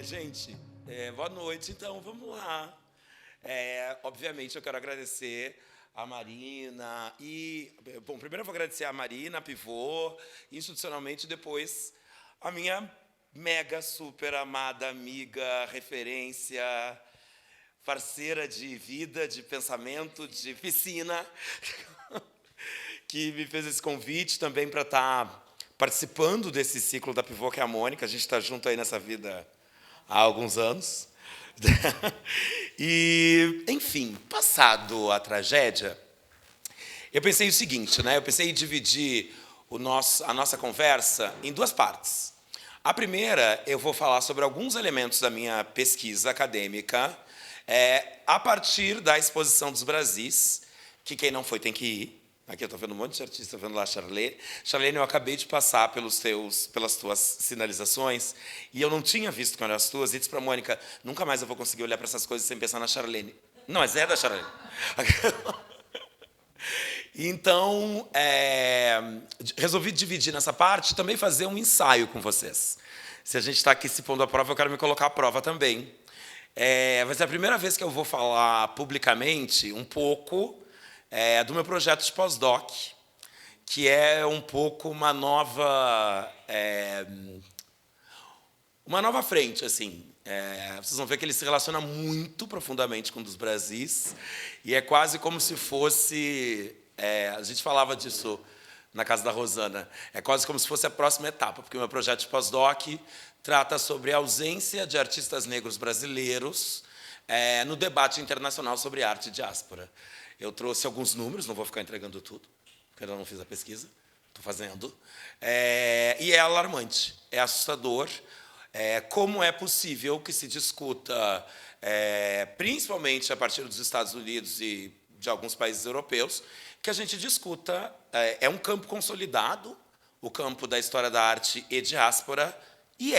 Gente, boa noite, então, vamos lá. Obviamente, eu quero agradecer a Marina e... Bom, primeiro eu vou agradecer a Marina, a Pivô, institucionalmente, depois a minha mega, super amada amiga, referência, parceira de vida, de pensamento, de piscina, que me fez esse convite também para estar participando desse ciclo da Pivô, que é a Mônica. A gente está junto aí nessa vida há alguns anos. E, enfim, passado a tragédia, eu pensei o seguinte, né? Eu pensei em dividir a nossa conversa em duas partes. A primeira, eu vou falar sobre alguns elementos da minha pesquisa acadêmica, a partir da exposição dos Brasis, que quem não foi tem que ir. Aqui eu estou vendo um monte de artista, estou vendo lá a Charlene. Charlene, eu acabei de passar pelas tuas sinalizações, e eu não tinha visto quando eram as tuas, e disse para a Mônica, nunca mais eu vou conseguir olhar para essas coisas sem pensar na Charlene. Não, mas é da Charlene. Então, resolvi dividir nessa parte e também fazer um ensaio com vocês. Se a gente está aqui se pondo à prova, eu quero me colocar à prova também. Vai ser a primeira vez que eu vou falar publicamente um pouco do meu projeto de pós-doc, que é um pouco uma nova frente, assim. Vocês vão ver que ele se relaciona muito profundamente com o dos Brasis, e é quase como se fosse... a gente falava disso na casa da Rosana, é quase como se fosse a próxima etapa, porque o meu projeto de pós-doc trata sobre a ausência de artistas negros brasileiros no debate internacional sobre arte e diáspora. Eu trouxe alguns números, não vou ficar entregando tudo, porque eu ainda não fiz a pesquisa, estou fazendo, e é alarmante, é assustador. Como é possível que se discuta, principalmente a partir dos Estados Unidos e de alguns países europeus, que a gente discuta, é um campo consolidado, o campo da história da arte e diáspora, e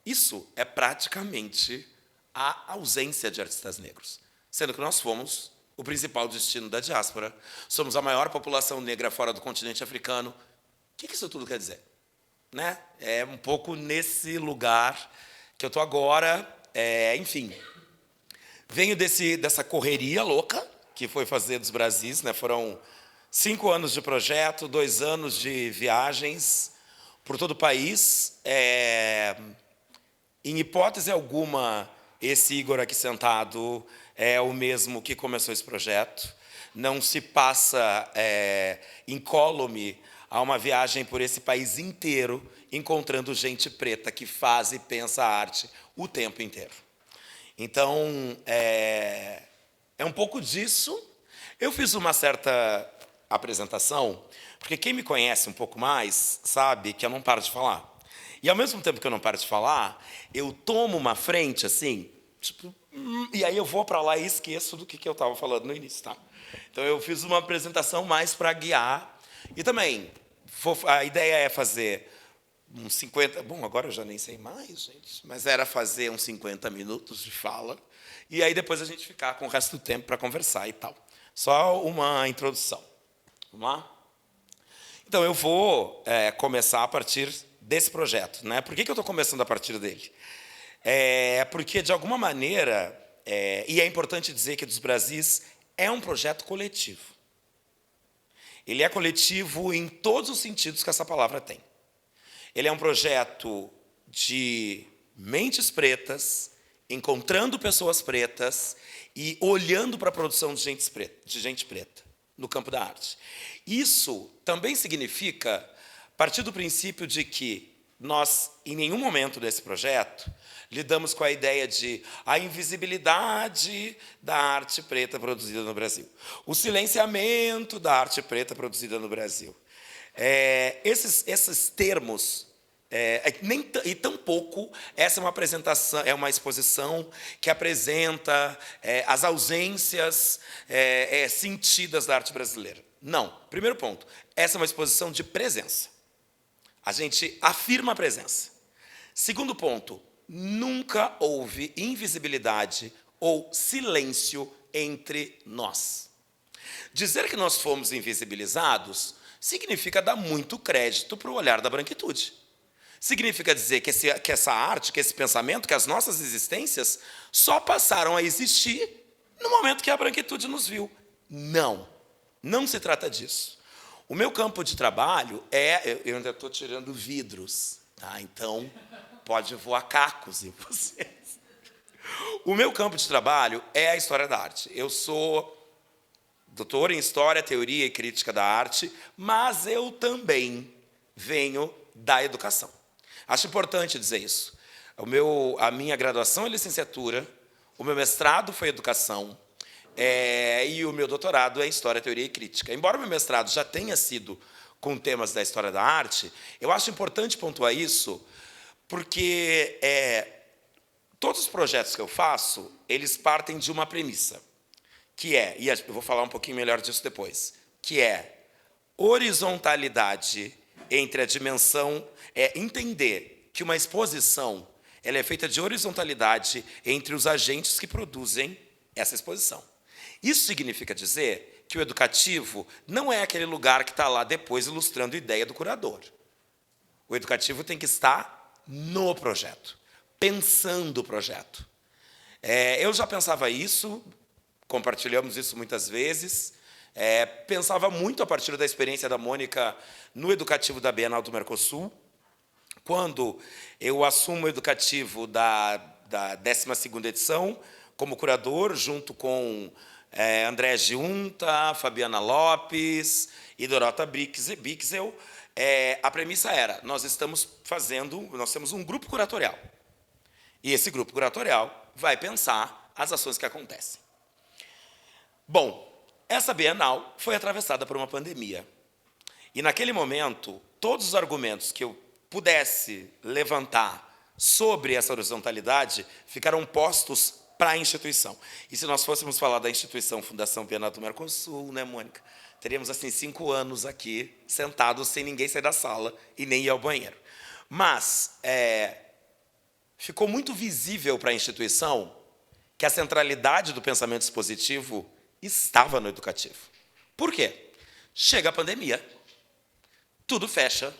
isso é praticamente a ausência de artistas negros, sendo que nós fomos o principal destino da diáspora, somos a maior população negra fora do continente africano. O que isso tudo quer dizer? Né? É um pouco nesse lugar que eu estou agora. Enfim, venho dessa correria louca que foi fazer dos Brasis, né? Foram 5 anos de projeto, 2 anos de viagens por todo o país. Em hipótese alguma, esse Igor aqui sentado é o mesmo que começou esse projeto. Não se passa incólume a uma viagem por esse país inteiro, encontrando gente preta que faz e pensa a arte o tempo inteiro. Então, é um pouco disso. Eu fiz uma certa apresentação, porque quem me conhece um pouco mais sabe que eu não paro de falar. E, ao mesmo tempo que eu não paro de falar, eu tomo uma frente, assim, tipo, e aí eu vou para lá e esqueço do que eu estava falando no início, tá? Então, eu fiz uma apresentação mais para guiar. E também, a ideia é fazer uns 50... Bom, agora eu já nem sei mais, gente. Mas era fazer uns 50 minutos de fala. E aí depois a gente ficar com o resto do tempo para conversar e tal. Só uma introdução. Vamos lá? Então, eu vou começar a partir desse projeto, né? Por que eu estou começando a partir dele? Porque, de alguma maneira, e é importante dizer que dos Brasis é um projeto coletivo. Ele é coletivo em todos os sentidos que essa palavra tem. Ele é um projeto de mentes pretas, encontrando pessoas pretas e olhando para a produção de gente preta no campo da arte. Isso também significa partir do princípio de que nós, em nenhum momento desse projeto, lidamos com a ideia de a invisibilidade da arte preta produzida no Brasil, o silenciamento da arte preta produzida no Brasil. Esses termos, e tampouco essa é uma apresentação, é uma exposição que apresenta as ausências sentidas da arte brasileira. Não. Primeiro ponto, essa é uma exposição de presença. A gente afirma a presença. Segundo ponto, nunca houve invisibilidade ou silêncio entre nós. Dizer que nós fomos invisibilizados significa dar muito crédito para o olhar da branquitude. Significa dizer que essa arte, que esse pensamento, que as nossas existências só passaram a existir no momento que a branquitude nos viu. Não, não se trata disso. O meu campo de trabalho eu ainda estou tirando vidros, tá? Então pode voar cacos em vocês. O meu campo de trabalho é a história da arte. Eu sou doutor em História, Teoria e Crítica da Arte, mas eu também venho da educação. Acho importante dizer isso. A minha graduação é licenciatura, o meu mestrado foi Educação, e o meu doutorado é História, Teoria e Crítica. Embora o meu mestrado já tenha sido com temas da história da arte, eu acho importante pontuar isso, porque todos os projetos que eu faço, eles partem de uma premissa, que e eu vou falar um pouquinho melhor disso depois, que é horizontalidade entre a dimensão, entender que uma exposição ela é feita de horizontalidade entre os agentes que produzem essa exposição. Isso significa dizer que o educativo não é aquele lugar que está lá depois ilustrando a ideia do curador. O educativo tem que estar no projeto, pensando o projeto. Eu já pensava isso, compartilhamos isso muitas vezes, pensava muito a partir da experiência da Mônica no educativo da Bienal do Mercosul, quando eu assumo o educativo da 12ª edição, como curador, junto com André Giunta, Fabiana Lopes e Dorota Bixel, a premissa era, nós temos um grupo curatorial. E esse grupo curatorial vai pensar as ações que acontecem. Bom, essa Bienal foi atravessada por uma pandemia. E, naquele momento, todos os argumentos que eu pudesse levantar sobre essa horizontalidade ficaram postos para a instituição. E se nós fôssemos falar da instituição Fundação Bienal do Mercosul, né, Mônica? Teríamos, assim, 5 anos aqui, sentados, sem ninguém sair da sala e nem ir ao banheiro. Mas ficou muito visível para a instituição que a centralidade do pensamento expositivo estava no educativo. Por quê? Chega a pandemia, tudo fecha,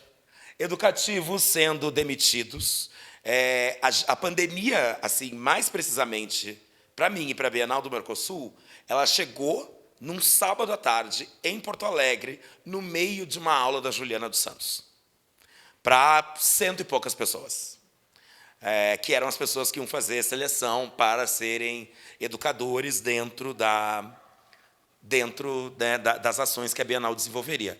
educativos sendo demitidos. A pandemia, assim, mais precisamente, para mim e para a Bienal do Mercosul, ela chegou num sábado à tarde, em Porto Alegre, no meio de uma aula da Juliana dos Santos, para 100 e poucas pessoas, que eram as pessoas que iam fazer seleção para serem educadores dentro das ações que a Bienal desenvolveria.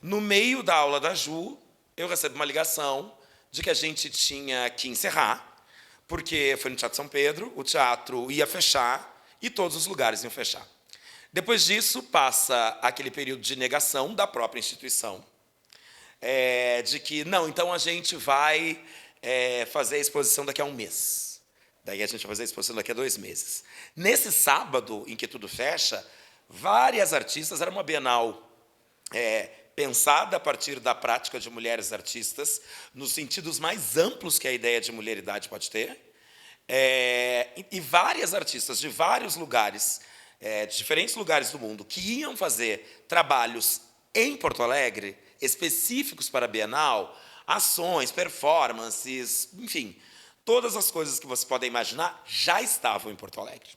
No meio da aula da Ju, eu recebo uma ligação de que a gente tinha que encerrar, porque foi no Teatro São Pedro, o teatro ia fechar e todos os lugares iam fechar. Depois disso, passa aquele período de negação da própria instituição, de que, não, então a gente vai fazer a exposição daqui a 1 mês. Daí a gente vai fazer a exposição daqui a 2 meses. Nesse sábado, em que tudo fecha, várias artistas, era uma Bienal pensada a partir da prática de mulheres artistas, nos sentidos mais amplos que a ideia de mulheridade pode ter, e várias artistas de vários lugares, de diferentes lugares do mundo, que iam fazer trabalhos em Porto Alegre, específicos para a Bienal, ações, performances, enfim, todas as coisas que você pode imaginar já estavam em Porto Alegre.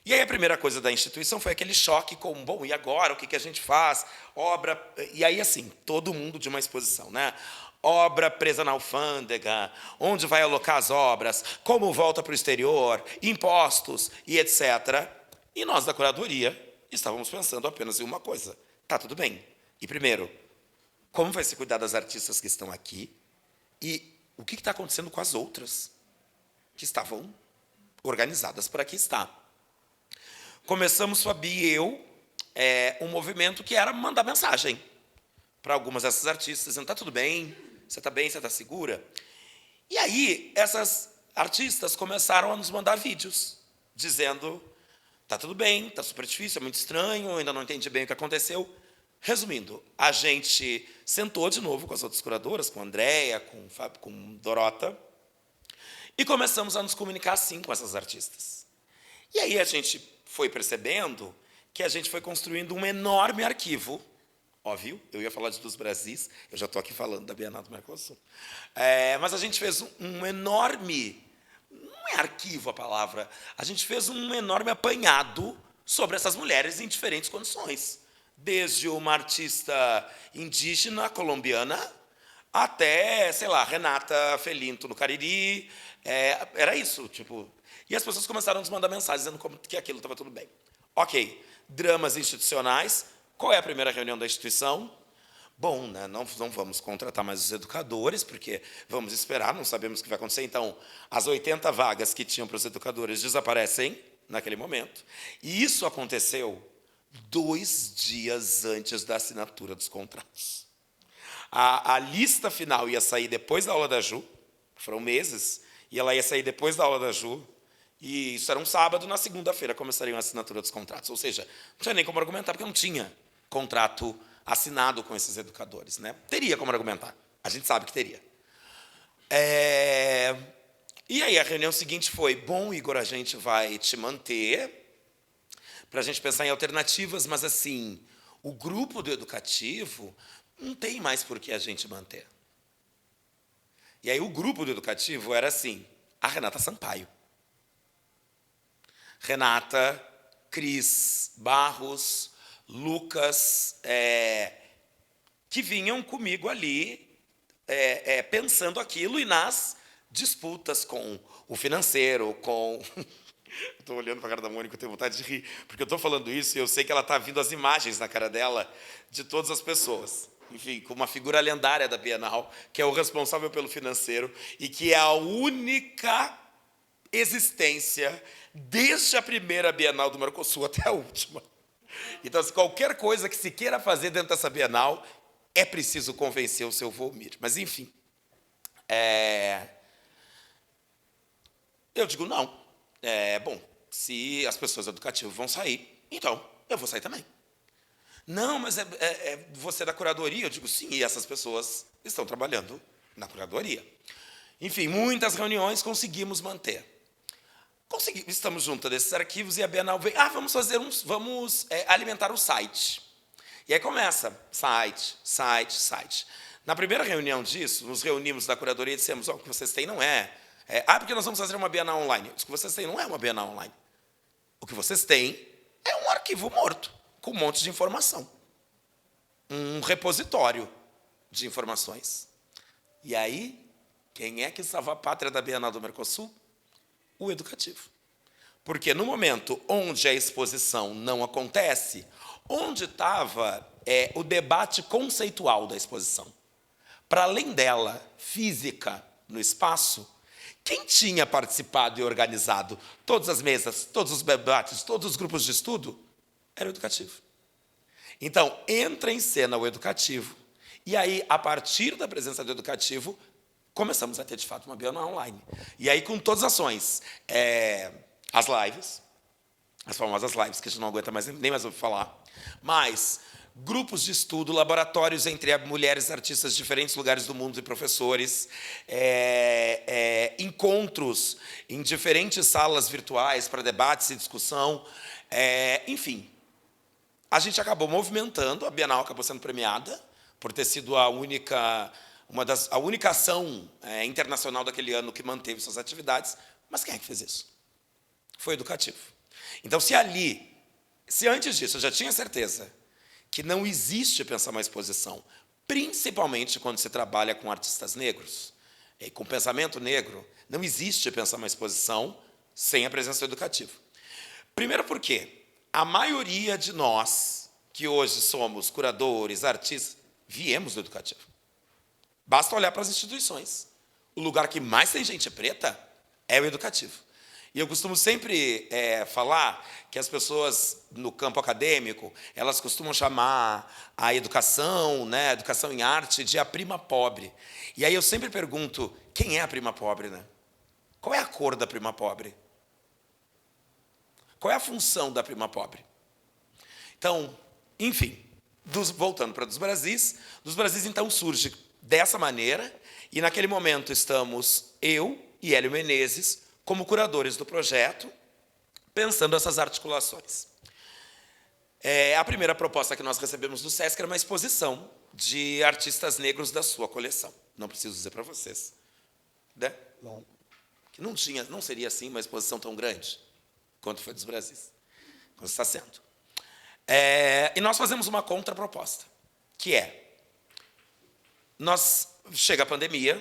E aí a primeira coisa da instituição foi aquele choque com, bom, e agora, o que a gente faz? Obra... E aí, assim, todo mundo de uma exposição, né? Obra presa na alfândega, onde vai alocar as obras, como volta para o exterior, impostos e etc. E nós, da curadoria, estávamos pensando apenas em uma coisa. Tá, tudo bem. E, primeiro, como vai se cuidar das artistas que estão aqui? E o que está acontecendo com as outras que estavam organizadas para aqui estar? Começamos, Fabi e eu, um movimento que era mandar mensagem para algumas dessas artistas, dizendo, tá tudo bem, você está segura? E aí, essas artistas começaram a nos mandar vídeos, dizendo, tá tudo bem, está super difícil, é muito estranho, ainda não entendi bem o que aconteceu. Resumindo, a gente sentou de novo com as outras curadoras, com a Andréia, com Dorota, e começamos a nos comunicar assim com essas artistas. E aí a gente foi percebendo que a gente foi construindo um enorme arquivo. Ó, viu? Eu ia falar de dos Brasis, eu já estou aqui falando da Bienal do Mercosul. Mas a gente fez um enorme, não é arquivo a palavra, a gente fez um enorme apanhado sobre essas mulheres em diferentes condições. Desde uma artista indígena colombiana até, sei lá, Renata Felinto no Cariri. Era isso, tipo. E as pessoas começaram a nos mandar mensagens dizendo que aquilo estava tudo bem. Ok, dramas institucionais. Qual é a primeira reunião da instituição? Bom, né, não vamos contratar mais os educadores, porque vamos esperar, não sabemos o que vai acontecer. Então, as 80 vagas que tinham para os educadores desaparecem naquele momento. E isso aconteceu 2 dias antes da assinatura dos contratos. A lista final ia sair depois da aula da Ju, foram meses, e ela ia sair depois da aula da Ju, e isso era um sábado, na segunda-feira começariam a assinatura dos contratos. Ou seja, não tinha nem como argumentar, porque não tinha contrato assinado com esses educadores. Né? Teria como argumentar, a gente sabe que teria. E aí a reunião seguinte foi, bom, Igor, a gente vai te manter, para a gente pensar em alternativas, mas assim, o grupo do educativo não tem mais por que a gente manter. E aí o grupo do educativo era assim, a Renata Sampaio. Renata, Cris, Barros, Lucas, que vinham comigo ali, pensando aquilo e nas disputas com o financeiro, com... Estou olhando para a cara da Mônica, eu tenho vontade de rir, porque eu estou falando isso e eu sei que ela está vindo as imagens na cara dela de todas as pessoas. Enfim, com uma figura lendária da Bienal, que é o responsável pelo financeiro e que é a única existência desde a primeira Bienal do Mercosul até a última. Então, se qualquer coisa que se queira fazer dentro dessa Bienal, é preciso convencer o seu Volmir. Mas, enfim, eu digo não. Bom, se as pessoas educativas vão sair, então eu vou sair também. Não, mas você é da curadoria? Eu digo sim, e essas pessoas estão trabalhando na curadoria. Enfim, muitas reuniões conseguimos manter. Estamos junto desses arquivos e a Bienal vem, vamos alimentar o site. E aí começa, site. Na primeira reunião disso, nos reunimos da curadoria e dissemos, o que vocês têm não é... porque nós vamos fazer uma Bienal online. O que vocês têm não é uma Bienal online. O que vocês têm é um arquivo morto, com um monte de informação. Um repositório de informações. E aí, quem é que salva a pátria da Bienal do Mercosul? O educativo. Porque no momento onde a exposição não acontece, onde estava o debate conceitual da exposição? Para além dela, física, no espaço, quem tinha participado e organizado todas as mesas, todos os debates, todos os grupos de estudo, era o educativo. Então, entra em cena o educativo, e aí, a partir da presença do educativo, começamos a ter, de fato, uma Bienal online. E aí, com todas as ações, as lives, as famosas lives, que a gente não aguenta nem mais ouvir falar, mas grupos de estudo, laboratórios entre mulheres artistas de diferentes lugares do mundo e professores, encontros em diferentes salas virtuais para debates e discussão, enfim. A gente acabou movimentando, a Bienal acabou sendo premiada, por ter sido a única ação internacional daquele ano que manteve suas atividades, mas quem é que fez isso? Foi o educativo. Então, se antes disso eu já tinha certeza que não existe pensar uma exposição, principalmente quando se trabalha com artistas negros, com pensamento negro, não existe pensar uma exposição sem a presença do educativo. Primeiro porque a maioria de nós, que hoje somos curadores, artistas, viemos do educativo. Basta olhar para as instituições. O lugar que mais tem gente preta é o educativo. E eu costumo sempre falar que as pessoas no campo acadêmico, elas costumam chamar a educação, né, a educação em arte, de a prima pobre. E aí eu sempre pergunto, quem é a prima pobre? Né? Qual é a cor da prima pobre? Qual é a função da prima pobre? Então, enfim, voltando para dos Brasis então surge dessa maneira, e naquele momento estamos eu e Hélio Menezes como curadores do projeto, pensando essas articulações. A primeira proposta que nós recebemos do SESC era uma exposição de artistas negros da sua coleção. Não preciso dizer para vocês, né? Que não seria assim uma exposição tão grande quanto foi dos Brasis, quanto está sendo. E nós fazemos uma contraproposta, que chega a pandemia,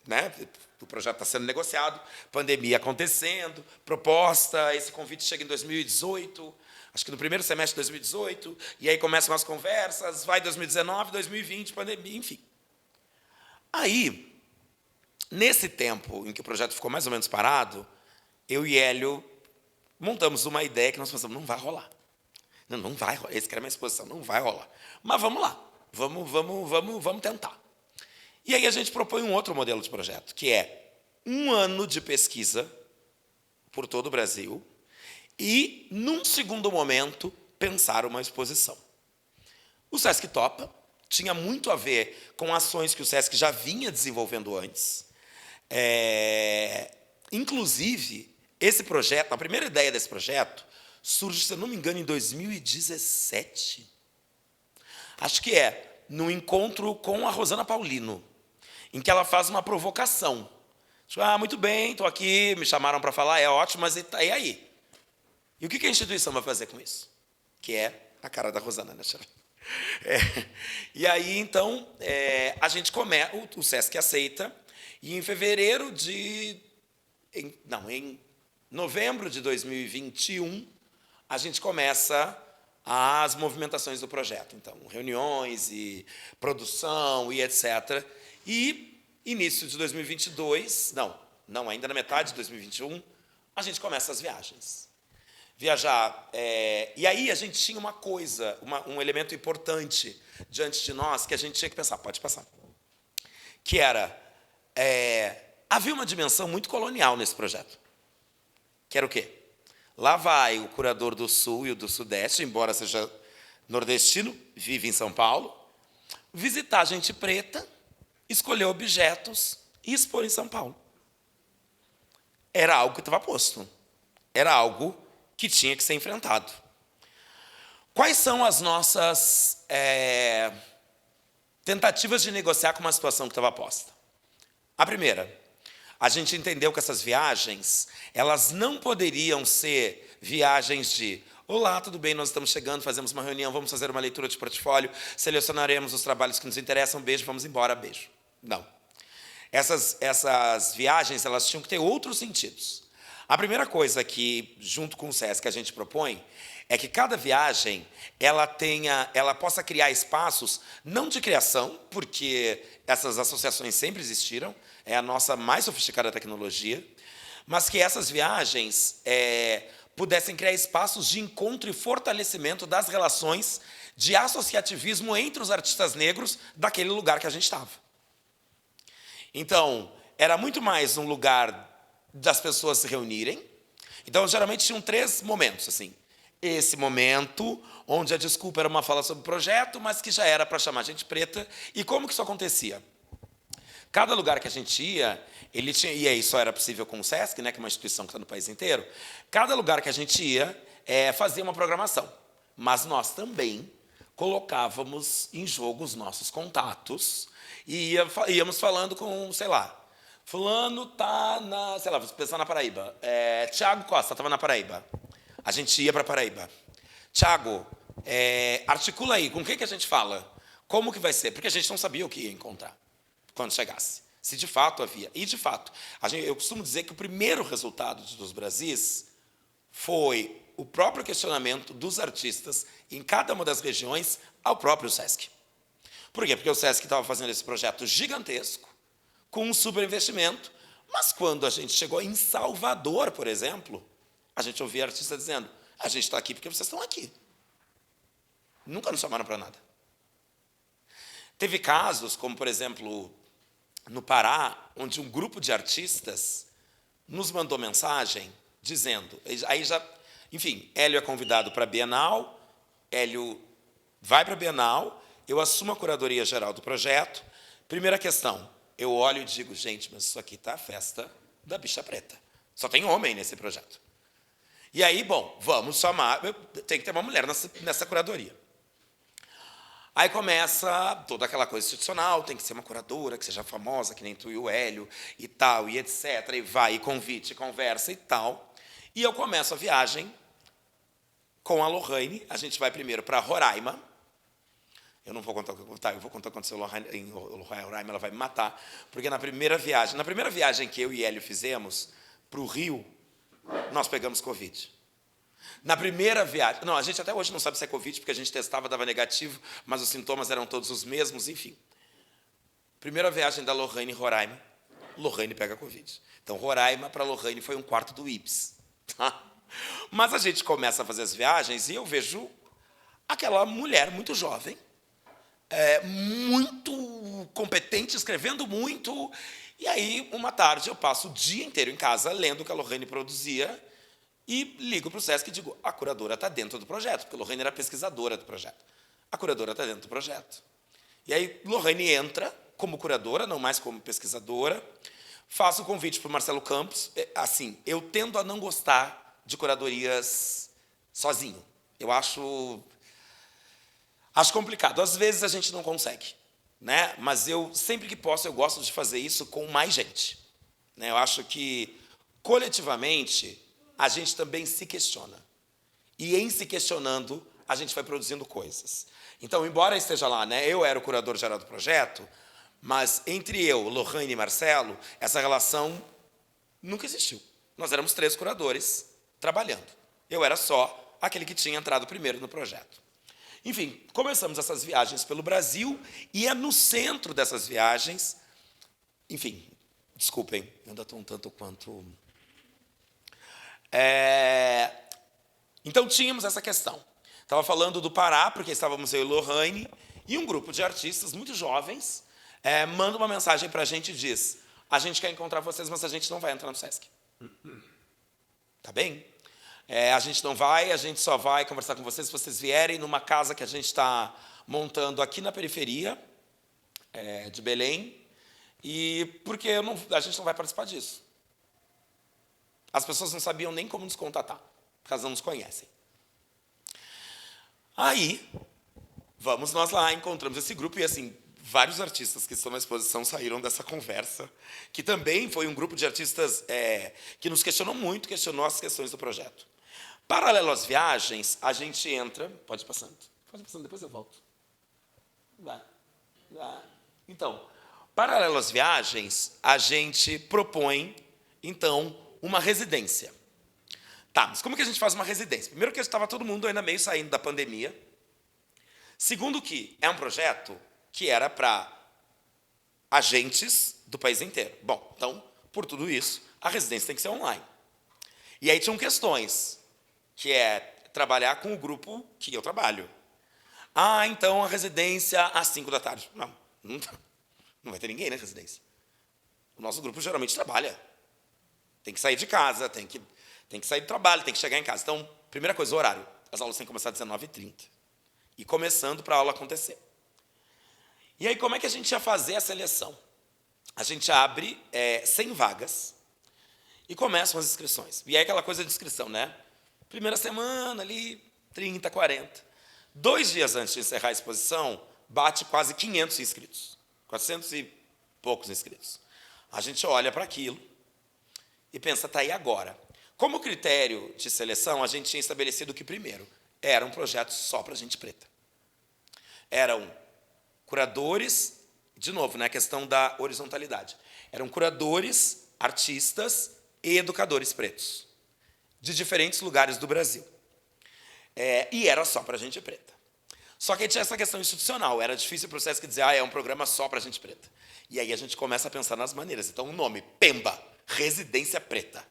né? O projeto está sendo negociado, pandemia acontecendo, proposta, esse convite chega em 2018, acho que no primeiro semestre de 2018, e aí começam as conversas, vai 2019, 2020, pandemia, enfim. Aí, nesse tempo em que o projeto ficou mais ou menos parado, eu e Hélio montamos uma ideia que nós pensamos, não vai rolar. Não vai rolar, esse que era a minha exposição, não vai rolar. Mas vamos lá, vamos tentar. E aí a gente propõe um outro modelo de projeto, que é 1 ano de pesquisa por todo o Brasil e, num segundo momento, pensar uma exposição. O SESC topa, tinha muito a ver com ações que o SESC já vinha desenvolvendo antes. Inclusive, esse projeto, a primeira ideia desse projeto, surge, se eu não me engano, em 2017. Acho que no encontro com a Rosana Paulino, em que ela faz uma provocação. Muito bem, estou aqui, me chamaram para falar, é ótimo, mas e aí? E o que a instituição vai fazer com isso? Que é a cara da Rosana, né, Xavier? E aí, então, a gente começa, o SESC aceita, e em novembro de 2021, a gente começa as movimentações do projeto. Então, reuniões e produção e etc. E início de 2022, ainda na metade de 2021, a gente começa as viagens. Viajar. E aí a gente tinha uma coisa, um elemento importante diante de nós que a gente tinha que pensar, pode passar, que era, havia uma dimensão muito colonial nesse projeto, que era o quê? Lá vai o curador do Sul e o do Sudeste, embora seja nordestino, vive em São Paulo, visitar gente preta, escolher objetos e expor em São Paulo. Era algo que estava posto. Era algo que tinha que ser enfrentado. Quais são as nossas tentativas de negociar com uma situação que estava posta? A primeira, a gente entendeu que essas viagens, elas não poderiam ser viagens de olá, tudo bem, nós estamos chegando, fazemos uma reunião, vamos fazer uma leitura de portfólio, selecionaremos os trabalhos que nos interessam, beijo, vamos embora, beijo. Não. Essas viagens, elas tinham que ter outros sentidos. A primeira coisa que, junto com o SESC, a gente propõe é que cada viagem ela possa criar espaços, não de criação, porque essas associações sempre existiram, é a nossa mais sofisticada tecnologia, mas que essas viagens pudessem criar espaços de encontro e fortalecimento das relações de associativismo entre os artistas negros daquele lugar que a gente estava. Então, era muito mais um lugar das pessoas se reunirem. Então, geralmente, tinham 3 momentos, assim. Esse momento, onde a desculpa era uma fala sobre o projeto, mas que já era para chamar gente preta. E como que isso acontecia? Cada lugar que a gente ia, ele tinha, e aí só era possível com o SESC, né, que é uma instituição que está no país inteiro, cada lugar que a gente ia fazia uma programação. Mas nós também colocávamos em jogo os nossos contatos e íamos falando com, sei lá, fulano está na, sei lá, vou pensar na Paraíba. Tiago Costa estava na Paraíba. A gente ia para Paraíba. Tiago, articula aí, com quem que a gente fala? Como que vai ser? Porque a gente não sabia o que ia encontrar quando chegasse. Se de fato havia. E, de fato, eu costumo dizer que o primeiro resultado dos Brasis foi o próprio questionamento dos artistas em cada uma das regiões ao próprio SESC. Por quê? Porque o SESC estava fazendo esse projeto gigantesco, com um superinvestimento, mas quando a gente chegou em Salvador, por exemplo, a gente ouvia artistas dizendo, a gente está aqui porque vocês estão aqui. Nunca nos chamaram para nada. Teve casos, como, por exemplo, no Pará, onde um grupo de artistas nos mandou mensagem dizendo, aí já, enfim, Hélio é convidado para a Bienal, Hélio vai para a Bienal, eu assumo a curadoria geral do projeto. Primeira questão, eu olho e digo, gente, mas isso aqui está a festa da bicha preta. Só tem homem nesse projeto. E aí, bom, vamos chamar, tem que ter uma mulher nessa curadoria. Aí começa toda aquela coisa institucional, tem que ser uma curadora, que seja famosa, que nem tu e o Hélio, e tal, e etc. E vai, e convite, conversa e tal. E eu começo a viagem com a Lohane. A gente vai primeiro para Roraima. Eu não vou contar o que eu vou contar o que aconteceu em Roraima, ela vai me matar. Porque na primeira viagem que eu e Hélio fizemos para o Rio, nós pegamos Covid. Na primeira viagem... Não, a gente até hoje não sabe se é Covid, porque a gente testava, dava negativo, mas os sintomas eram todos os mesmos, enfim. Primeira viagem da Lohane em Roraima, Lohane pega Covid. Então, Roraima para Lohane foi 1/4 do IPS. Tá? Mas a gente começa a fazer as viagens e eu vejo aquela mulher muito jovem, muito competente, escrevendo muito. E aí, uma tarde, eu passo o dia inteiro em casa lendo o que a Lohane produzia e ligo para o Sesc e digo, a curadora está dentro do projeto, porque a Lohane era pesquisadora do projeto. A curadora está dentro do projeto. E aí, Lohane entra como curadora, não mais como pesquisadora. Faço o convite para o Marcelo Campos. Assim, eu tendo a não gostar de curadorias sozinho. Eu acho complicado. Às vezes a gente não consegue, né? Mas eu, sempre que posso, eu gosto de fazer isso com mais gente. Né? Eu acho que, coletivamente, a gente também se questiona. E, em se questionando, a gente vai produzindo coisas. Então, embora esteja lá, né, eu era o curador geral do projeto, mas entre eu, Lohane e Marcelo, essa relação nunca existiu. Nós éramos 3 curadores trabalhando. Eu era só aquele que tinha entrado primeiro no projeto. Enfim, começamos essas viagens pelo Brasil e é no centro dessas viagens... Enfim, desculpem, eu ainda estou um tanto quanto... Então, tínhamos essa questão. Estava falando do Pará, porque estávamos eu e Lohane, e um grupo de artistas muito jovens manda uma mensagem para a gente e diz, a gente quer encontrar vocês, mas a gente não vai entrar no Sesc. Tá bem? A gente não vai, a gente só vai conversar com vocês se vocês vierem numa casa que a gente está montando aqui na periferia de Belém, e porque a gente não vai participar disso. As pessoas não sabiam nem como nos contatar, porque elas não nos conhecem. Aí, vamos nós lá, encontramos esse grupo, e assim, vários artistas que estão na exposição saíram dessa conversa, que também foi um grupo de artistas que nos questionou muito, questionou as questões do projeto. Paralelo às viagens, a gente entra... Pode ir passando, depois eu volto. Vai. Então, paralelo às viagens, a gente propõe, então, uma residência. Tá, mas como que a gente faz uma residência? Primeiro que estava todo mundo ainda meio saindo da pandemia. Segundo que é um projeto que era para agentes do país inteiro. Bom, então, por tudo isso, a residência tem que ser online. E aí tinham questões, que é trabalhar com o grupo que eu trabalho. Então a residência às 5 da tarde. Não vai ter ninguém na residência. O nosso grupo geralmente trabalha. Tem que sair de casa, tem que sair do trabalho, tem que chegar em casa. Então, primeira coisa, o horário. As aulas têm que começar às 19h30. E começando para a aula acontecer. E aí, como é que a gente ia fazer a seleção? A gente abre 100 vagas e começam as inscrições. E é aquela coisa de inscrição, né? Primeira semana ali, 30, 40. 2 dias antes de encerrar a exposição, bate quase 500 inscritos. 400 e poucos inscritos. A gente olha para aquilo e pensa, tá aí agora. Como critério de seleção, a gente tinha estabelecido que, primeiro, era um projeto só para gente preta. Eram curadores, de novo, né, a questão da horizontalidade. Eram curadores, artistas e educadores pretos, de diferentes lugares do Brasil. E era só para gente preta. Só que tinha essa questão institucional, era difícil o processo que dizer, é um programa só para gente preta. E aí a gente começa a pensar nas maneiras. Então, o nome, Pemba, Residência Preta.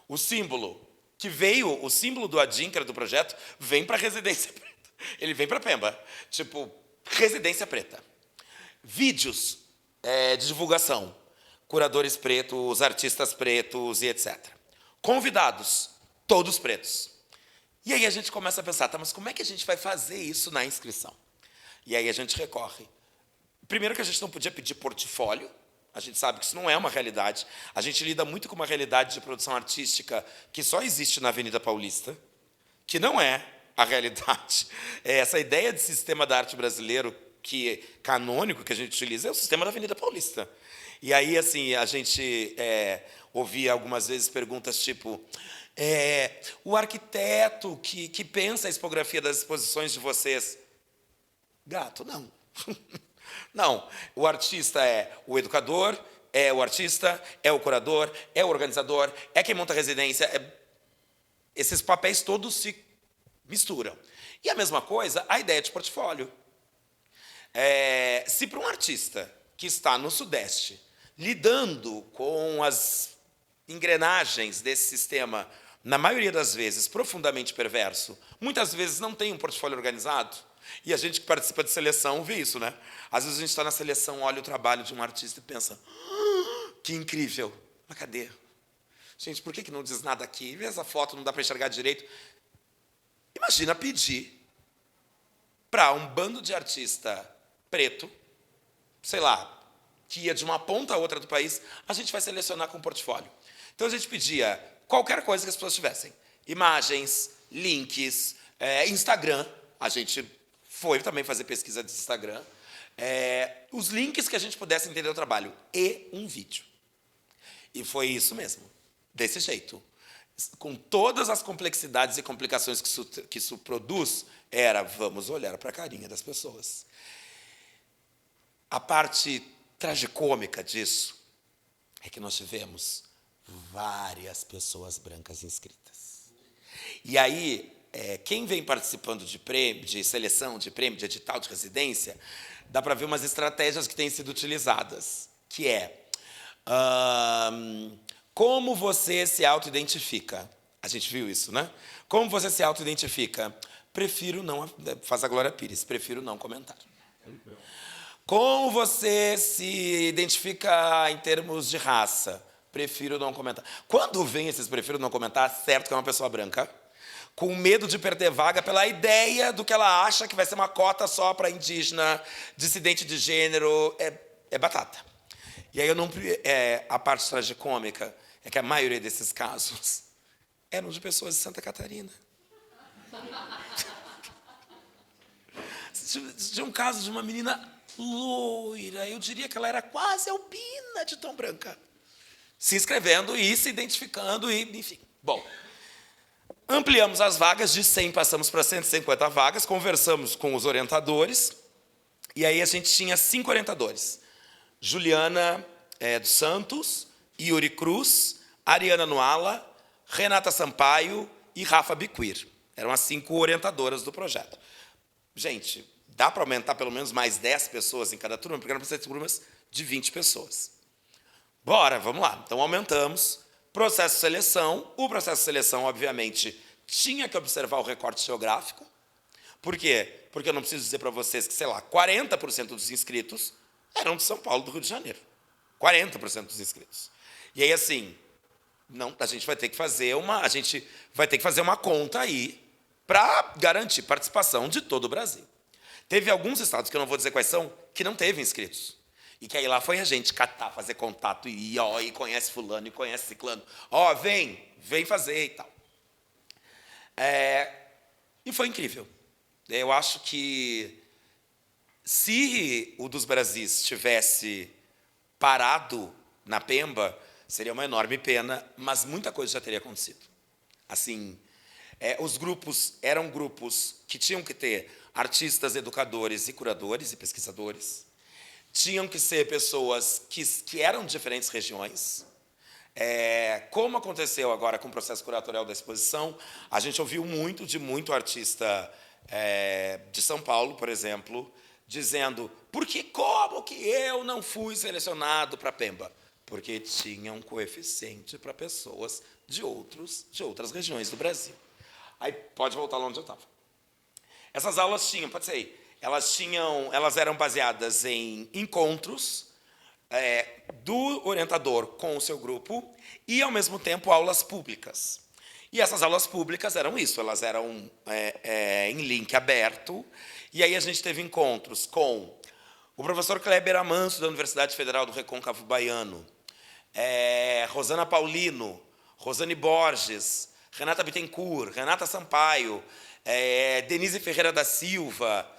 O símbolo que veio, o símbolo do Adinkra do projeto, vem para Residência Preta. Ele vem para Pemba, tipo, Residência Preta. Vídeos de divulgação, curadores pretos, artistas pretos e etc. Convidados, todos pretos. E aí a gente começa a pensar, tá, mas como é que a gente vai fazer isso na inscrição? E aí a gente recorre. Primeiro que a gente não podia pedir portfólio, A gente sabe que isso não é uma realidade. A gente lida muito com uma realidade de produção artística que só existe na Avenida Paulista, que não é a realidade. Essa ideia de sistema da arte brasileiro canônico que a gente utiliza é o sistema da Avenida Paulista. E aí, assim, a gente ouvia algumas vezes perguntas tipo: o arquiteto que pensa a expografia das exposições de vocês. Gato, não. Não, o artista é o educador, é o artista, é o curador, é o organizador, é quem monta a residência. Esses papéis todos se misturam. E a mesma coisa, a ideia de portfólio. Se para um artista que está no Sudeste, lidando com as engrenagens desse sistema, na maioria das vezes, profundamente perverso, muitas vezes não tem um portfólio organizado, e a gente que participa de seleção vê isso, né? Às vezes a gente está na seleção, olha o trabalho de um artista e pensa: que incrível, mas cadê? Gente, por que não diz nada aqui? Vê essa foto, não dá para enxergar direito. Imagina pedir para um bando de artista preto, sei lá, que ia de uma ponta a outra do país, a gente vai selecionar com portfólio. Então a gente pedia qualquer coisa que as pessoas tivessem. Imagens, links, Instagram. A gente foi também fazer pesquisa de Instagram. Os links que a gente pudesse entender o trabalho. E um vídeo. E foi isso mesmo. Desse jeito. Com todas as complexidades e complicações que isso produz, vamos olhar para a carinha das pessoas. A parte tragicômica disso é que nós tivemos várias pessoas brancas inscritas. E aí, quem vem participando de prêmio, de seleção, de prêmio, de edital, de residência, dá para ver umas estratégias que têm sido utilizadas, que como você se auto-identifica. A gente viu isso, né? Como você se auto-identifica? Prefiro não... Faz a Glória Pires. Prefiro não comentar. Como você se identifica em termos de raça? Prefiro não comentar. Quando vem esses prefiro não comentar, certo que é uma pessoa branca, com medo de perder vaga pela ideia do que ela acha que vai ser uma cota só para indígena, dissidente de gênero, é batata. E aí a parte tragicômica é que a maioria desses casos eram de pessoas de Santa Catarina. Tinha um caso de uma menina loira, eu diria que ela era quase albina de tão branca, se inscrevendo e se identificando, enfim. Bom, ampliamos as vagas, de 100 passamos para 150 vagas, conversamos com os orientadores, e aí a gente tinha 5 orientadores. Juliana dos Santos, Yuri Cruz, Ariana Nuala, Renata Sampaio e Rafa Biquir. Eram as 5 orientadoras do projeto. Gente, dá para aumentar pelo menos mais 10 pessoas em cada turma, porque eram para ser turmas de 20 pessoas. Bora, vamos lá. Então, aumentamos. Processo de seleção. O processo de seleção, obviamente, tinha que observar o recorte geográfico. Por quê? Porque eu não preciso dizer para vocês que, sei lá, 40% dos inscritos eram de São Paulo, do Rio de Janeiro. 40% dos inscritos. E aí, assim, a gente vai ter que fazer uma conta aí para garantir participação de todo o Brasil. Teve alguns estados, que eu não vou dizer quais são, que não teve inscritos. E que aí lá foi a gente catar, fazer contato, e conhece fulano, e conhece ciclano. Vem fazer e tal. E foi incrível. Eu acho que se o dos Brasis tivesse parado na Pemba, seria uma enorme pena, mas muita coisa já teria acontecido. Assim, os grupos eram grupos que tinham que ter artistas, educadores e curadores e pesquisadores. Tinham que ser pessoas que eram de diferentes regiões. Como aconteceu agora com o processo curatorial da exposição, a gente ouviu muito artista de São Paulo, por exemplo, dizendo: como que eu não fui selecionado para Pemba? Porque tinha um coeficiente para pessoas de outras regiões do Brasil. Aí pode voltar lá onde eu estava. Essas aulas tinham, pode ser aí, elas eram baseadas em encontros do orientador com o seu grupo e, ao mesmo tempo, aulas públicas. E essas aulas públicas eram isso, elas eram em link aberto, e aí a gente teve encontros com o professor Kleber Amanso, da Universidade Federal do Recôncavo Baiano, Rosana Paulino, Rosane Borges, Renata Bittencourt, Renata Sampaio, Denise Ferreira da Silva,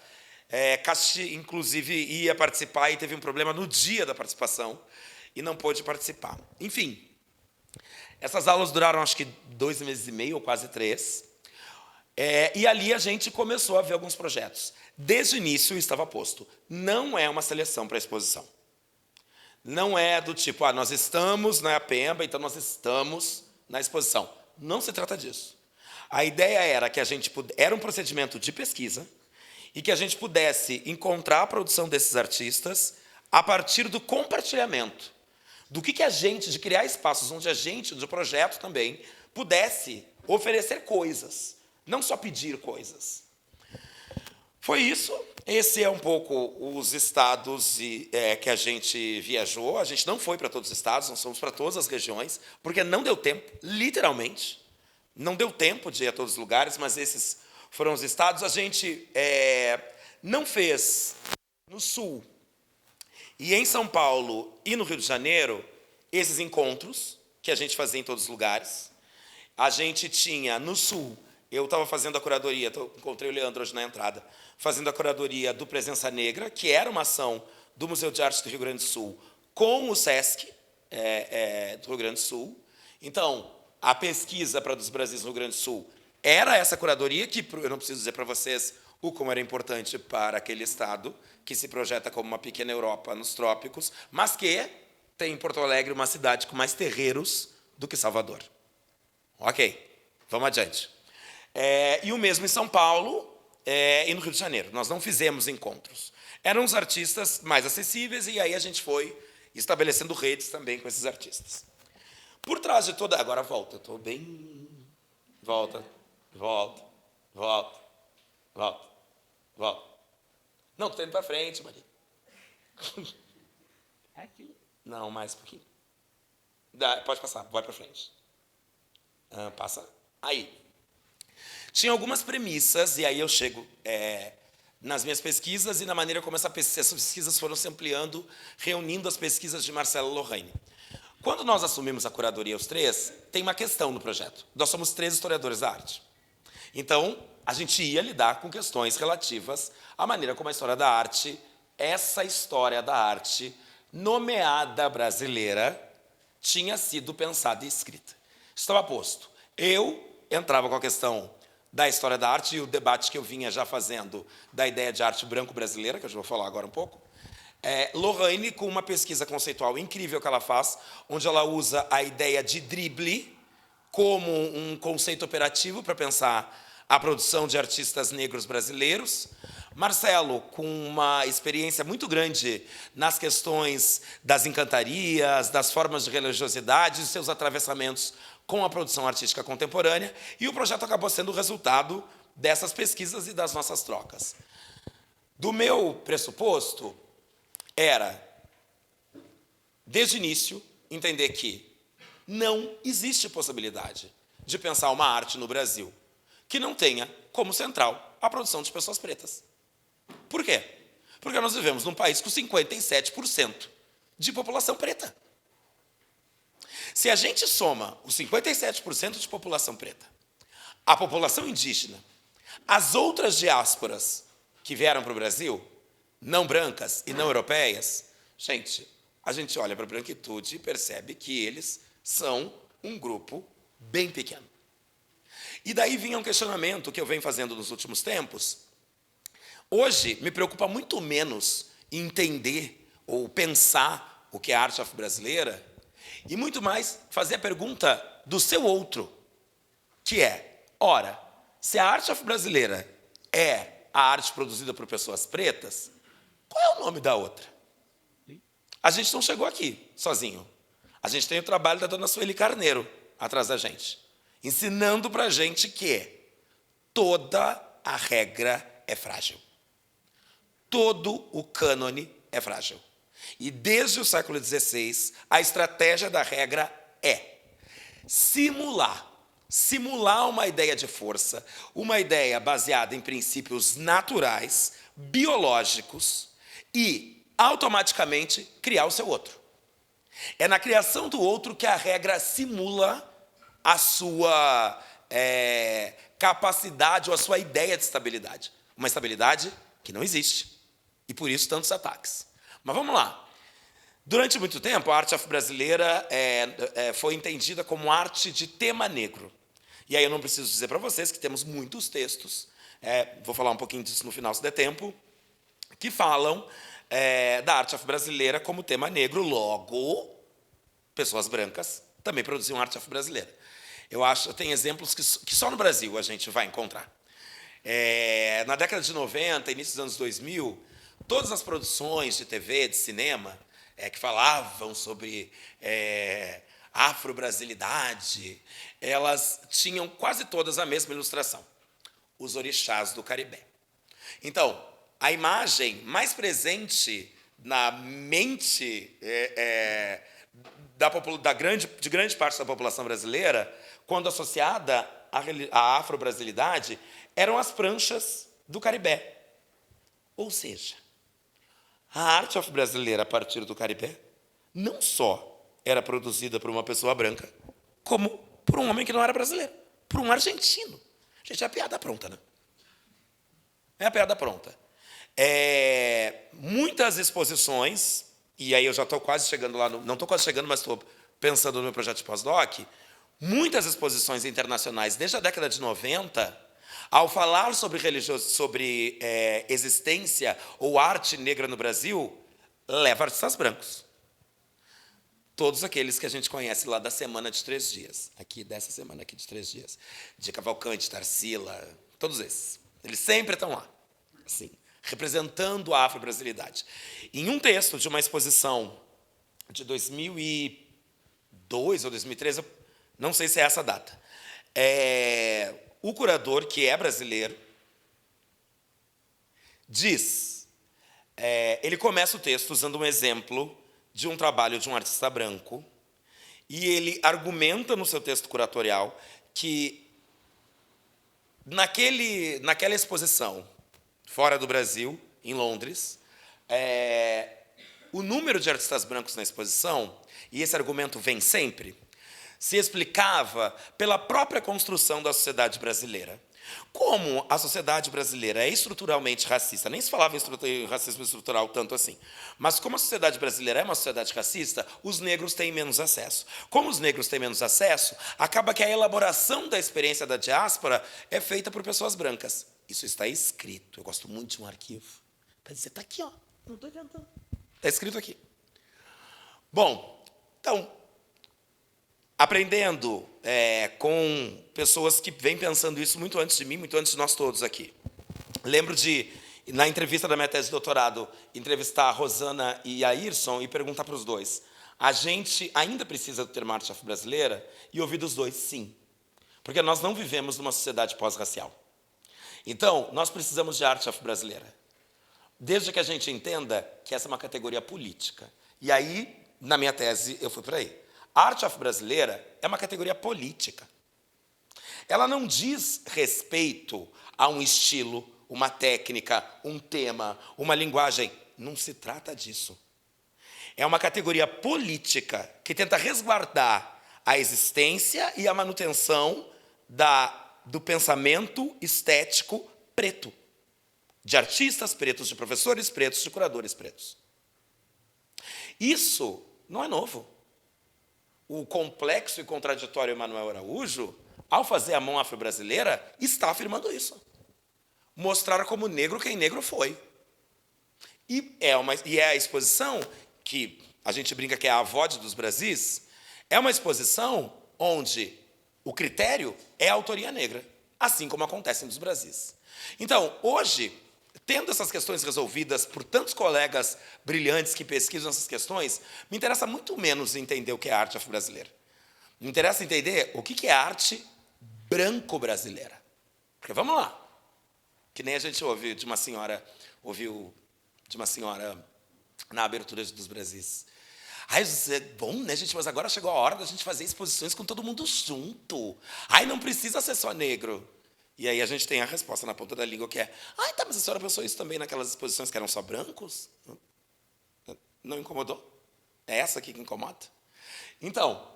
Casti, inclusive, ia participar e teve um problema no dia da participação e não pôde participar. Enfim, essas aulas duraram, acho que 2 meses e meio, ou quase 3. E ali a gente começou a ver alguns projetos. Desde o início estava posto, não é uma seleção para exposição. Não é do tipo, nós estamos na Apemba, então nós estamos na exposição. Não se trata disso. A ideia era que a gente era um procedimento de pesquisa e que a gente pudesse encontrar a produção desses artistas a partir do compartilhamento. Do que a gente, de criar espaços onde a gente, do projeto também, pudesse oferecer coisas, não só pedir coisas. Foi isso. Esse é um pouco os estados que a gente viajou. A gente não foi para todos os estados, nós fomos para todas as regiões, porque não deu tempo, literalmente. Não deu tempo de ir a todos os lugares, mas esses foram os estados. A gente não fez no Sul e em São Paulo e no Rio de Janeiro esses encontros que a gente fazia em todos os lugares. A gente tinha no Sul, eu estava fazendo a curadoria, encontrei o Leandro hoje na entrada, fazendo a curadoria do Presença Negra, que era uma ação do Museu de Arte do Rio Grande do Sul com o SESC do Rio Grande do Sul. Então, a pesquisa para dos Brasis no Rio Grande do Sul era essa curadoria, que eu não preciso dizer para vocês como era importante para aquele estado, que se projeta como uma pequena Europa nos trópicos, mas que tem em Porto Alegre uma cidade com mais terreiros do que Salvador. Ok, vamos adiante. E o mesmo em São Paulo e no Rio de Janeiro. Nós não fizemos encontros. Eram os artistas mais acessíveis e aí a gente foi estabelecendo redes também com esses artistas. Por trás de toda... Agora volta, eu estou bem... Volta. Não, estou indo para frente, Maria. Não, mais um pouquinho. Pode passar, vai para frente. Passa. Aí. Tinha algumas premissas, e aí eu chego nas minhas pesquisas e na maneira como essas pesquisas foram se ampliando, reunindo as pesquisas de Marcelo Lorraine. Quando nós assumimos a curadoria, os 3, tem uma questão no projeto. Nós somos 3 historiadores da arte. Então, a gente ia lidar com questões relativas à maneira como a história da arte, essa história da arte nomeada brasileira, tinha sido pensada e escrita. Estava posto. Eu entrava com a questão da história da arte e o debate que eu vinha já fazendo da ideia de arte branco-brasileira, que eu já vou falar agora um pouco. Lorraine, com uma pesquisa conceitual incrível que ela faz, onde ela usa a ideia de drible como um conceito operativo para pensar a produção de artistas negros brasileiros. Marcelo, com uma experiência muito grande nas questões das encantarias, das formas de religiosidade e seus atravessamentos com a produção artística contemporânea, e o projeto acabou sendo o resultado dessas pesquisas e das nossas trocas. Do meu pressuposto era, desde o início, entender que não existe possibilidade de pensar uma arte no Brasil que não tenha como central a produção de pessoas pretas. Por quê? Porque nós vivemos num país com 57% de população preta. Se a gente soma os 57% de população preta, a população indígena, as outras diásporas que vieram para o Brasil, não brancas e não europeias, a gente olha para a branquitude e percebe que eles são um grupo bem pequeno. E daí vinha um questionamento que eu venho fazendo nos últimos tempos. Hoje, me preocupa muito menos entender ou pensar o que é a arte afro-brasileira e muito mais fazer a pergunta do seu outro, que é, ora, se a arte afro-brasileira é a arte produzida por pessoas pretas, qual é o nome da outra? A gente não chegou aqui sozinho. A gente tem o trabalho da dona Sueli Carneiro atrás da gente, ensinando para a gente que toda a regra é frágil. Todo o cânone é frágil. E desde o século XVI, a estratégia da regra é simular uma ideia de força, uma ideia baseada em princípios naturais, biológicos, e automaticamente criar o seu outro. É na criação do outro que a regra simula a sua capacidade ou a sua ideia de estabilidade. Uma estabilidade que não existe. E por isso tantos ataques. Mas vamos lá. Durante muito tempo, a arte afro-brasileira foi entendida como arte de tema negro. E aí eu não preciso dizer para vocês que temos muitos textos, vou falar um pouquinho disso no final se der tempo, que falam da arte afro-brasileira como tema negro, logo, pessoas brancas também produziam arte afro-brasileira. Eu tenho exemplos que só no Brasil a gente vai encontrar. Na década de 90, início dos anos 2000, todas as produções de TV, de cinema, que falavam sobre afro-brasilidade, elas tinham quase todas a mesma ilustração, os orixás do Caribé. Então, a imagem mais presente na mente de grande parte da população brasileira, quando associada à afro-brasilidade, eram as pranchas do Caribé. Ou seja, a arte afro-brasileira a partir do Caribé não só era produzida por uma pessoa branca, como por um homem que não era brasileiro, por um argentino. Gente, é a piada pronta, né? É a piada pronta. Muitas exposições, e aí eu já estou quase chegando lá, não estou quase chegando, mas estou pensando no meu projeto de pós-doc, muitas exposições internacionais, desde a década de 90, ao falar sobre existência ou arte negra no Brasil, leva artistas brancos. Todos aqueles que a gente conhece lá da Semana de 3 Dias, dessa semana aqui de 3 dias, de Cavalcante, Tarsila, todos esses. Eles sempre estão lá, assim, representando a afro-brasilidade. Em um texto de uma exposição de 2002 ou 2013, não sei se é essa data, o curador, que é brasileiro, diz, ele começa o texto usando um exemplo de um trabalho de um artista branco, e ele argumenta no seu texto curatorial que naquela exposição, fora do Brasil, em Londres, o número de artistas brancos na exposição, e esse argumento vem sempre, se explicava pela própria construção da sociedade brasileira. Como a sociedade brasileira é estruturalmente racista, nem se falava em racismo estrutural tanto assim, mas como a sociedade brasileira é uma sociedade racista, os negros têm menos acesso. Como os negros têm menos acesso, acaba que a elaboração da experiência da diáspora é feita por pessoas brancas. Isso está escrito. Eu gosto muito de um arquivo para dizer, está aqui, ó, não estou inventando. Está escrito aqui. Bom, então, aprendendo com pessoas que vêm pensando isso muito antes de mim, muito antes de nós todos aqui. Lembro de, na entrevista da minha tese de doutorado, entrevistar a Rosana e a Ayrson e perguntar para os dois, a gente ainda precisa do termo arte afro-brasileira? E ouvir dos dois, sim. Porque nós não vivemos numa sociedade pós-racial. Então, nós precisamos de arte afro-brasileira. Desde que a gente entenda que essa é uma categoria política. E aí, na minha tese, eu fui por aí. A arte afro-brasileira é uma categoria política. Ela não diz respeito a um estilo, uma técnica, um tema, uma linguagem. Não se trata disso. É uma categoria política que tenta resguardar a existência e a manutenção do pensamento estético preto, de artistas pretos, de professores pretos, de curadores pretos. Isso não é novo. O complexo e contraditório Emanuel Araújo, ao fazer a mão afro-brasileira, está afirmando isso. Mostrar como negro quem negro foi. E é a exposição, que a gente brinca que é a avó dos Brasis, é uma exposição onde o critério é a autoria negra, assim como acontece nos Brasis. Então, hoje, tendo essas questões resolvidas por tantos colegas brilhantes que pesquisam essas questões, me interessa muito menos entender o que é arte afro-brasileira. Me interessa entender o que é arte branco-brasileira. Porque vamos lá. Que nem a gente ouviu de uma senhora na abertura dos Brasis. Ai, bom, né, gente? Mas agora chegou a hora da gente fazer exposições com todo mundo junto. Ai, não precisa ser só negro. E aí a gente tem a resposta na ponta da língua, que é, tá, mas a senhora pensou isso também naquelas exposições que eram só brancos? Não incomodou? É essa aqui que incomoda? Então,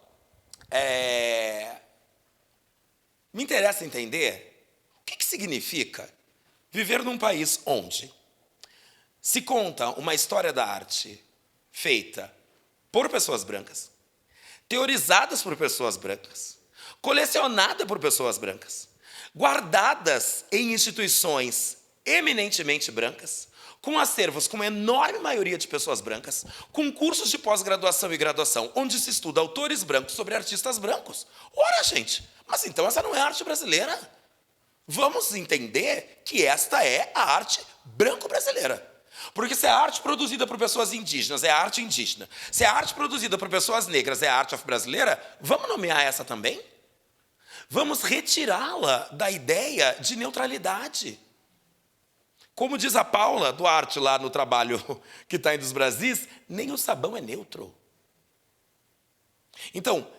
me interessa entender o que significa viver num país onde se conta uma história da arte feita por pessoas brancas, teorizadas por pessoas brancas, colecionada por pessoas brancas, guardadas em instituições eminentemente brancas, com acervos com enorme maioria de pessoas brancas, com cursos de pós-graduação e graduação, onde se estuda autores brancos sobre artistas brancos. Ora, gente, mas então essa não é a arte brasileira. Vamos entender que esta é a arte branco-brasileira. Porque se é arte produzida por pessoas indígenas, é a arte indígena. Se é arte produzida por pessoas negras, é a arte afro-brasileira, vamos nomear essa também? Vamos retirá-la da ideia de neutralidade. Como diz a Paula Duarte lá no trabalho que está em dos Brasis, nem o sabão é neutro. Então,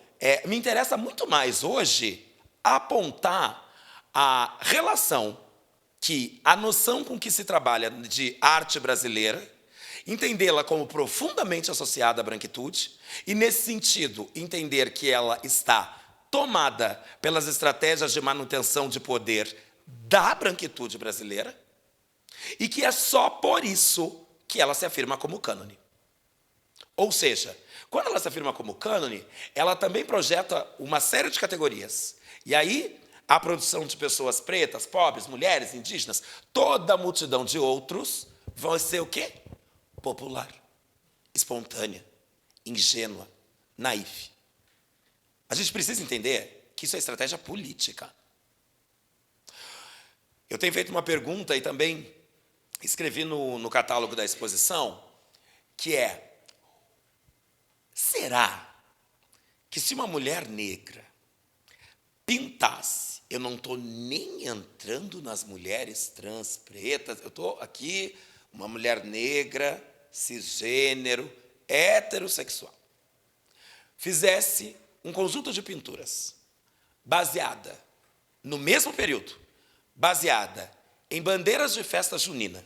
me interessa muito mais hoje apontar a relação que a noção com que se trabalha de arte brasileira, entendê-la como profundamente associada à branquitude, e, nesse sentido, entender que ela está tomada pelas estratégias de manutenção de poder da branquitude brasileira, e que é só por isso que ela se afirma como cânone. Ou seja, quando ela se afirma como cânone, ela também projeta uma série de categorias. E aí, a produção de pessoas pretas, pobres, mulheres, indígenas, toda a multidão de outros vão ser o quê? Popular, espontânea, ingênua, naif. A gente precisa entender que isso é estratégia política. Eu tenho feito uma pergunta e também escrevi no catálogo da exposição, que é: será que se uma mulher negra pintasse, eu não estou nem entrando nas mulheres trans, pretas, eu estou aqui, uma mulher negra, cisgênero, heterossexual, fizesse um conjunto de pinturas baseada, no mesmo período, baseada em bandeiras de festa junina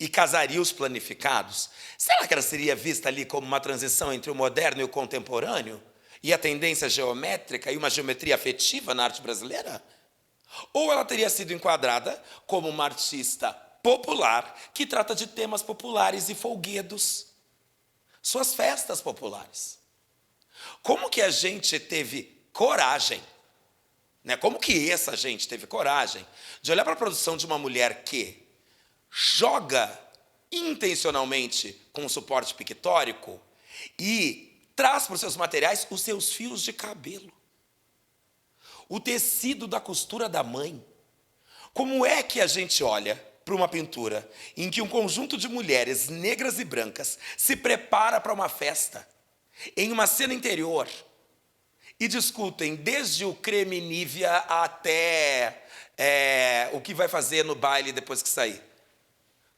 e casarios planificados, será que ela seria vista ali como uma transição entre o moderno e o contemporâneo? E a tendência geométrica e uma geometria afetiva na arte brasileira? Ou ela teria sido enquadrada como uma artista popular que trata de temas populares e folguedos, suas festas populares? Como que a gente teve coragem, né? Como que essa gente teve coragem de olhar para a produção de uma mulher que joga intencionalmente com o suporte pictórico e traz para os seus materiais os seus fios de cabelo, o tecido da costura da mãe? Como é que a gente olha para uma pintura em que um conjunto de mulheres negras e brancas se prepara para uma festa, em uma cena interior, e discutem desde o creme Nivea até o que vai fazer no baile depois que sair?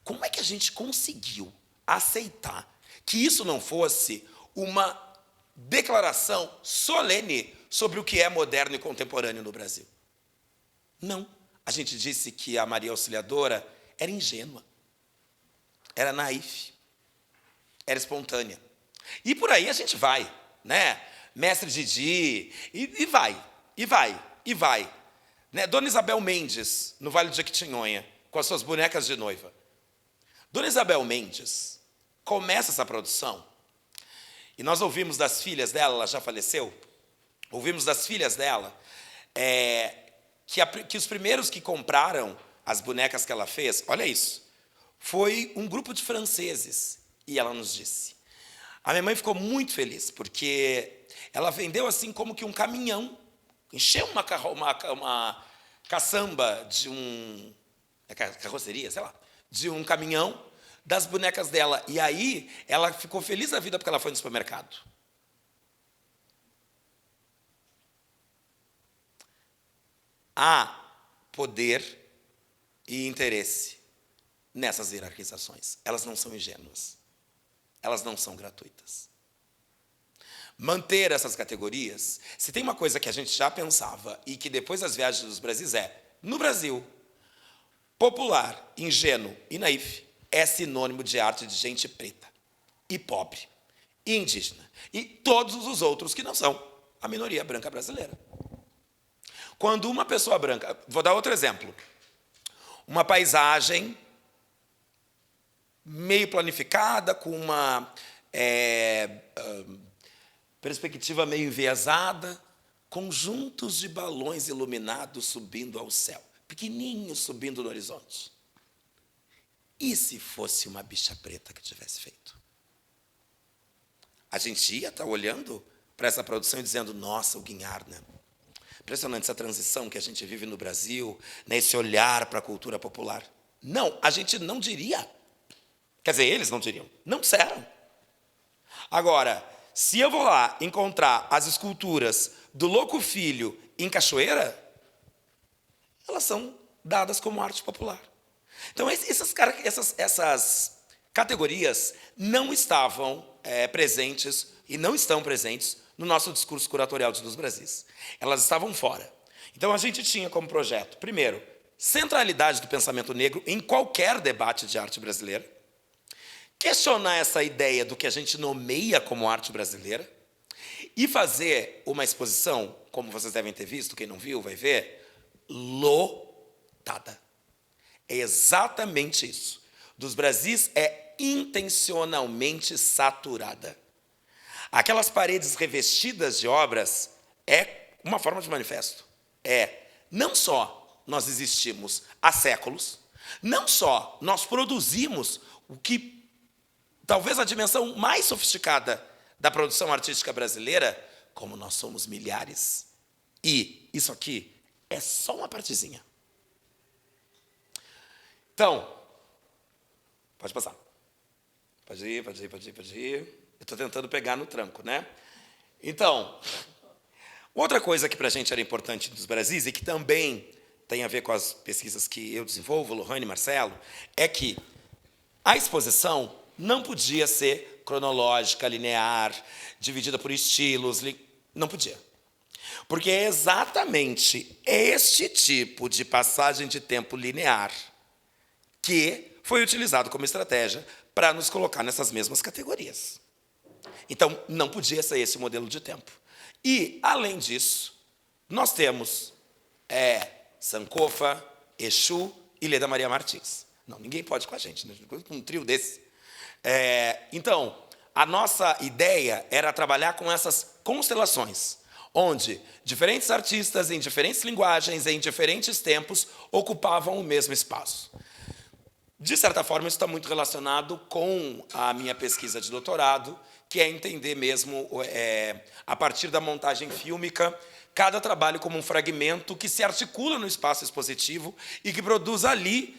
Como é que a gente conseguiu aceitar que isso não fosse uma declaração solene sobre o que é moderno e contemporâneo no Brasil? Não. A gente disse que a Maria Auxiliadora era ingênua, era naif, era espontânea. E por aí a gente vai, né? Mestre Didi, e vai. Né? Dona Isabel Mendes, no Vale do Jequitinhonha, com as suas bonecas de noiva. Dona Isabel Mendes começa essa produção, e nós ouvimos das filhas dela, ela já faleceu, ouvimos das filhas dela, que os primeiros que compraram as bonecas que ela fez, olha isso, foi um grupo de franceses. E ela nos disse. A minha mãe ficou muito feliz, porque ela vendeu assim como que um caminhão, encheu uma caçamba de carroceria, sei lá, de um caminhão das bonecas dela. E aí ela ficou feliz da vida porque ela foi no supermercado. Há poder e interesse nessas hierarquizações. Elas não são ingênuas. Elas não são gratuitas. Manter essas categorias, se tem uma coisa que a gente já pensava e que depois das viagens dos Brasis no Brasil, popular, ingênuo e naif é sinônimo de arte de gente preta. e pobre, e indígena, e todos os outros que não são a minoria branca brasileira. Quando uma pessoa branca... Vou dar outro exemplo. Uma paisagem meio planificada, com uma perspectiva meio enviesada, conjuntos de balões iluminados subindo ao céu, pequenininhos subindo no horizonte. E se fosse uma bicha preta que tivesse feito? A gente ia estar olhando para essa produção e dizendo, nossa, o Guinhar, né? Impressionante essa transição que a gente vive no Brasil, né, esse olhar para a cultura popular. Não, a gente não diria. Quer dizer, eles não diriam. Não disseram. Agora, se eu vou lá encontrar as esculturas do Louco Filho em Cachoeira, elas são dadas como arte popular. Então, essas categorias não estavam presentes e não estão presentes no nosso discurso curatorial de dos Brasis. Elas estavam fora. Então, a gente tinha como projeto, primeiro, centralidade do pensamento negro em qualquer debate de arte brasileira, questionar essa ideia do que a gente nomeia como arte brasileira e fazer uma exposição, como vocês devem ter visto, quem não viu vai ver, lotada. É exatamente isso. Dos Brasis é intencionalmente saturada. Aquelas paredes revestidas de obras é uma forma de manifesto. Não só nós existimos há séculos, não só nós produzimos o que talvez a dimensão mais sofisticada da produção artística brasileira, como nós somos milhares. E isso aqui é só uma partezinha. Então, pode passar. Pode ir. Eu estou tentando pegar no tranco, né? Então, outra coisa que para a gente era importante dos Brasis, e que também tem a ver com as pesquisas que eu desenvolvo, Lohane e Marcelo, é que a exposição não podia ser cronológica, linear, dividida por estilos, não podia. Porque é exatamente este tipo de passagem de tempo linear que foi utilizado como estratégia para nos colocar nessas mesmas categorias. Então, não podia ser esse modelo de tempo. E, além disso, nós temos Sankofa, Exu e Leda Maria Martins. Não, ninguém pode com a gente, né? Um trio desse. Então, a nossa ideia era trabalhar com essas constelações, onde diferentes artistas, em diferentes linguagens, em diferentes tempos, ocupavam o mesmo espaço. De certa forma, isso está muito relacionado com a minha pesquisa de doutorado, que é entender mesmo, a partir da montagem fílmica, cada trabalho como um fragmento que se articula no espaço expositivo e que produz ali,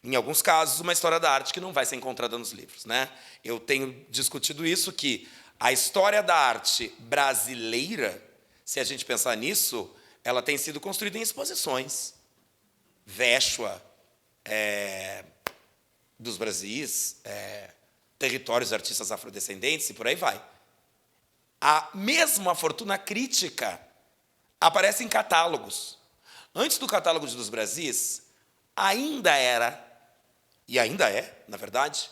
em alguns casos, uma história da arte que não vai ser encontrada nos livros, né? Eu tenho discutido isso, que a história da arte brasileira, se a gente pensar nisso, ela tem sido construída em exposições. Véxua, dos Brasis, territórios de artistas afrodescendentes e por aí vai. Mesmo a fortuna crítica aparece em catálogos. Antes do catálogo dos Brasis, ainda era, e ainda é, na verdade,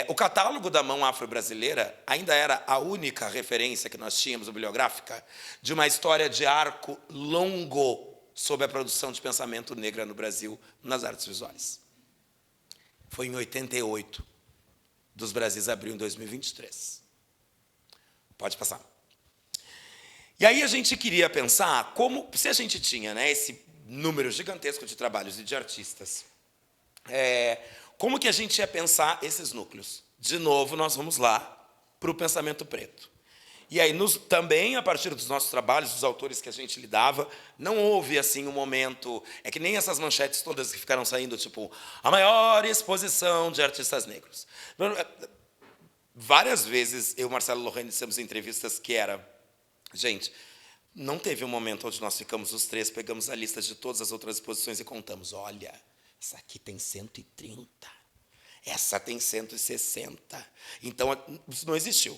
o catálogo da mão afro-brasileira ainda era a única referência que nós tínhamos bibliográfica de uma história de arco longo sobre a produção de pensamento negra no Brasil nas artes visuais. Foi em 88. Dos Brasis abriu em 2023. Pode passar. E aí a gente queria pensar como, se a gente tinha, né, esse número gigantesco de trabalhos e de artistas, como que a gente ia pensar esses núcleos? De novo, nós vamos lá para o pensamento preto. E aí, também, a partir dos nossos trabalhos, dos autores que a gente lidava, não houve, assim, um momento... É que nem essas manchetes todas que ficaram saindo, tipo, a maior exposição de artistas negros. Várias vezes, eu e Marcelo Lohane dissemos em entrevistas que era... Gente, não teve um momento onde nós ficamos os três, pegamos a lista de todas as outras exposições e contamos. Olha, essa aqui tem 130, essa tem 160. Então, isso não existiu.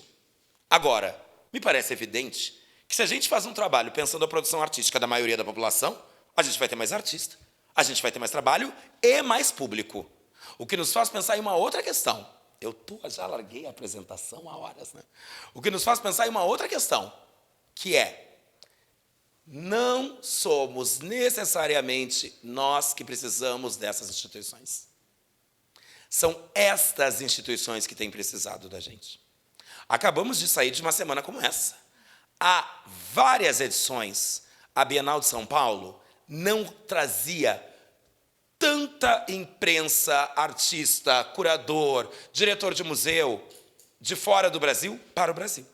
Agora... Me parece evidente que se a gente faz um trabalho pensando a produção artística da maioria da população, a gente vai ter mais artista, a gente vai ter mais trabalho e mais público. O que nos faz pensar em uma outra questão. Já larguei a apresentação há horas, né? O que nos faz pensar em uma outra questão, que é: não somos necessariamente nós que precisamos dessas instituições. São estas instituições que têm precisado da gente. Acabamos de sair de uma semana como essa. Há várias edições, a Bienal de São Paulo não trazia tanta imprensa, artista, curador, diretor de museu, de fora do Brasil para o Brasil.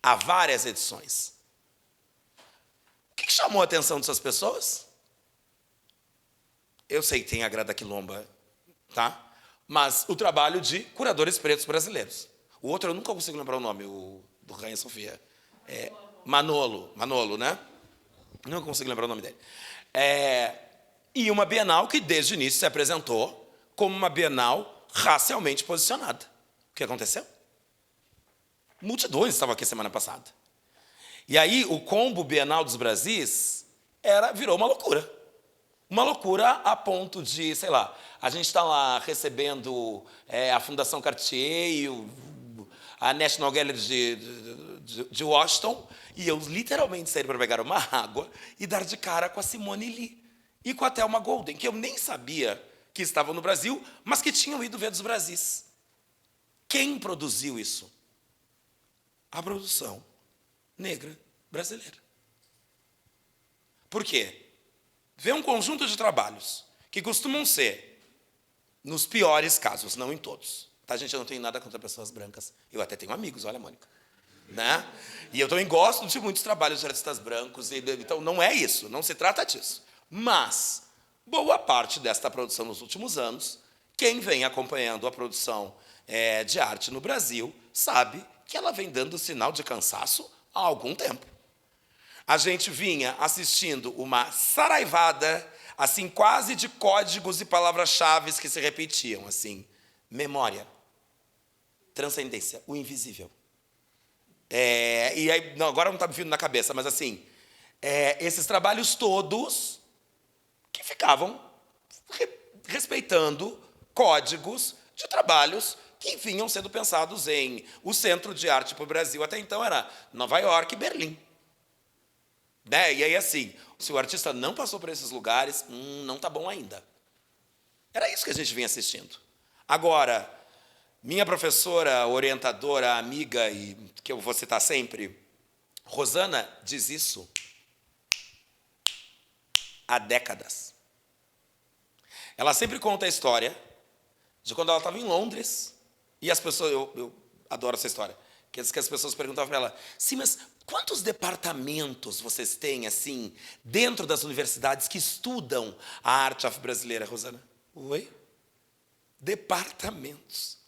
Há várias edições. O que chamou a atenção dessas pessoas? Eu sei que tem a Grada Quilomba, tá? Mas o trabalho de curadores pretos brasileiros. O outro eu nunca consigo lembrar o nome, o do Rainha Sofia. Manolo, né? Nunca consigo lembrar o nome dele. E uma Bienal que, desde o início, se apresentou como uma Bienal racialmente posicionada. O que aconteceu? Multidões estavam aqui semana passada. E aí, o combo Bienal dos Brasis virou uma loucura. Uma loucura a ponto de, sei lá, a gente está lá recebendo a Fundação Cartier e a National Gallery de Washington, e eu literalmente saí para pegar uma água e dar de cara com a Simone Lee e com a Thelma Golden, que eu nem sabia que estavam no Brasil, mas que tinham ido ver dos Brasis. Quem produziu isso? A produção negra brasileira. Por quê? Vê um conjunto de trabalhos que costumam ser, nos piores casos, não em todos. Tá, gente? Eu não tenho nada contra pessoas brancas. Eu até tenho amigos, olha, Mônica. Né? E eu também gosto de muitos trabalhos de artistas brancos. Então, não é isso, não se trata disso. Mas, boa parte desta produção nos últimos anos, quem vem acompanhando a produção de arte no Brasil, sabe que ela vem dando sinal de cansaço há algum tempo. A gente vinha assistindo uma saraivada, assim, quase de códigos e palavras-chave que se repetiam, assim: memória, transcendência, o invisível. E aí, não, agora não está me vindo na cabeça, mas assim, esses trabalhos todos que ficavam respeitando códigos de trabalhos que vinham sendo pensados em o centro de arte para o Brasil. Até então era Nova York e Berlim. Né? E aí, assim, se o artista não passou por esses lugares, não está bom ainda. Era isso que a gente vinha assistindo. Agora, minha professora, orientadora, amiga, e que eu vou citar sempre, Rosana, diz isso há décadas. Ela sempre conta a história de quando ela estava em Londres, e as pessoas, eu adoro essa história, que as pessoas perguntavam para ela: sim, mas quantos departamentos vocês têm, assim, dentro das universidades que estudam a arte afro-brasileira, Rosana? Oi? Departamentos.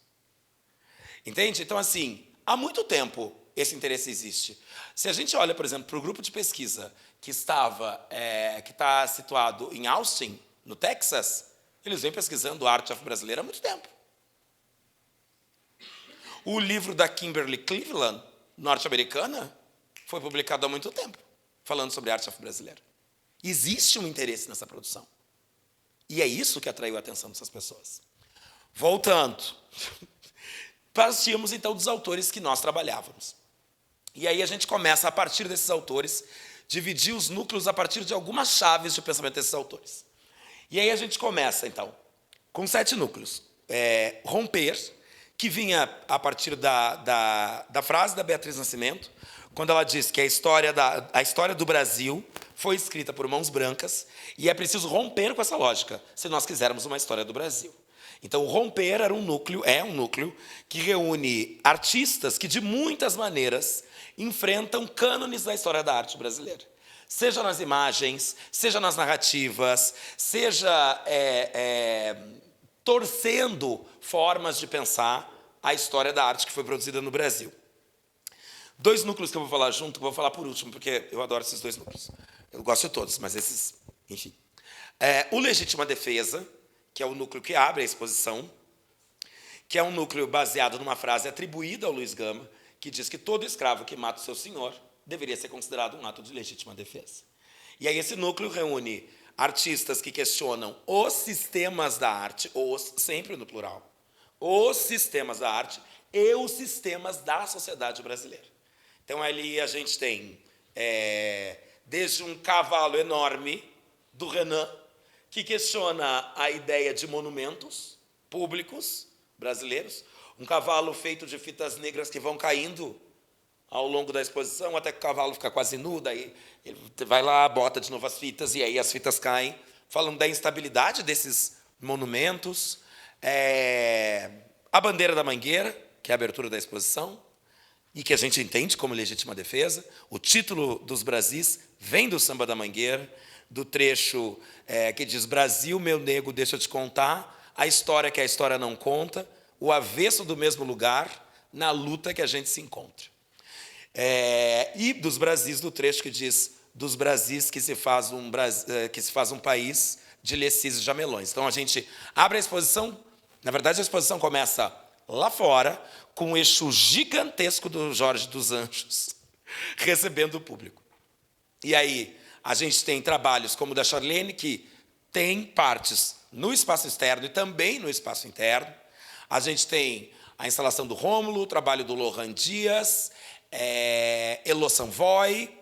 Entende? Então, assim, há muito tempo esse interesse existe. Se a gente olha, por exemplo, para o grupo de pesquisa que está situado em Austin, no Texas, eles vêm pesquisando arte afro-brasileira há muito tempo. O livro da Kimberly Cleveland, norte-americana, foi publicado há muito tempo, falando sobre arte afro-brasileira. Existe um interesse nessa produção. E é isso que atraiu a atenção dessas pessoas. Voltando, partíamos então dos autores que nós trabalhávamos. E aí a gente começa, a partir desses autores, dividir os núcleos a partir de algumas chaves de pensamento desses autores. E aí a gente começa, então, com 7 núcleos. Romper, que vinha a partir da frase da Beatriz Nascimento, quando ela diz que a história do Brasil foi escrita por mãos brancas e é preciso romper com essa lógica, se nós quisermos uma história do Brasil. Então, o Romper é um núcleo que reúne artistas que, de muitas maneiras, enfrentam cânones da história da arte brasileira. Seja nas imagens, seja nas narrativas, seja torcendo formas de pensar a história da arte que foi produzida no Brasil. 2 núcleos que eu vou falar junto, que eu vou falar por último, porque eu adoro esses 2 núcleos. Eu gosto de todos, mas esses, enfim. O Legítima Defesa, que é o núcleo que abre a exposição, que é um núcleo baseado numa frase atribuída ao Luiz Gama, que diz que todo escravo que mata o seu senhor deveria ser considerado um ato de legítima defesa. E aí esse núcleo reúne artistas que questionam os sistemas da arte, sempre no plural, os sistemas da arte e os sistemas da sociedade brasileira. Então, ali a gente tem, desde um cavalo enorme do Renan, que questiona a ideia de monumentos públicos brasileiros, um cavalo feito de fitas negras que vão caindo ao longo da exposição, até que o cavalo fica quase nu, daí ele vai lá, bota de novo as fitas, e aí as fitas caem, falando da instabilidade desses monumentos. A bandeira da Mangueira, que é a abertura da exposição, e que a gente entende como legítima defesa. O título dos Brasis vem do Samba da Mangueira, do trecho que diz: Brasil, meu nego, deixa eu te contar, a história que a história não conta, o avesso do mesmo lugar, na luta que a gente se encontra. E dos Brasis, do trecho que diz: dos Brasis que se faz um país de lecis e jamelões. Então, a gente abre a exposição, na verdade, a exposição começa lá fora, com um eixo gigantesco do Jorge dos Anjos, recebendo o público. E aí, a gente tem trabalhos como o da Charlene, que tem partes no espaço externo e também no espaço interno. A gente tem a instalação do Rômulo, o trabalho do Lohan Dias, Elô Sanvoy,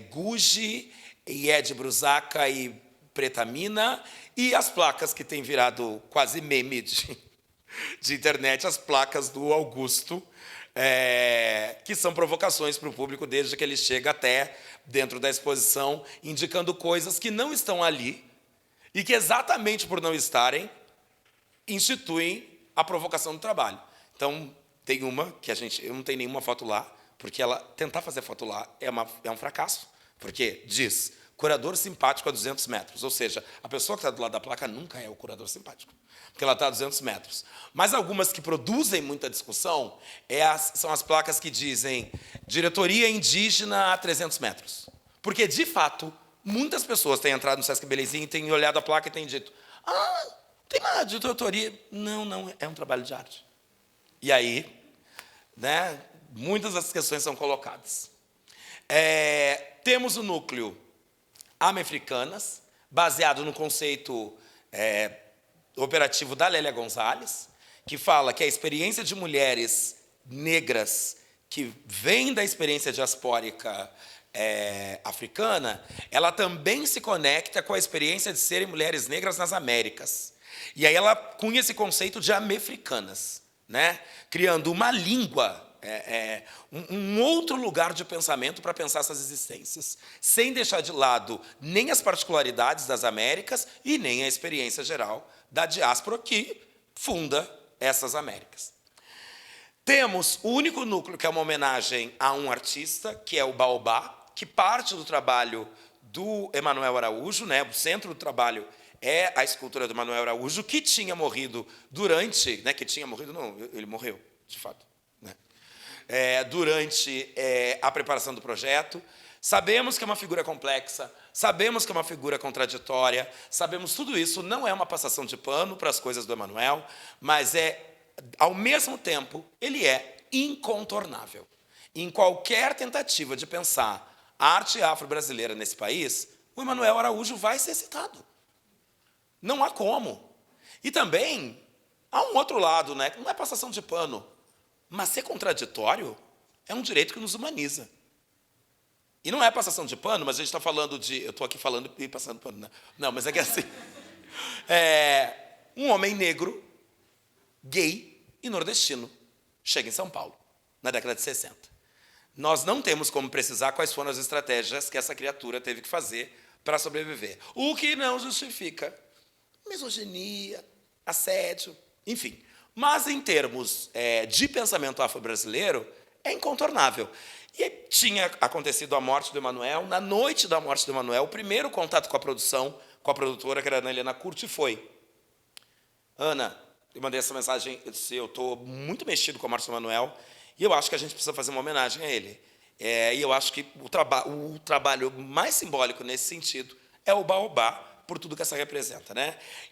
Guji, Ed Brusaca e Preta Mina, e as placas que têm virado quase meme de internet, as placas do Augusto, que são provocações para o público desde que ele chega até dentro da exposição, indicando coisas que não estão ali e que, exatamente por não estarem, instituem a provocação do trabalho. Então, tem uma que eu não tenho nenhuma foto lá, porque tentar fazer foto lá é um fracasso, porque diz curador simpático a 200 metros, ou seja, a pessoa que está do lado da placa nunca é o curador simpático, porque ela está a 200 metros. Mas algumas que produzem muita discussão são as placas que dizem diretoria indígena a 300 metros. Porque, de fato, muitas pessoas têm entrado no Sesc Belezinha e têm olhado a placa e têm dito: tem uma diretoria. Não, é um trabalho de arte. E aí, muitas das questões são colocadas. Temos o núcleo Americanas, baseado no conceito operativo da Lélia Gonzalez, que fala que a experiência de mulheres negras que vem da experiência diaspórica africana, ela também se conecta com a experiência de serem mulheres negras nas Américas. E aí ela cunha esse conceito de americanas, criando uma língua, um outro lugar de pensamento para pensar essas existências, sem deixar de lado nem as particularidades das Américas e nem a experiência geral da diáspora que funda essas Américas. Temos o único núcleo que é uma homenagem a um artista, que é o Baobá, que parte do trabalho do Emanuel Araújo, o centro do trabalho é a escultura do Emanuel Araújo, que tinha morrido durante... ele morreu, de fato. Durante a preparação do projeto. Sabemos que é uma figura complexa, sabemos que é uma figura contraditória, sabemos tudo isso, não é uma passação de pano para as coisas do Emanuel, mas ao mesmo tempo, ele é incontornável. Em qualquer tentativa de pensar a arte afro-brasileira nesse país, o Emanuel Araújo vai ser citado. Não há como. E também há um outro lado, que não é passação de pano, mas ser contraditório é um direito que nos humaniza. E não é passação de pano, mas a gente está falando de... Eu estou aqui falando e passando pano. Não, mas é que assim... um homem negro, gay e nordestino chega em São Paulo, na década de 60. Nós não temos como precisar quais foram as estratégias que essa criatura teve que fazer para sobreviver. O que não justifica misoginia, assédio, enfim. Mas, em termos de pensamento afro-brasileiro, é incontornável. E tinha acontecido a morte do Emanuel. Na noite da morte do Emanuel, o primeiro contato com a produção, com a produtora, que era a Ana Helena Curti, foi: Ana, eu mandei essa mensagem, eu disse: eu estou muito mexido com a morte do Emanuel e eu acho que a gente precisa fazer uma homenagem a ele. E eu acho que o trabalho mais simbólico nesse sentido é o Baobá, por tudo que essa representa.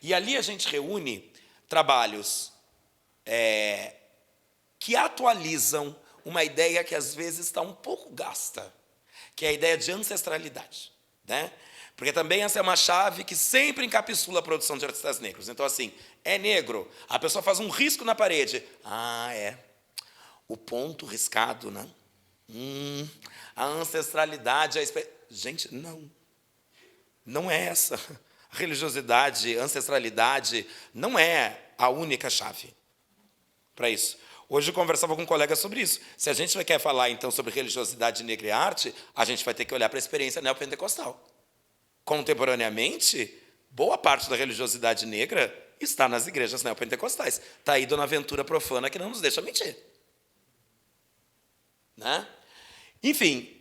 E ali a gente reúne trabalhos que atualizam uma ideia que, às vezes, está um pouco gasta, que é a ideia de ancestralidade. Porque também essa é uma chave que sempre encapsula a produção de artistas negros. Então, assim, é negro, a pessoa faz um risco na parede. Ah, é. O ponto riscado, né? A ancestralidade, gente, não. Não é essa. A religiosidade, a ancestralidade, não é a única chave para isso. Hoje eu conversava com um colega sobre isso. Se a gente quer falar, então, sobre religiosidade negra e arte, a gente vai ter que olhar para a experiência neopentecostal. Contemporaneamente, boa parte da religiosidade negra está nas igrejas neopentecostais. Está aí Dona Ventura profana que não nos deixa mentir. Né? Enfim,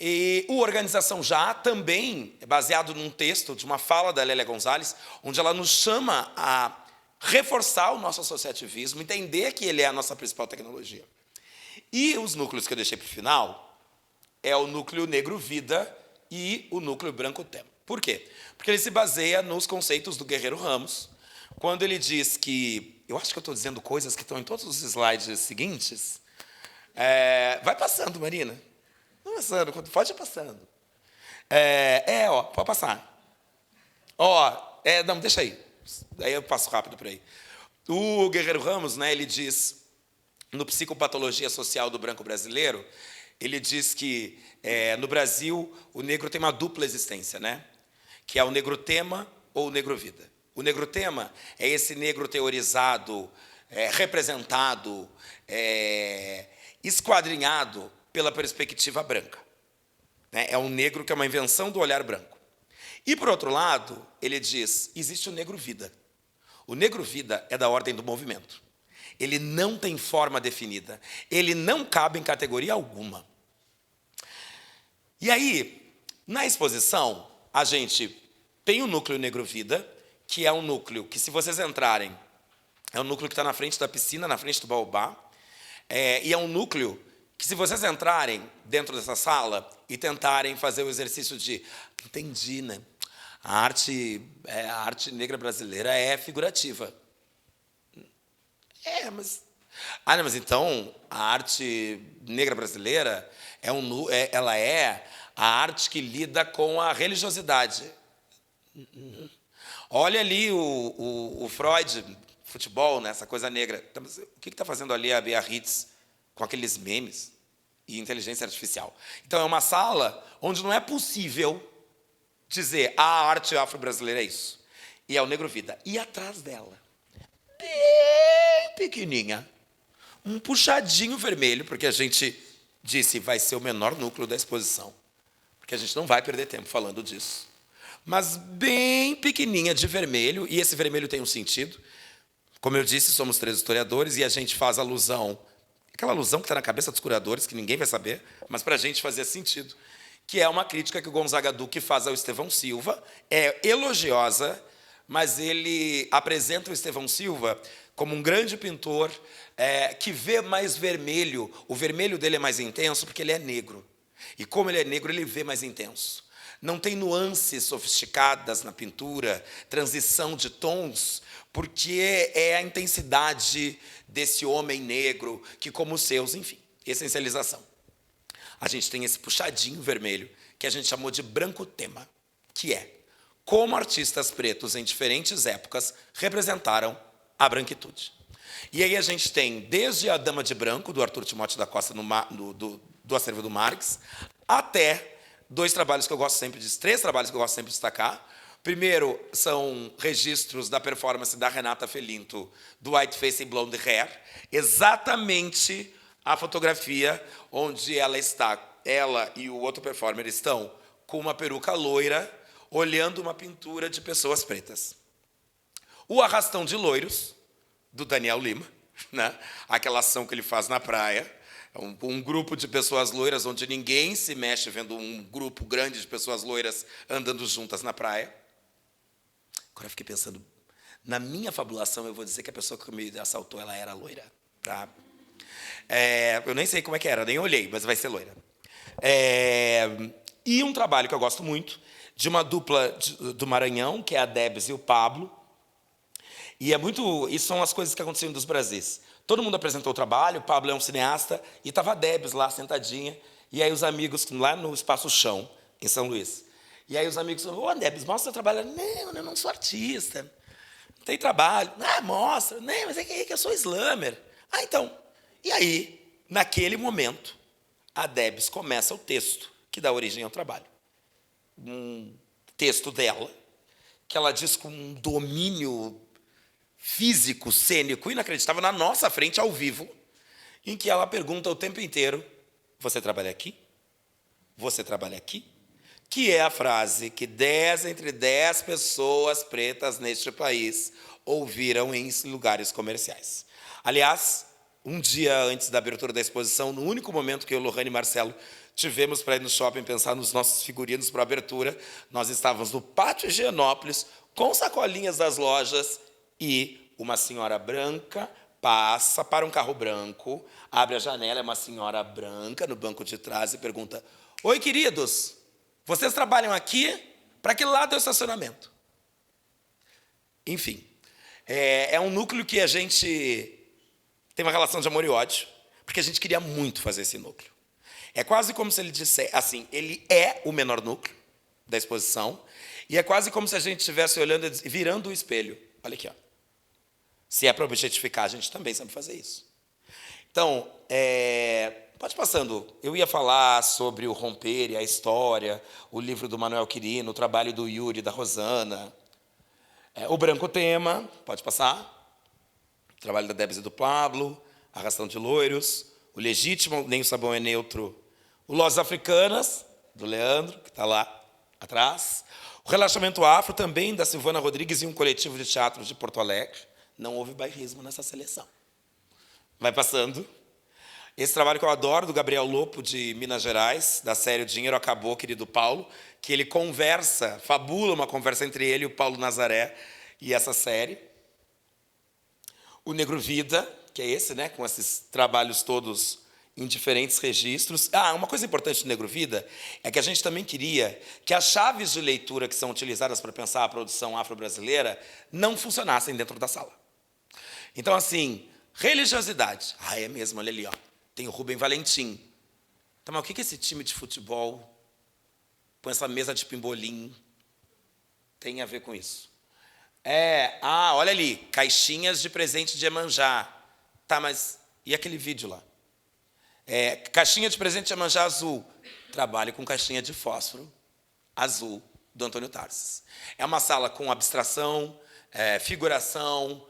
o Organização Já também é baseado num texto de uma fala da Lélia Gonzalez, onde ela nos chama a reforçar o nosso associativismo, entender que ele é a nossa principal tecnologia. E os núcleos que eu deixei para o final é o núcleo negro vida e o núcleo branco tema. Por quê? Porque ele se baseia nos conceitos do Guerreiro Ramos, quando ele diz que... Eu acho que eu estou dizendo coisas que estão em todos os slides seguintes. Vai passando, Marina. Vai passando, pode ir passando. Pode passar. Não, deixa aí. Aí eu passo rápido por aí. O Guerreiro Ramos, né, ele diz, no Psicopatologia Social do Branco Brasileiro, ele diz que, no Brasil, o negro tem uma dupla existência, né? Que é o negro tema ou o negro vida. O negro tema é esse negro teorizado, representado, esquadrinhado pela perspectiva branca. Né? É um negro que é uma invenção do olhar branco. E, por outro lado, ele diz, existe o negro vida. O negro vida é da ordem do movimento. Ele não tem forma definida. Ele não cabe em categoria alguma. E aí, na exposição, a gente tem o núcleo negro vida, que é um núcleo que, se vocês entrarem, é um núcleo que está na frente da piscina, na frente do baobá, e é um núcleo que, se vocês entrarem dentro dessa sala e tentarem fazer o exercício de... Entendi, né? A arte negra brasileira é figurativa. Mas então a arte negra brasileira ela é a arte que lida com a religiosidade. Olha ali o Freud, futebol, né, essa coisa negra. O que está fazendo ali a Biarritz com aqueles memes e inteligência artificial? Então é uma sala onde não é possível dizer a arte afro-brasileira é isso. E é o negro vida. E atrás dela, bem pequenininha, um puxadinho vermelho, porque a gente disse vai ser o menor núcleo da exposição, porque a gente não vai perder tempo falando disso. Mas bem pequenininha de vermelho, e esse vermelho tem um sentido. Como eu disse, somos 3 historiadores e a gente faz alusão, aquela alusão que está na cabeça dos curadores, que ninguém vai saber, mas para a gente fazia sentido, que é uma crítica que o Gonzaga Duque faz ao Estevão Silva, é elogiosa, mas ele apresenta o Estevão Silva como um grande pintor que vê mais vermelho. O vermelho dele é mais intenso porque ele é negro. E como ele é negro, ele vê mais intenso. Não tem nuances sofisticadas na pintura, transição de tons, porque é a intensidade desse homem negro que, como os seus, enfim, essencialização. A gente tem esse puxadinho vermelho, que a gente chamou de branco tema, que é como artistas pretos em diferentes épocas representaram a branquitude. E aí a gente tem desde A Dama de Branco, do Arthur Timóteo da Costa, do acervo do Marx, até 3 trabalhos que eu gosto sempre de destacar. Primeiro, são registros da performance da Renata Felinto, do White Face and Blonde Hair, exatamente a fotografia onde ela e o outro performer estão com uma peruca loira, olhando uma pintura de pessoas pretas. O Arrastão de Loiros, do Daniel Lima, né? Aquela ação que ele faz na praia, um grupo de pessoas loiras onde ninguém se mexe vendo um grupo grande de pessoas loiras andando juntas na praia. Agora eu fiquei pensando, na minha fabulação eu vou dizer que a pessoa que me assaltou ela era loira. Tá? Eu nem sei como é que era, nem olhei, mas vai ser loira. E um trabalho que eu gosto muito, de uma dupla do Maranhão, que é a Debs e o Pablo. E isso são as coisas que aconteciam dos Brasis. Todo mundo apresentou o trabalho, o Pablo é um cineasta, e estava a Debs lá sentadinha, e aí os amigos lá no Espaço Chão, em São Luís. E aí os amigos falam, ô, Debs, mostra o trabalho. Não, eu não sou artista. Não tem trabalho. Ah, mostra. Não, mas é que eu sou slammer. Ah, então. E aí, naquele momento, a Debs começa o texto que dá origem ao trabalho. Um texto dela, que ela diz com um domínio físico, cênico, inacreditável, na nossa frente, ao vivo, em que ela pergunta o tempo inteiro, você trabalha aqui? Você trabalha aqui? Que é a frase que 10 entre 10 pessoas pretas neste país ouviram em lugares comerciais. Aliás, um dia antes da abertura da exposição, no único momento que eu, Lohane e Marcelo tivemos para ir no shopping pensar nos nossos figurinos para a abertura, nós estávamos no pátio Higienópolis, com sacolinhas das lojas, e uma senhora branca passa para um carro branco, abre a janela, é uma senhora branca no banco de trás e pergunta, oi, queridos, vocês trabalham aqui? Para que lado é o estacionamento? Enfim, é um núcleo que a gente tem uma relação de amor e ódio, porque a gente queria muito fazer esse núcleo. É quase como se ele dissesse, assim, ele é o menor núcleo da exposição, e é quase como se a gente estivesse olhando e virando o espelho. Olha aqui, ó. Se é para objetificar, a gente também sabe fazer isso. Então, pode passando. Eu ia falar sobre o Romper e a história, o livro do Manuel Quirino, o trabalho do Yuri, da Rosana, o Branco Tema, pode passar. O trabalho da Debs e do Pablo, Arrastão de Loiros, o Legítimo, Nem o Sabão é Neutro, o Lozes Africanas, do Leandro, que está lá atrás. O Relaxamento Afro, também da Silvana Rodrigues e um coletivo de teatro de Porto Alegre. Não houve bairrismo nessa seleção. Vai passando. Esse trabalho que eu adoro, do Gabriel Lopo, de Minas Gerais, da série O Dinheiro Acabou, querido Paulo, que ele conversa, fabula uma conversa entre ele e o Paulo Nazaré e essa série. O Negro Vida, que é esse, né, com esses trabalhos todos em diferentes registros. Uma coisa importante do Negro Vida é que a gente também queria que as chaves de leitura que são utilizadas para pensar a produção afro-brasileira não funcionassem dentro da sala. Então, assim, religiosidade. É mesmo, olha ali, ó. Tem o Rubem Valentim. Então, mas o que esse time de futebol com essa mesa de pimbolim tem a ver com isso? Olha ali, caixinhas de presente de Iemanjá. Tá, mas e aquele vídeo lá? Caixinha de presente de Iemanjá azul. Trabalho com caixinha de fósforo azul, do Antônio Tarses. É uma sala com abstração, figuração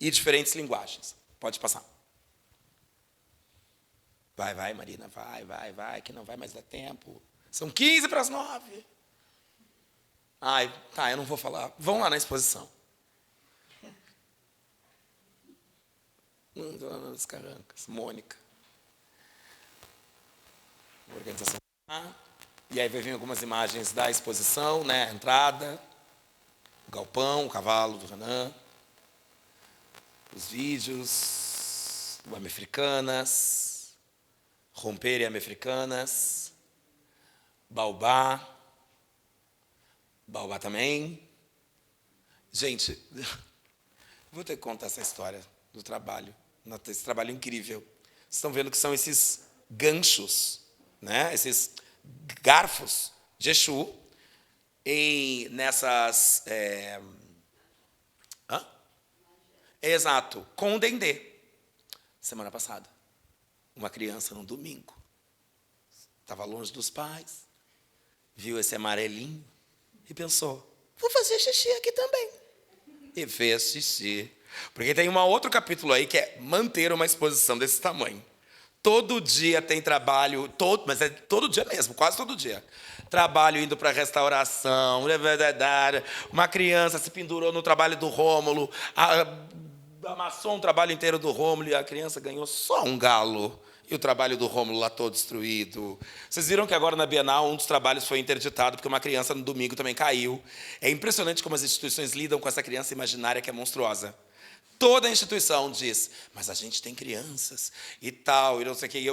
e diferentes linguagens. Pode passar. Vai, Marina, vai, que não vai mais dar tempo. São 15 para as 9. Eu não vou falar. Vão lá na exposição. Dona das Carrancas, Mônica. Organização. E aí vai vir algumas imagens da exposição, né? A entrada, o galpão, o cavalo do Renan, os vídeos, o Americanas, Romper e Americanas, Baobá também. Gente, vou ter que contar essa história do trabalho, esse trabalho incrível. Vocês estão vendo que são esses ganchos, né? Esses garfos de Exu nessas... Exato, com o Dendê. Semana passada, uma criança num domingo, estava longe dos pais, viu esse amarelinho e pensou, vou fazer xixi aqui também. E fez xixi. Porque tem um outro capítulo aí que é manter uma exposição desse tamanho. Todo dia tem trabalho, mas é todo dia mesmo, quase todo dia. Trabalho indo para restauração, uma criança se pendurou no trabalho do Rômulo, amassou um trabalho inteiro do Rômulo e a criança ganhou só um galo. E o trabalho do Rômulo lá todo destruído. Vocês viram que agora na Bienal um dos trabalhos foi interditado porque uma criança no domingo também caiu. É impressionante como as instituições lidam com essa criança imaginária que é monstruosa. Toda a instituição diz, mas a gente tem crianças e tal, e não sei o quê.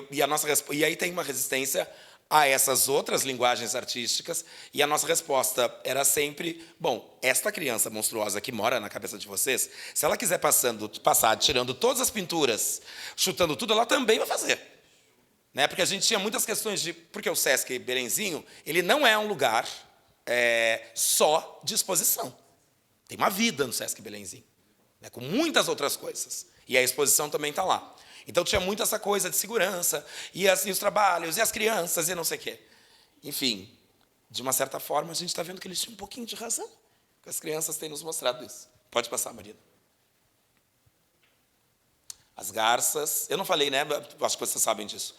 E aí tem uma resistência a essas outras linguagens artísticas, e a nossa resposta era sempre, bom, esta criança monstruosa que mora na cabeça de vocês, se ela quiser passar tirando todas as pinturas, chutando tudo, ela também vai fazer. Né? Porque a gente tinha muitas questões porque o Sesc Belenzinho, ele não é um lugar só de exposição. Tem uma vida no Sesc Belenzinho, né, com muitas outras coisas. E a exposição também está lá. Então tinha muito essa coisa de segurança, e os trabalhos, e as crianças, e não sei o quê. Enfim, de uma certa forma, a gente está vendo que eles tinham um pouquinho de razão. Que as crianças têm nos mostrado isso. Pode passar, Marina. As garças, eu não falei, né? Acho que vocês sabem disso.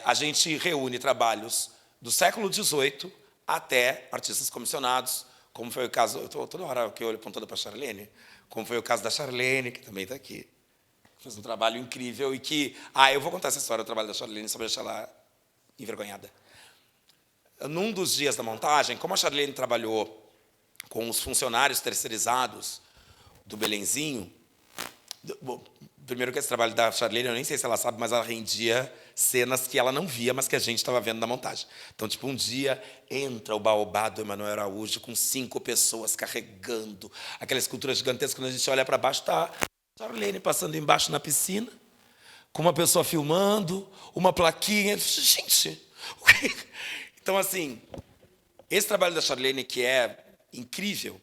A gente reúne trabalhos do século XVIII até artistas comissionados, como foi o caso, eu estou toda hora que eu olho apontando para a Charlene, como foi o caso da Charlene, que também está aqui. Fez um trabalho incrível e que... eu vou contar essa história do trabalho da Charlene, só para deixar ela envergonhada. Num dos dias da montagem, como a Charlene trabalhou com os funcionários terceirizados do Belenzinho, bom, primeiro que esse trabalho da Charlene, eu nem sei se ela sabe, mas ela rendia cenas que ela não via, mas que a gente estava vendo na montagem. Então, tipo, um dia entra o baobá do Emanuel Araújo com 5 pessoas carregando aquela escultura gigantesca. Quando a gente olha para baixo, está a Charlene passando embaixo na piscina, com uma pessoa filmando, uma plaquinha. Gente, o que... Então, assim, esse trabalho da Charlene, que é incrível,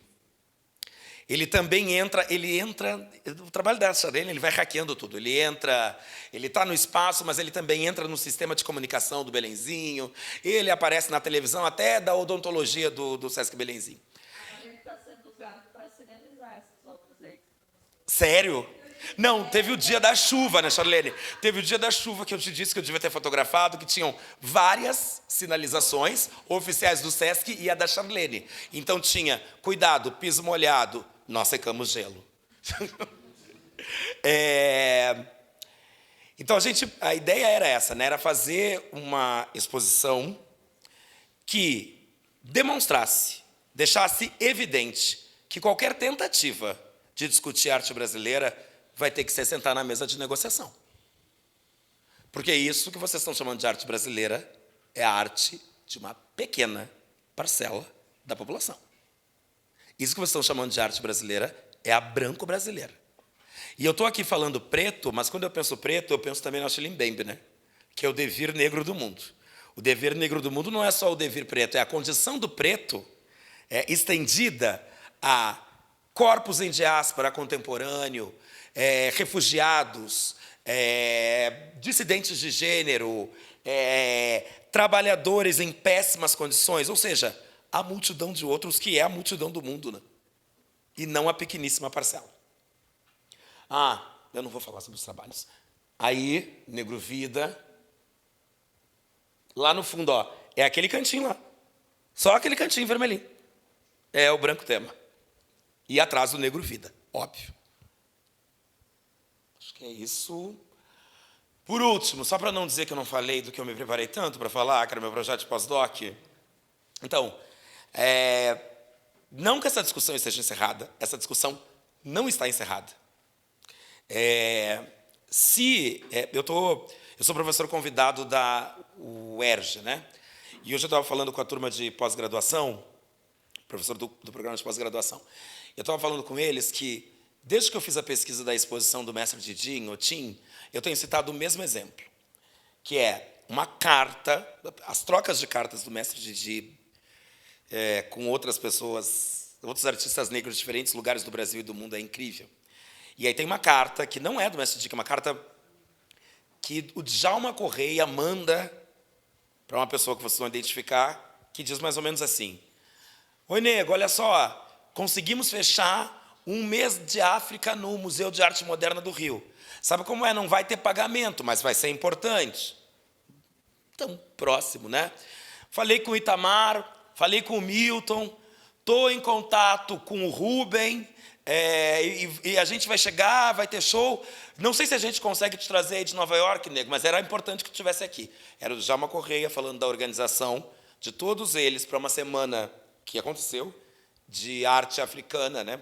ele também entra, o trabalho da Charlene, ele vai hackeando tudo. Ele está no espaço, mas ele também entra no sistema de comunicação do Belenzinho, ele aparece na televisão, até da odontologia do Sesc Belenzinho. A gente está sendo usado para sinalizar essas outras aí. Sério? Não, teve o dia da chuva, né, Charlene? Teve o dia da chuva que eu te disse que eu devia ter fotografado, que tinham várias sinalizações oficiais do Sesc e a da Charlene. Então tinha, cuidado, piso molhado, nós secamos gelo. Então a ideia era essa, né? Era fazer uma exposição que demonstrasse, deixasse evidente que qualquer tentativa de discutir arte brasileira vai ter que se sentar na mesa de negociação. Porque isso que vocês estão chamando de arte brasileira é a arte de uma pequena parcela da população. Isso que vocês estão chamando de arte brasileira é a branco-brasileira. E eu estou aqui falando preto, mas quando eu penso preto, eu penso também no Achille Mbembe, né? Que é o devir negro do mundo. O devir negro do mundo não é só o devir preto, é a condição do preto estendida a corpos em diáspora contemporâneo, refugiados, dissidentes de gênero, trabalhadores em péssimas condições, ou seja, a multidão de outros que é a multidão do mundo, né? E não a pequeníssima parcela. Eu não vou falar sobre os trabalhos. Aí, Negro Vida, lá no fundo, é aquele cantinho lá, só aquele cantinho vermelhinho, é o branco tema. E atrás do Negro Vida, óbvio. Acho que é isso. Por último, só para não dizer que eu não falei do que eu me preparei tanto para falar, que era meu projeto de pós-doc. Então, não que essa discussão esteja encerrada, essa discussão não está encerrada. Eu sou professor convidado da UERJ, né? E hoje eu estava falando com a turma de pós-graduação, professor do programa de pós-graduação. Eu estava falando com eles que, desde que eu fiz a pesquisa da exposição do mestre Didi em Otim, eu tenho citado o mesmo exemplo, que é uma carta, as trocas de cartas do mestre Didi com outras pessoas, outros artistas negros de diferentes lugares do Brasil e do mundo é incrível. E aí tem uma carta que não é do mestre Didi, que é uma carta que o Djalma Correia manda para uma pessoa que vocês vão identificar, que diz mais ou menos assim: Oi, nego, olha só, conseguimos fechar um mês de África no Museu de Arte Moderna do Rio. Sabe como é? Não vai ter pagamento, mas vai ser importante. Tão próximo, né? Falei com o Itamar, falei com o Milton, estou em contato com o Rubem, e a gente vai chegar, vai ter show. Não sei se a gente consegue te trazer aí de Nova York, nego, mas era importante que tu estivesse aqui. Era o Djalma Correia falando da organização de todos eles para uma semana que aconteceu, de arte africana, né?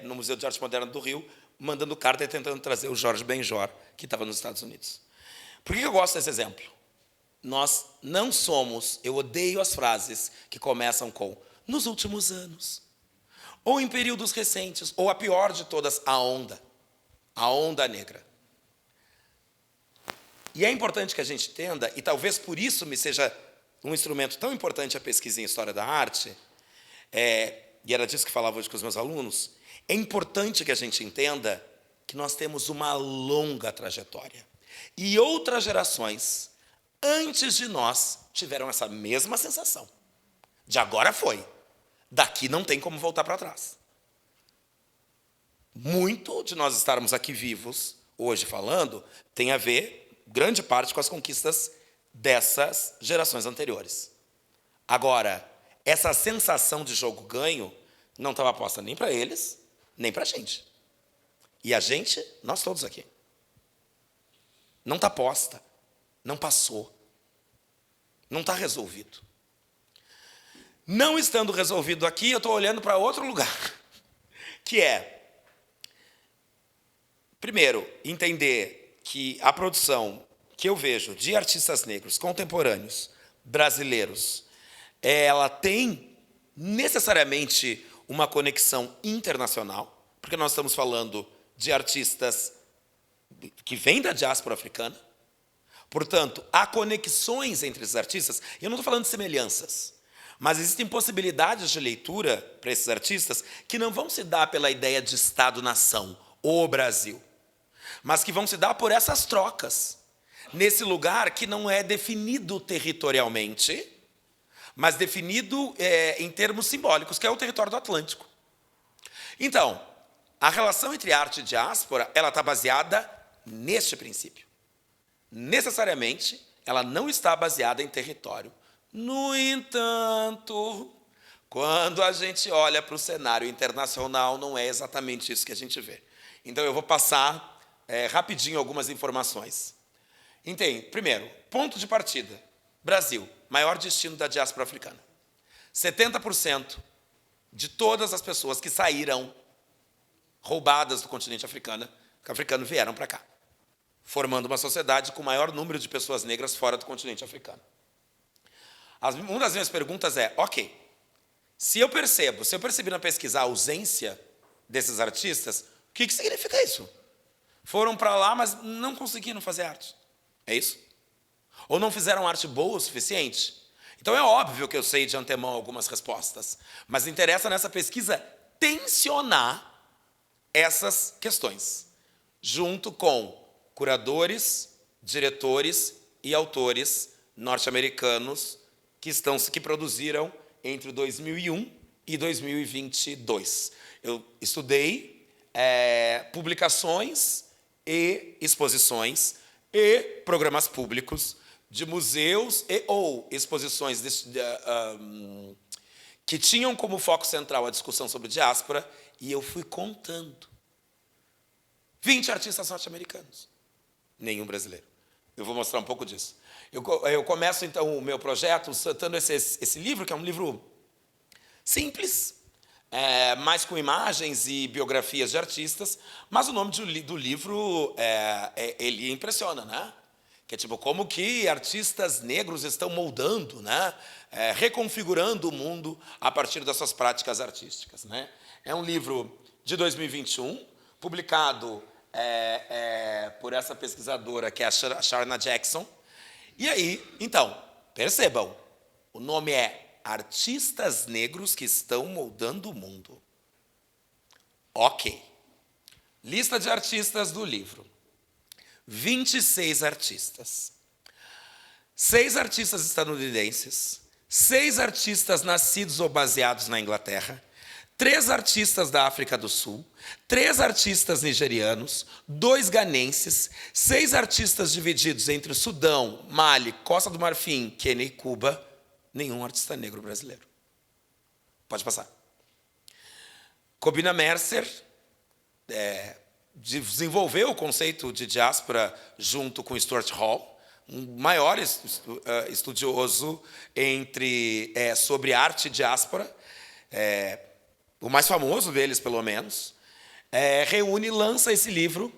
No Museu de Arte Moderna do Rio, mandando carta e tentando trazer o Jorge Benjor, que estava nos Estados Unidos. Por que eu gosto desse exemplo? Nós não somos, eu odeio as frases que começam com nos últimos anos, ou em períodos recentes, ou a pior de todas, a onda negra. E é importante que a gente entenda, e talvez por isso me seja um instrumento tão importante a pesquisa em história da arte, e era disso que falava hoje com os meus alunos, é importante que a gente entenda que nós temos uma longa trajetória. E outras gerações, antes de nós, tiveram essa mesma sensação. De agora foi. Daqui não tem como voltar para trás. Muito de nós estarmos aqui vivos, hoje falando, tem a ver, grande parte, com as conquistas dessas gerações anteriores. Agora, essa sensação de jogo ganho não estava posta nem para eles, nem para a gente. E a gente, nós todos aqui. Não está posta, não passou, não está resolvido. Não estando resolvido aqui, eu estou olhando para outro lugar, que é, primeiro, entender que a produção que eu vejo de artistas negros contemporâneos, brasileiros, ela tem necessariamente uma conexão internacional, porque nós estamos falando de artistas que vêm da diáspora africana. Portanto, há conexões entre esses artistas, e eu não estou falando de semelhanças, mas existem possibilidades de leitura para esses artistas que não vão se dar pela ideia de Estado-nação, o Brasil, mas que vão se dar por essas trocas, nesse lugar que não é definido territorialmente, mas definido em termos simbólicos, que é o território do Atlântico. Então, a relação entre arte e diáspora, ela está baseada neste princípio. Necessariamente, ela não está baseada em território. No entanto, quando a gente olha para o cenário internacional, não é exatamente isso que a gente vê. Então, eu vou passar rapidinho algumas informações. Entende? Primeiro, ponto de partida. Brasil, maior destino da diáspora africana. 70% de todas as pessoas que saíram roubadas do continente africano vieram para cá, formando uma sociedade com o maior número de pessoas negras fora do continente africano. Uma das minhas perguntas é, ok, se eu percebi na pesquisa a ausência desses artistas, o que significa isso? Foram para lá, mas não conseguiram fazer arte. É isso? Ou não fizeram arte boa o suficiente? Então é óbvio que eu sei de antemão algumas respostas, mas interessa nessa pesquisa tensionar essas questões, junto com curadores, diretores e autores norte-americanos que produziram entre 2001 e 2022. Eu estudei publicações e exposições e programas públicos de museus ou exposições que tinham como foco central a discussão sobre diáspora, e eu fui contando. 20 artistas norte-americanos. Nenhum brasileiro. Eu vou mostrar um pouco disso. Eu começo, então, o meu projeto citando esse livro, que é um livro simples, mais com imagens e biografias de artistas, mas o nome do livro, ele impressiona, né? Que é tipo, como que artistas negros estão moldando, né? Reconfigurando o mundo a partir das suas práticas artísticas, né? É um livro de 2021, publicado por essa pesquisadora, que é a Sharna Jackson. E aí, então, percebam, o nome é Artistas Negros que Estão Moldando o Mundo. Ok. Lista de artistas do livro. 26 artistas. 6 artistas estadunidenses, 6 artistas nascidos ou baseados na Inglaterra, 3 artistas da África do Sul, 3 artistas nigerianos, 2 ganenses, 6 artistas divididos entre Sudão, Mali, Costa do Marfim, Quênia e Cuba, nenhum artista negro brasileiro. Pode passar. Cobina Mercer desenvolveu o conceito de diáspora junto com Stuart Hall, um maior estudioso sobre arte e diáspora, o mais famoso deles, pelo menos, lança esse livro,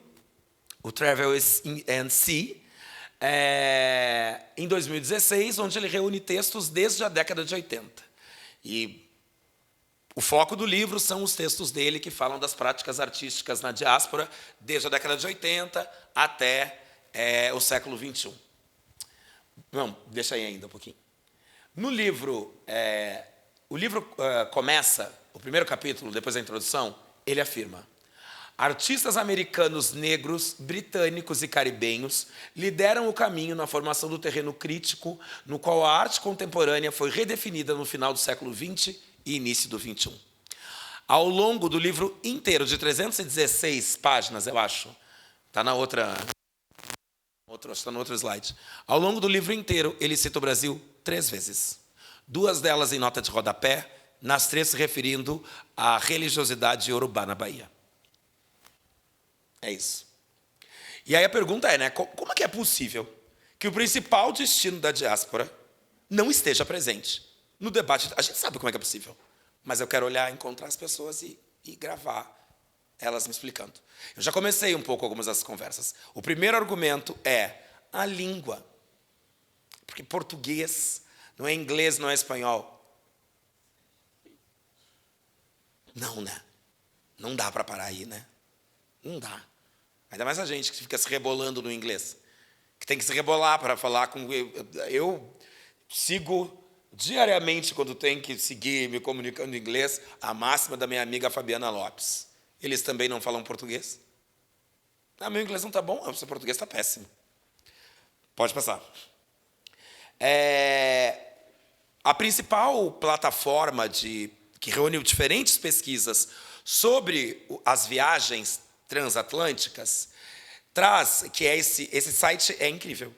o Travel and See, em 2016, onde ele reúne textos desde a década de 80. E o foco do livro são os textos dele que falam das práticas artísticas na diáspora, desde a década de 80 até o século XXI. Não, deixa aí ainda um pouquinho. No livro, o livro começa, o primeiro capítulo, depois da introdução, ele afirma: artistas americanos negros, britânicos e caribenhos lideram o caminho na formação do terreno crítico no qual a arte contemporânea foi redefinida no final do século XX e início do XXI. Ao longo do livro inteiro, de 316 páginas, eu acho, está na está no outro slide. Ao longo do livro inteiro, ele cita o Brasil 3 vezes. 2 delas em nota de rodapé, nas 3 se referindo à religiosidade iorubá na Bahia. É isso. E aí a pergunta é, né, como é que é possível que o principal destino da diáspora não esteja presente no debate? A gente sabe como é que é possível, mas eu quero olhar, encontrar as pessoas e gravar elas me explicando. Eu já comecei um pouco algumas dessas conversas. O primeiro argumento é a língua. Porque português não é inglês, não é espanhol. Não, né? Não dá para parar aí, né? Não dá. Ainda mais a gente que fica se rebolando no inglês. Que tem que se rebolar para falar com... Eu sigo diariamente, quando tenho que seguir me comunicando em inglês, a máxima da minha amiga Fabiana Lopes. Eles também não falam português? Ah, meu inglês não está bom, o seu português está péssimo. Pode passar. A principal plataforma que reúne diferentes pesquisas sobre as viagens transatlânticas traz, que é esse site é incrível.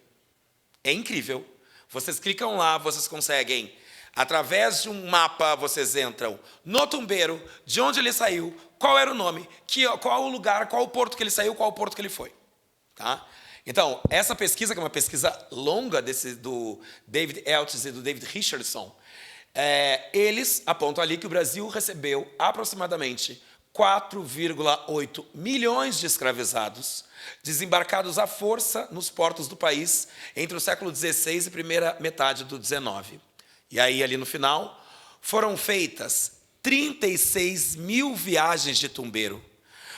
É incrível. Vocês clicam lá, vocês conseguem, através de um mapa, vocês entram no Tumbeiro, de onde ele saiu, qual era o nome, qual o lugar, qual o porto que ele saiu, qual o porto que ele foi. Tá? Então, essa pesquisa, que é uma pesquisa longa do David Eltis e do David Richardson, eles apontam ali que o Brasil recebeu aproximadamente 4,8 milhões de escravizados desembarcados à força nos portos do país entre o século XVI e primeira metade do XIX. E aí, ali no final, foram feitas 36 mil viagens de tumbeiro,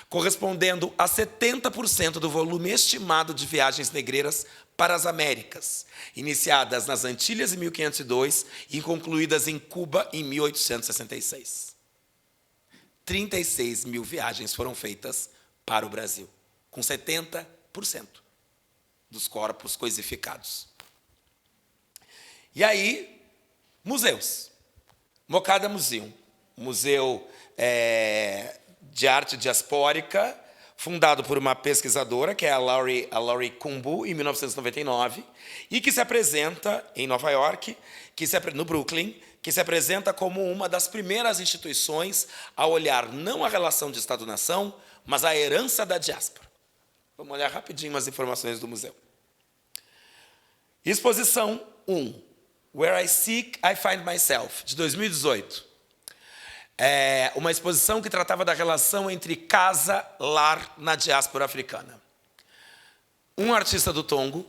correspondendo a 70% do volume estimado de viagens negreiras para as Américas, iniciadas nas Antilhas em 1502 e concluídas em Cuba em 1866. 36 mil viagens foram feitas para o Brasil, com 70% dos corpos coisificados. E aí, museus. Mocada Museum, museu de arte diaspórica, fundado por uma pesquisadora, que é a Laurie Kumbu, em 1999, e que se apresenta em Nova York, no Brooklyn, que se apresenta como uma das primeiras instituições a olhar não a relação de Estado-nação, mas a herança da diáspora. Vamos olhar rapidinho umas informações do museu. Exposição 1, Where I Seek, I Find Myself, de 2018. É uma exposição que tratava da relação entre casa-lar na diáspora africana. Um artista do Tongo,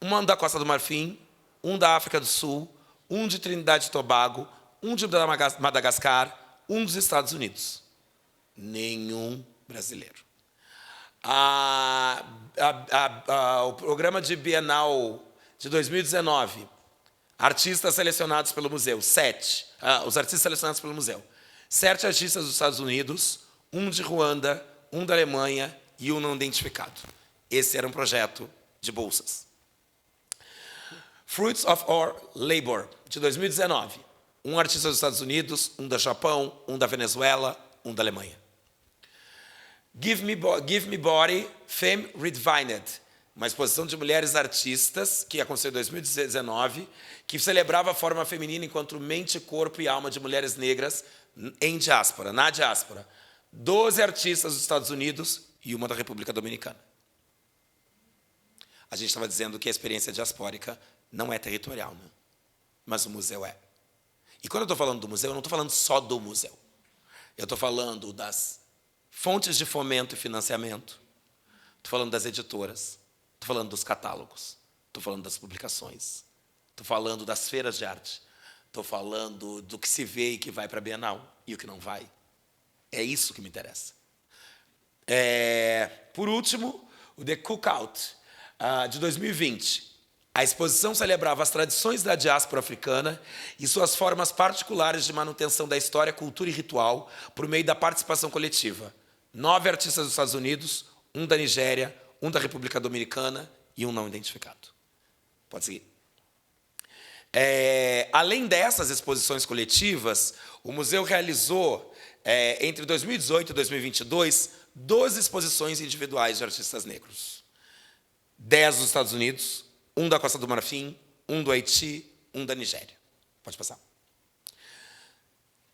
um da Costa do Marfim, um da África do Sul, um de Trinidade e Tobago, um de Madagascar, um dos Estados Unidos. Nenhum brasileiro. O programa de Bienal de 2019, artistas selecionados pelo museu, 7. Os artistas selecionados pelo museu. 7 artistas dos Estados Unidos, um de Ruanda, um da Alemanha e um não identificado. Esse era um projeto de bolsas. Fruits of Our Labor, de 2019. Um artista dos Estados Unidos, um do Japão, um da Venezuela, um da Alemanha. Give Me Body, Femme Redefined, uma exposição de mulheres artistas que aconteceu em 2019, que celebrava a forma feminina enquanto mente, corpo e alma de mulheres negras em diáspora, na diáspora. 12 artistas dos Estados Unidos e uma da República Dominicana. A gente estava dizendo que a experiência diaspórica não é territorial, né? Mas o museu é. E quando eu estou falando do museu, eu não estou falando só do museu. Eu estou falando das fontes de fomento e financiamento, estou falando das editoras, estou falando dos catálogos, estou falando das publicações, estou falando das feiras de arte, estou falando do que se vê e que vai para a Bienal e o que não vai. É isso que me interessa. Por último, o The Cookout, de 2020. A exposição celebrava as tradições da diáspora africana e suas formas particulares de manutenção da história, cultura e ritual por meio da participação coletiva. 9 artistas dos Estados Unidos, um da Nigéria, um da República Dominicana e um não identificado. Pode seguir. Além dessas exposições coletivas, o museu realizou, entre 2018 e 2022, 12 exposições individuais de artistas negros. 10 dos Estados Unidos, um da Costa do Marfim, um do Haiti, um da Nigéria. Pode passar.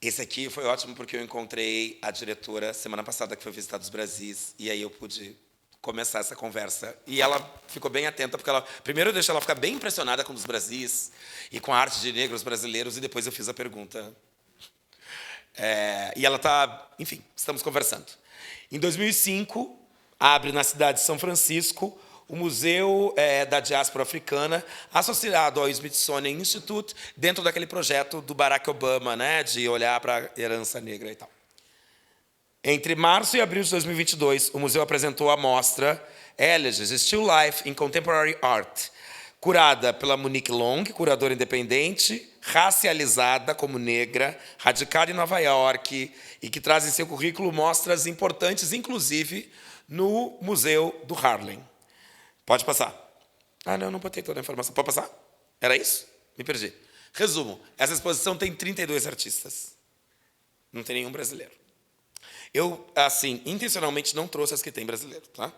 Esse aqui foi ótimo porque eu encontrei a diretora semana passada que foi visitar os Brasis e aí eu pude começar essa conversa. E ela ficou bem atenta, porque primeiro eu deixei ela ficar bem impressionada com os Brasis e com a arte de negros brasileiros e depois eu fiz a pergunta. E ela está, enfim, estamos conversando. Em 2005, abre na cidade de São Francisco o Museu da Diáspora Africana, associado ao Smithsonian Institute, dentro daquele projeto do Barack Obama, né, de olhar para a herança negra e tal. Entre março e abril de 2022, o museu apresentou a mostra Elegies, Still Life in Contemporary Art, curada pela Monique Long, curadora independente, racializada como negra, radicada em Nova York, e que traz em seu currículo mostras importantes, inclusive no Museu do Harlem. Pode passar. Não botei toda a informação. Pode passar? Era isso? Me perdi. Resumo, essa exposição tem 32 artistas. Não tem nenhum brasileiro. Eu, assim, intencionalmente não trouxe as que tem brasileiro, tá?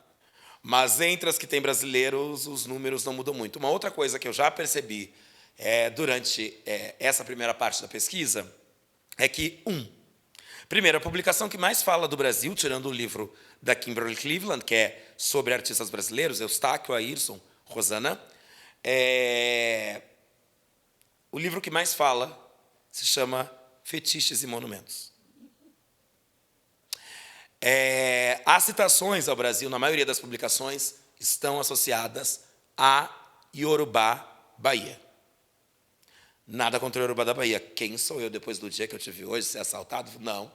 Mas entre as que tem brasileiros, os números não mudam muito. Uma outra coisa que eu já percebi durante essa primeira parte da pesquisa é que, primeiro, a publicação que mais fala do Brasil, tirando o livro da Kimberly Cleveland, que é sobre artistas brasileiros, Eustáquio, Ayrson, Rosana, o livro que mais fala se chama Fetiches e Monumentos. As citações ao Brasil, na maioria das publicações, estão associadas a Iorubá, Bahia. Nada contra o Iorubá da Bahia. Quem sou eu depois do dia que eu tive hoje ser assaltado? Não.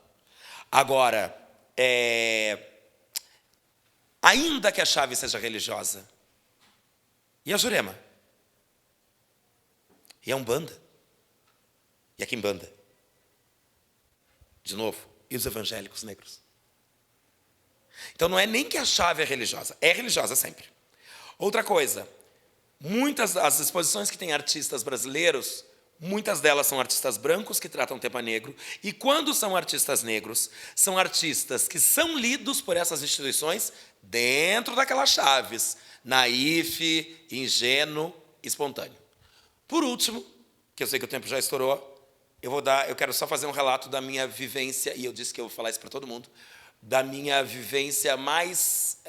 Agora, ainda que a chave seja religiosa, e a Jurema? E a Umbanda? E a Quimbanda? De novo, e os evangélicos negros? Então, não é nem que a chave é religiosa sempre. Outra coisa, muitas das exposições que têm artistas brasileiros, muitas delas são artistas brancos que tratam tema negro, e quando são artistas negros, são artistas que são lidos por essas instituições dentro daquelas chaves, naif, ingênuo, espontâneo. Por último, que eu sei que o tempo já estourou, eu quero só fazer um relato da minha vivência, e eu disse que eu vou falar isso para todo mundo, da minha vivência mais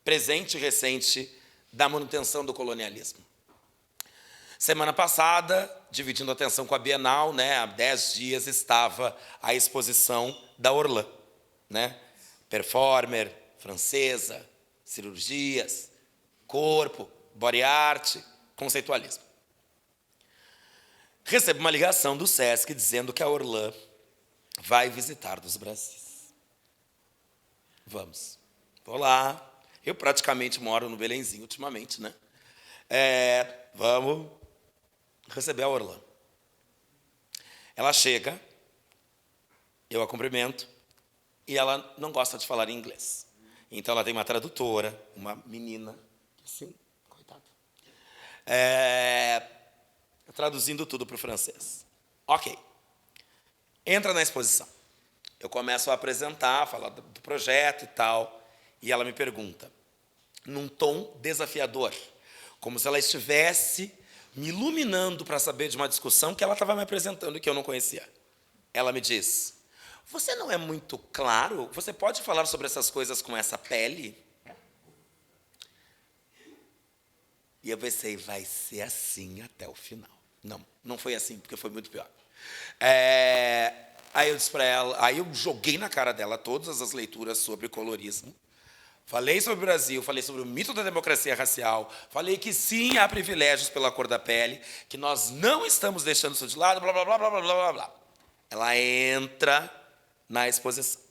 presente e recente da manutenção do colonialismo. Semana passada, dividindo a atenção com a Bienal, há 10 dias estava a exposição da Orlan, performer, francesa, cirurgias, corpo, body art, conceitualismo. Recebo uma ligação do Sesc dizendo que a Orlan vai visitar dos Brasis. Vamos. Vou lá. Eu praticamente moro no Belenzinho ultimamente, Vamos receber a Orlan. Ela chega, eu a cumprimento, e ela não gosta de falar em inglês. Então, ela tem uma tradutora, uma menina, assim, coitada, traduzindo tudo para o francês. Ok. Entra na exposição. Eu começo a apresentar, falar do projeto e tal, e ela me pergunta, num tom desafiador, como se ela estivesse me iluminando para saber de uma discussão que ela estava me apresentando e que eu não conhecia. Ela me diz, você não é muito claro? Você pode falar sobre essas coisas com essa pele? E eu pensei, vai ser assim até o final. Não foi assim, porque foi muito pior. Aí eu disse para ela, aí eu joguei na cara dela todas as leituras sobre colorismo. Falei sobre o Brasil, falei sobre o mito da democracia racial, falei que sim, há privilégios pela cor da pele, que nós não estamos deixando isso de lado, blá, blá, blá, blá, blá, blá, blá. Ela entra na exposição.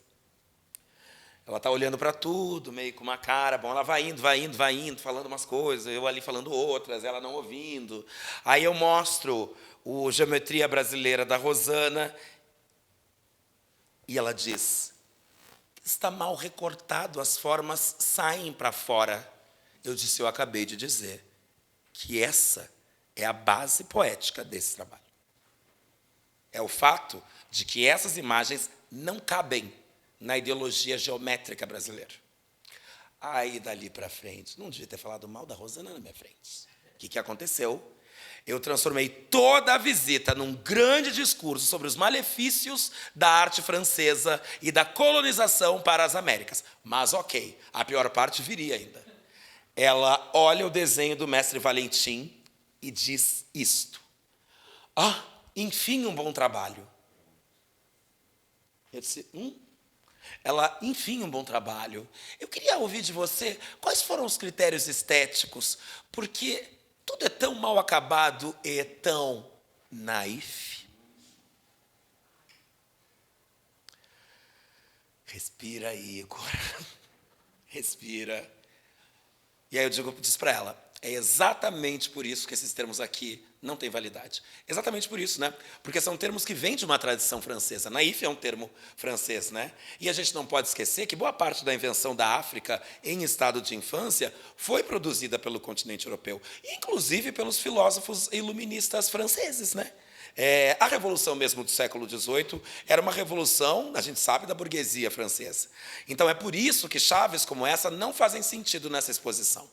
Ela está olhando para tudo, meio com uma cara, bom, ela vai indo, falando umas coisas, eu ali falando outras, ela não ouvindo. Aí eu mostro o Geometria Brasileira da Rosana, e ela diz, está mal recortado, as formas saem para fora. Eu disse, eu acabei de dizer que essa é a base poética desse trabalho. É o fato de que essas imagens não cabem na ideologia geométrica brasileira. Aí, dali para frente, não devia ter falado mal da Rosana na minha frente. O que aconteceu? Eu transformei toda a visita num grande discurso sobre os malefícios da arte francesa e da colonização para as Américas. Mas, ok, a pior parte viria ainda. Ela olha o desenho do mestre Valentim e diz isto. Ah, enfim, um bom trabalho. Eu disse, Ela, enfim, um bom trabalho. Eu queria ouvir de você quais foram os critérios estéticos, porque tudo é tão mal acabado e tão naif. Respira, Igor. Respira. E aí eu disse para ela, é exatamente por isso que esses termos aqui não têm validade. Exatamente por isso, né? Porque são termos que vêm de uma tradição francesa. Naif é um termo francês, né? E a gente não pode esquecer que boa parte da invenção da África em estado de infância foi produzida pelo continente europeu, inclusive pelos filósofos iluministas franceses, né? A revolução mesmo do século XVIII era uma revolução, a gente sabe, da burguesia francesa. Então é por isso que chaves como essa não fazem sentido nessa exposição.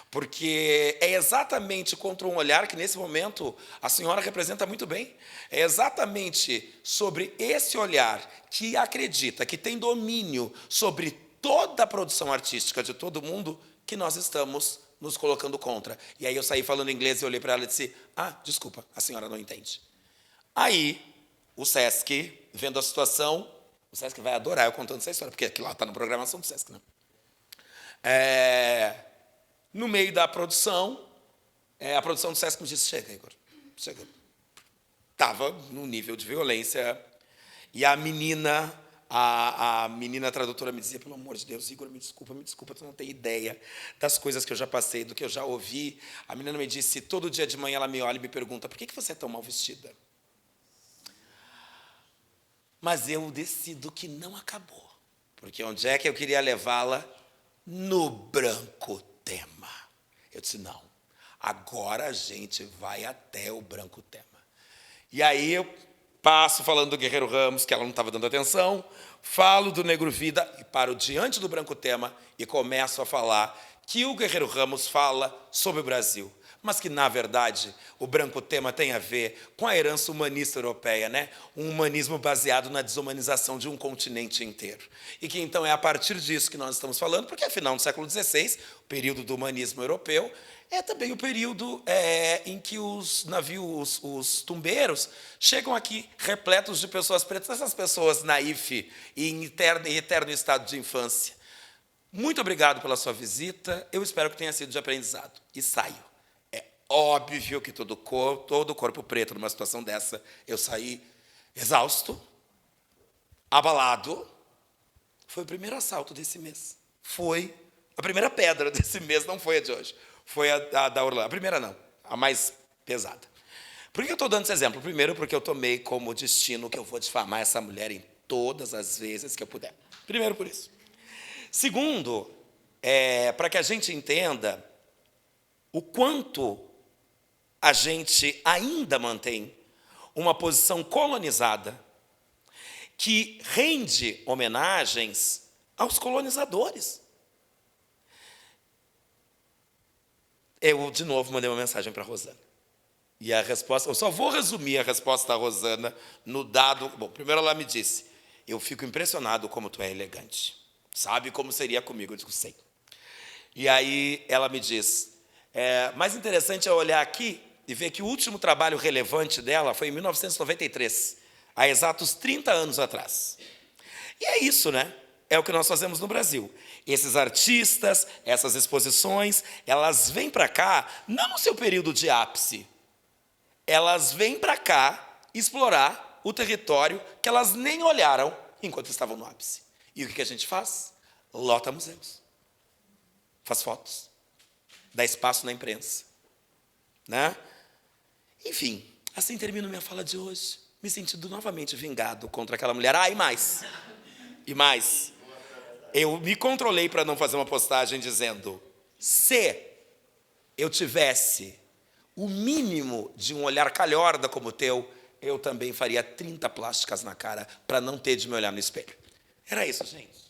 Porque é exatamente contra um olhar que, nesse momento, a senhora representa muito bem. É exatamente sobre esse olhar que acredita, que tem domínio sobre toda a produção artística de todo mundo, que nós estamos nos colocando contra. E aí eu saí falando inglês e olhei para ela e disse, desculpa, a senhora não entende. Aí, o Sesc, vendo a situação, o Sesc vai adorar eu contando essa história, porque aquilo lá está na programação do Sesc, né? No meio da produção, a produção do Sesc me disse, chega, Igor, chega. Estava num nível de violência, e a menina tradutora me dizia, pelo amor de Deus, Igor, me desculpa, tu não tem ideia das coisas que eu já passei, do que eu já ouvi. A menina me disse, todo dia de manhã ela me olha e me pergunta, por que você é tão mal vestida? Mas eu decido que não acabou, porque onde é que eu queria levá-la? No branco tema. Eu disse, não, agora a gente vai até o branco tema. E aí eu passo falando do Guerreiro Ramos, que ela não estava dando atenção, falo do Negro Vida e paro diante do branco tema e começo a falar que o Guerreiro Ramos fala sobre o Brasil, mas que, na verdade, o branco tema tem a ver com a herança humanista europeia, né? Um humanismo baseado na desumanização de um continente inteiro. E que, então, é a partir disso que nós estamos falando, porque, afinal, no século XVI, o período do humanismo europeu, é também o período em que os navios, os tumbeiros, chegam aqui repletos de pessoas pretas, essas pessoas naif e em eterno estado de infância. Muito obrigado pela sua visita, eu espero que tenha sido de aprendizado. E saio. Óbvio que todo corpo preto, numa situação dessa, eu saí exausto, abalado. Foi o primeiro assalto desse mês. Foi a primeira pedra desse mês, não foi a de hoje. Foi a da Orlando. A primeira não, a mais pesada. Por que eu estou dando esse exemplo? Primeiro, porque eu tomei como destino que eu vou difamar essa mulher em todas as vezes que eu puder. Primeiro, por isso. Segundo, para que a gente entenda o quanto a gente ainda mantém uma posição colonizada que rende homenagens aos colonizadores. Eu, de novo, mandei uma mensagem para a Rosana. E a resposta, eu só vou resumir a resposta da Rosana no dado. Bom, primeiro ela me disse, eu fico impressionado como tu é elegante. Sabe como seria comigo? Eu digo, sei. E aí ela me diz, mais interessante é olhar aqui e ver que o último trabalho relevante dela foi em 1993, há exatos 30 anos atrás. E é isso, né? É o que nós fazemos no Brasil. Esses artistas, essas exposições, elas vêm para cá, não no seu período de ápice, elas vêm para cá explorar o território que elas nem olharam enquanto estavam no ápice. E o que a gente faz? lota museus, faz fotos, dá espaço na imprensa, né? Enfim, assim termino minha fala de hoje, me sentindo novamente vingado contra aquela mulher. Ah, e mais, eu me controlei para não fazer uma postagem dizendo: se eu tivesse o mínimo de um olhar calhorda como o teu, eu também faria 30 plásticas na cara para não ter de me olhar no espelho. Era isso, gente.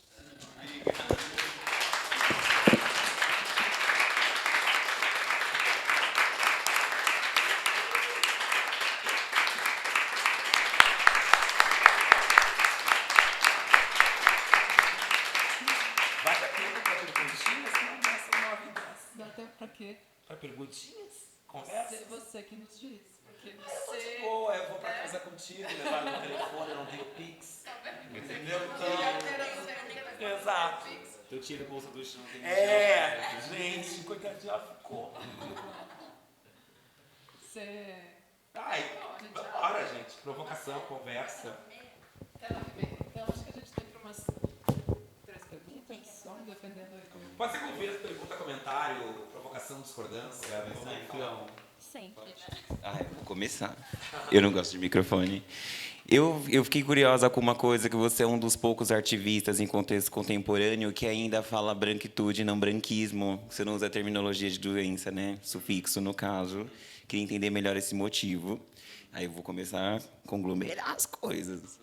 Vai para perguntinhas? Não, são 9 e 10. Dá tempo pra quê? Para perguntinhas? Conversa? Você que nos diz. Porque Eu você... vou para casa contigo, levar meu telefone, eu não tenho Pix. Entendeu? Então, exato. Eu tiro a bolsa do chão. Gente, coitadinha, ela ficou. Você... Ai, bora, gente. Provocação, conversa. Então, acho que a gente tem para umas 3 perguntas, só defendendo aí como... Pode ser conversa, pergunta, comentário, provocação, discordância. Sim. Vou começar. Eu não gosto de microfone. Eu fiquei curiosa com uma coisa, que você é um dos poucos artivistas em contexto contemporâneo que ainda fala branquitude, não branquismo. Você não usa a terminologia de doença, né? Sufixo, no caso. Queria entender melhor esse motivo. Aí eu vou começar a conglomerar as coisas.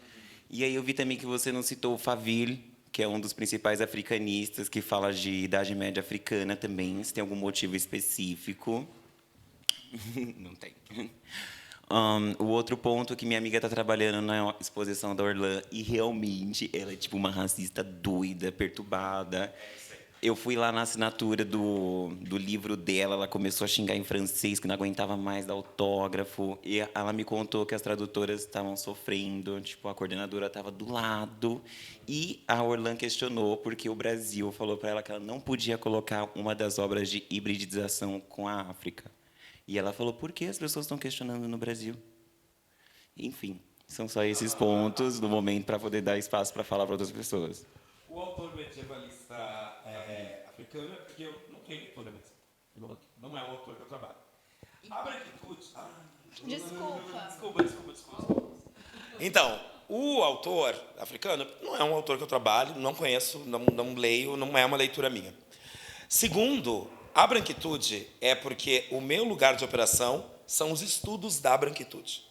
E aí eu vi também que você não citou o Faville, que é um dos principais africanistas, que fala de Idade Média africana também. Se tem algum motivo específico? Não tem. O outro ponto é que minha amiga está trabalhando na exposição da Orlan e realmente ela é tipo uma racista doida, perturbada. Eu fui lá na assinatura do livro dela, ela começou a xingar em francês, que não aguentava mais dar autógrafo. E ela me contou que as tradutoras estavam sofrendo, tipo, a coordenadora estava do lado. E a Orlan questionou, porque o Brasil falou para ela que ela não podia colocar uma das obras de hibridização com a África. E ela falou, por que as pessoas estão questionando no Brasil? Enfim, são só esses pontos no momento para poder dar espaço para falar para outras pessoas. O autor medievalista africano, porque eu não tenho leitura mesmo. Não é o autor que eu trabalho. A branquitude... Desculpa. Então, o autor africano não é um autor que eu trabalho, não conheço, não leio, não é uma leitura minha. Segundo, a branquitude é porque o meu lugar de operação são os estudos da branquitude,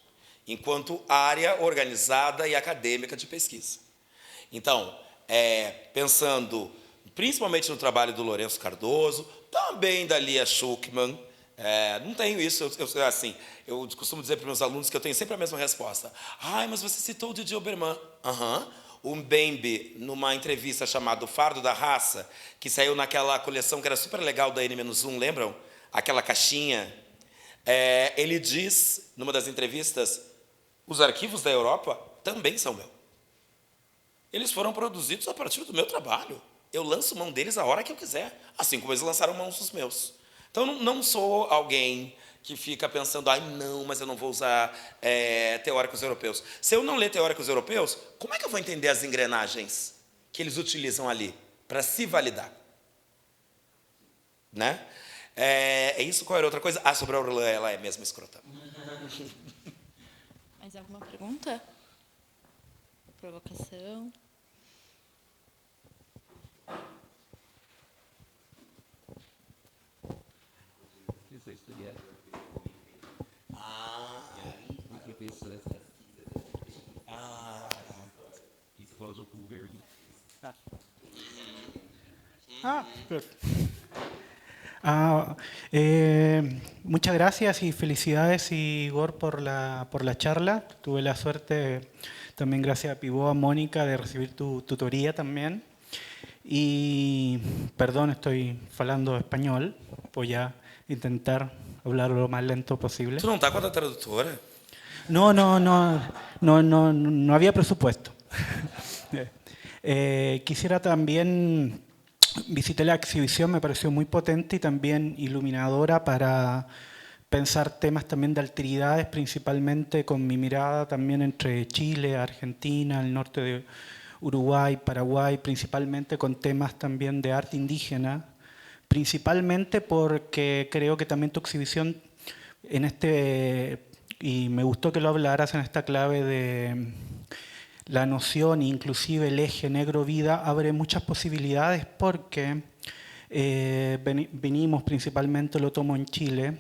enquanto área organizada e acadêmica de pesquisa. Então, pensando principalmente no trabalho do Lourenço Cardoso, também da Lia Schuckmann, não tenho isso, eu costumo dizer para os meus alunos que eu tenho sempre a mesma resposta. Mas você citou o Didi Obermann. O Mbembe, numa entrevista chamada O Fardo da Raça, que saiu naquela coleção que era super legal da N-1, lembram? Aquela caixinha. Ele diz, numa das entrevistas, os arquivos da Europa também são meus. Eles foram produzidos a partir do meu trabalho. Eu lanço mão deles a hora que eu quiser, assim como eles lançaram mão dos meus. Então, não sou alguém que fica pensando, não, mas eu não vou usar teóricos europeus. Se eu não ler teóricos europeus, como é que eu vou entender as engrenagens que eles utilizam ali para se validar? Né? É isso, qual era outra coisa? Sobre a Orlan, ela é mesmo escrota. Mais alguma pergunta? Provocação? Muchas gracias y felicidades, Igor, por la charla. Tuve la suerte, también gracias a Pivot, a Mónica, de recibir tu tutoría también. Y, perdón, estoy falando español, voy a intentar hablar lo más lento posible. Tu não está com a tradutora? No había presupuesto. Quisiera también, visité la exhibición, me pareció muy potente y también iluminadora para pensar temas también de alteridades, principalmente con mi mirada también entre Chile, Argentina, el norte de Uruguay, Paraguay, principalmente con temas también de arte indígena, principalmente porque creo que también tu exhibición en y me gustó que lo hablaras en esta clave de la noción, inclusive el eje negro-vida, abre muchas posibilidades porque venimos principalmente, lo tomo en Chile,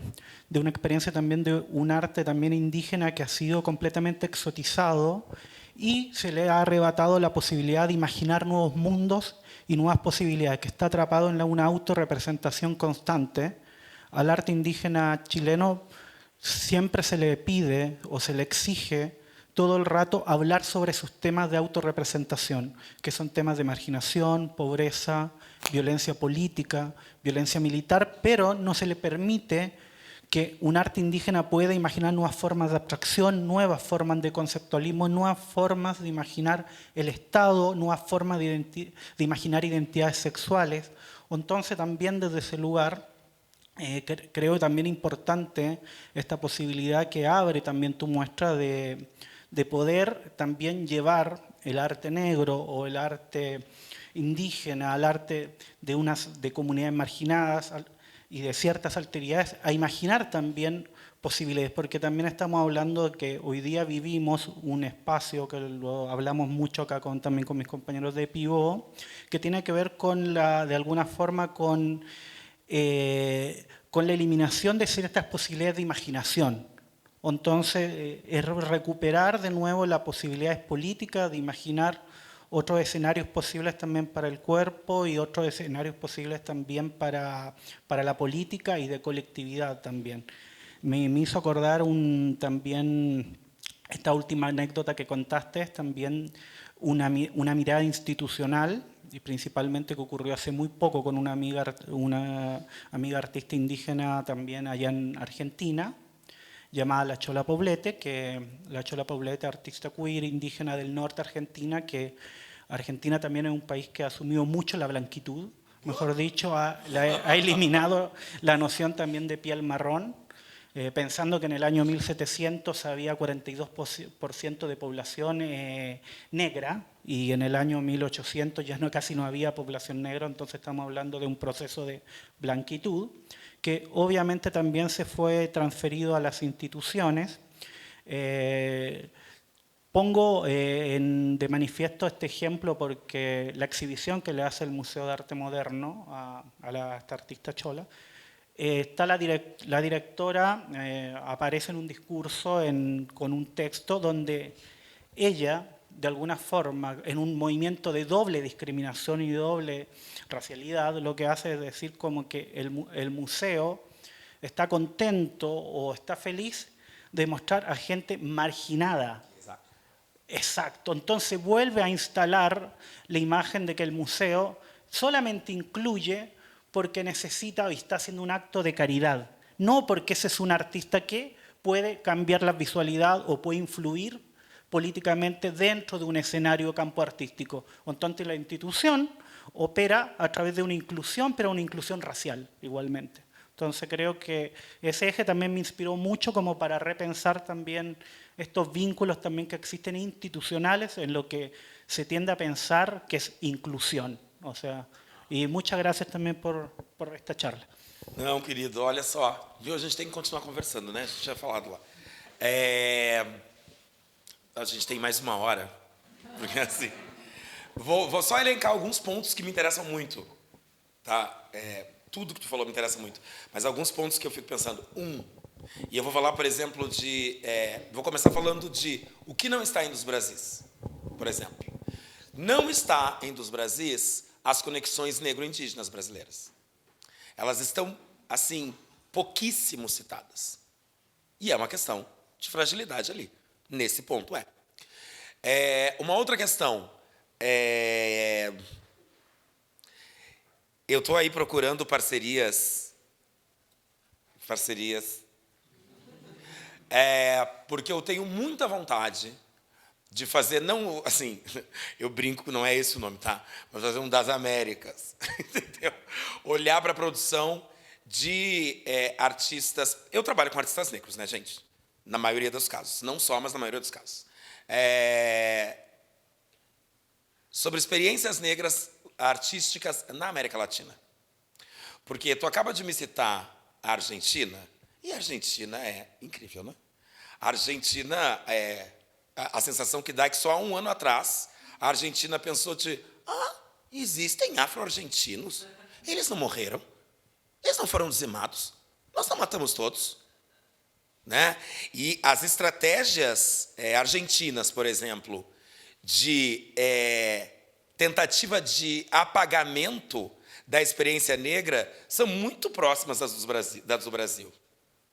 de una experiencia también de un arte también indígena que ha sido completamente exotizado y se le ha arrebatado la posibilidad de imaginar nuevos mundos y nuevas posibilidades, que está atrapado en una autorrepresentación constante. Al arte indígena chileno siempre se le pide o se le exige todo el rato hablar sobre sus temas de autorrepresentación, que son temas de marginación, pobreza, violencia política, violencia militar, pero no se le permite que un arte indígena pueda imaginar nuevas formas de abstracción, nuevas formas de conceptualismo, nuevas formas de imaginar el Estado, nuevas formas de imaginar identidades sexuales. Entonces también desde ese lugar creo también importante esta posibilidad que abre también tu muestra de poder también llevar el arte negro o el arte indígena, al arte de comunidades marginadas y de ciertas alteridades, a imaginar también posibilidades, porque también estamos hablando de que hoy día vivimos un espacio, que lo hablamos mucho acá también con mis compañeros de Pivot, que tiene que ver con de alguna forma con la eliminación de ciertas posibilidades de imaginación. Entonces, es recuperar de nuevo las posibilidades políticas de imaginar otros escenarios posibles también para el cuerpo y otros escenarios posibles también para la política y de colectividad también. Me hizo acordar también esta última anécdota que contaste, es también una mirada institucional, y principalmente que ocurrió hace muy poco con una amiga artista indígena también allá en Argentina, llamada La Chola Poblete, artista queer indígena del norte argentina, que Argentina también es un país que ha asumido mucho la blanquitud, mejor dicho, ha eliminado la noción también de piel marrón, pensando que en el año 1700 había 42% de población negra y en el año 1800 ya casi no había población negra, entonces estamos hablando de un proceso de blanquitud que obviamente también se fue transferido a las instituciones. Pongo de manifiesto este ejemplo porque la exhibición que le hace el Museo de Arte Moderno a esta artista chola, está la directora, aparece en un discurso con un texto donde ella, de alguna forma, en un movimiento de doble discriminación y doble racialidad, lo que hace es decir como que el museo está contento o está feliz de mostrar a gente marginada. Exacto. Entonces vuelve a instalar la imagen de que el museo solamente incluye porque necesita y está haciendo un acto de caridad, no porque ese es un artista que puede cambiar la visualidad o puede influir políticamente dentro de un escenario campo artístico. Entonces la institución opera a través de una inclusión, pero una inclusión racial igualmente. Entonces creo que ese eje también me inspiró mucho como para repensar también estos vínculos también que existen institucionales en lo que se tiende a pensar que es inclusión. O sea, e muitas graças também por esta charla. Não, querido, olha só. Viu, a gente tem que continuar conversando, né? A gente tinha falado lá. A gente tem mais 1 hora. Porque assim... Vou só elencar alguns pontos que me interessam muito. Tá? Tudo que tu falou me interessa muito. Mas alguns pontos que eu fico pensando. E eu vou falar, por exemplo, vou começar falando de o que não está em Dos Brasis, por exemplo. Não está em Dos Brasis as conexões negro-indígenas brasileiras. Elas estão, assim, pouquíssimo citadas. E é uma questão de fragilidade ali. Nesse ponto uma outra questão. Eu estou aí procurando parcerias. Porque eu tenho muita vontade de fazer, não, assim, eu brinco que não é esse o nome, tá? Mas fazer um das Américas, entendeu? Olhar para a produção de artistas... Eu trabalho com artistas negros, né, gente? Na maioria dos casos. Não só, mas na maioria dos casos. sobre experiências negras artísticas na América Latina. Porque tu acaba de me citar a Argentina, e a Argentina é incrível, né? A Argentina, a sensação que dá é que só há um ano atrás, a Argentina pensou existem afro-argentinos, eles não morreram, eles não foram dizimados, nós não matamos todos. Né? E as estratégias argentinas, por exemplo, de tentativa de apagamento da experiência negra são muito próximas das do Brasil.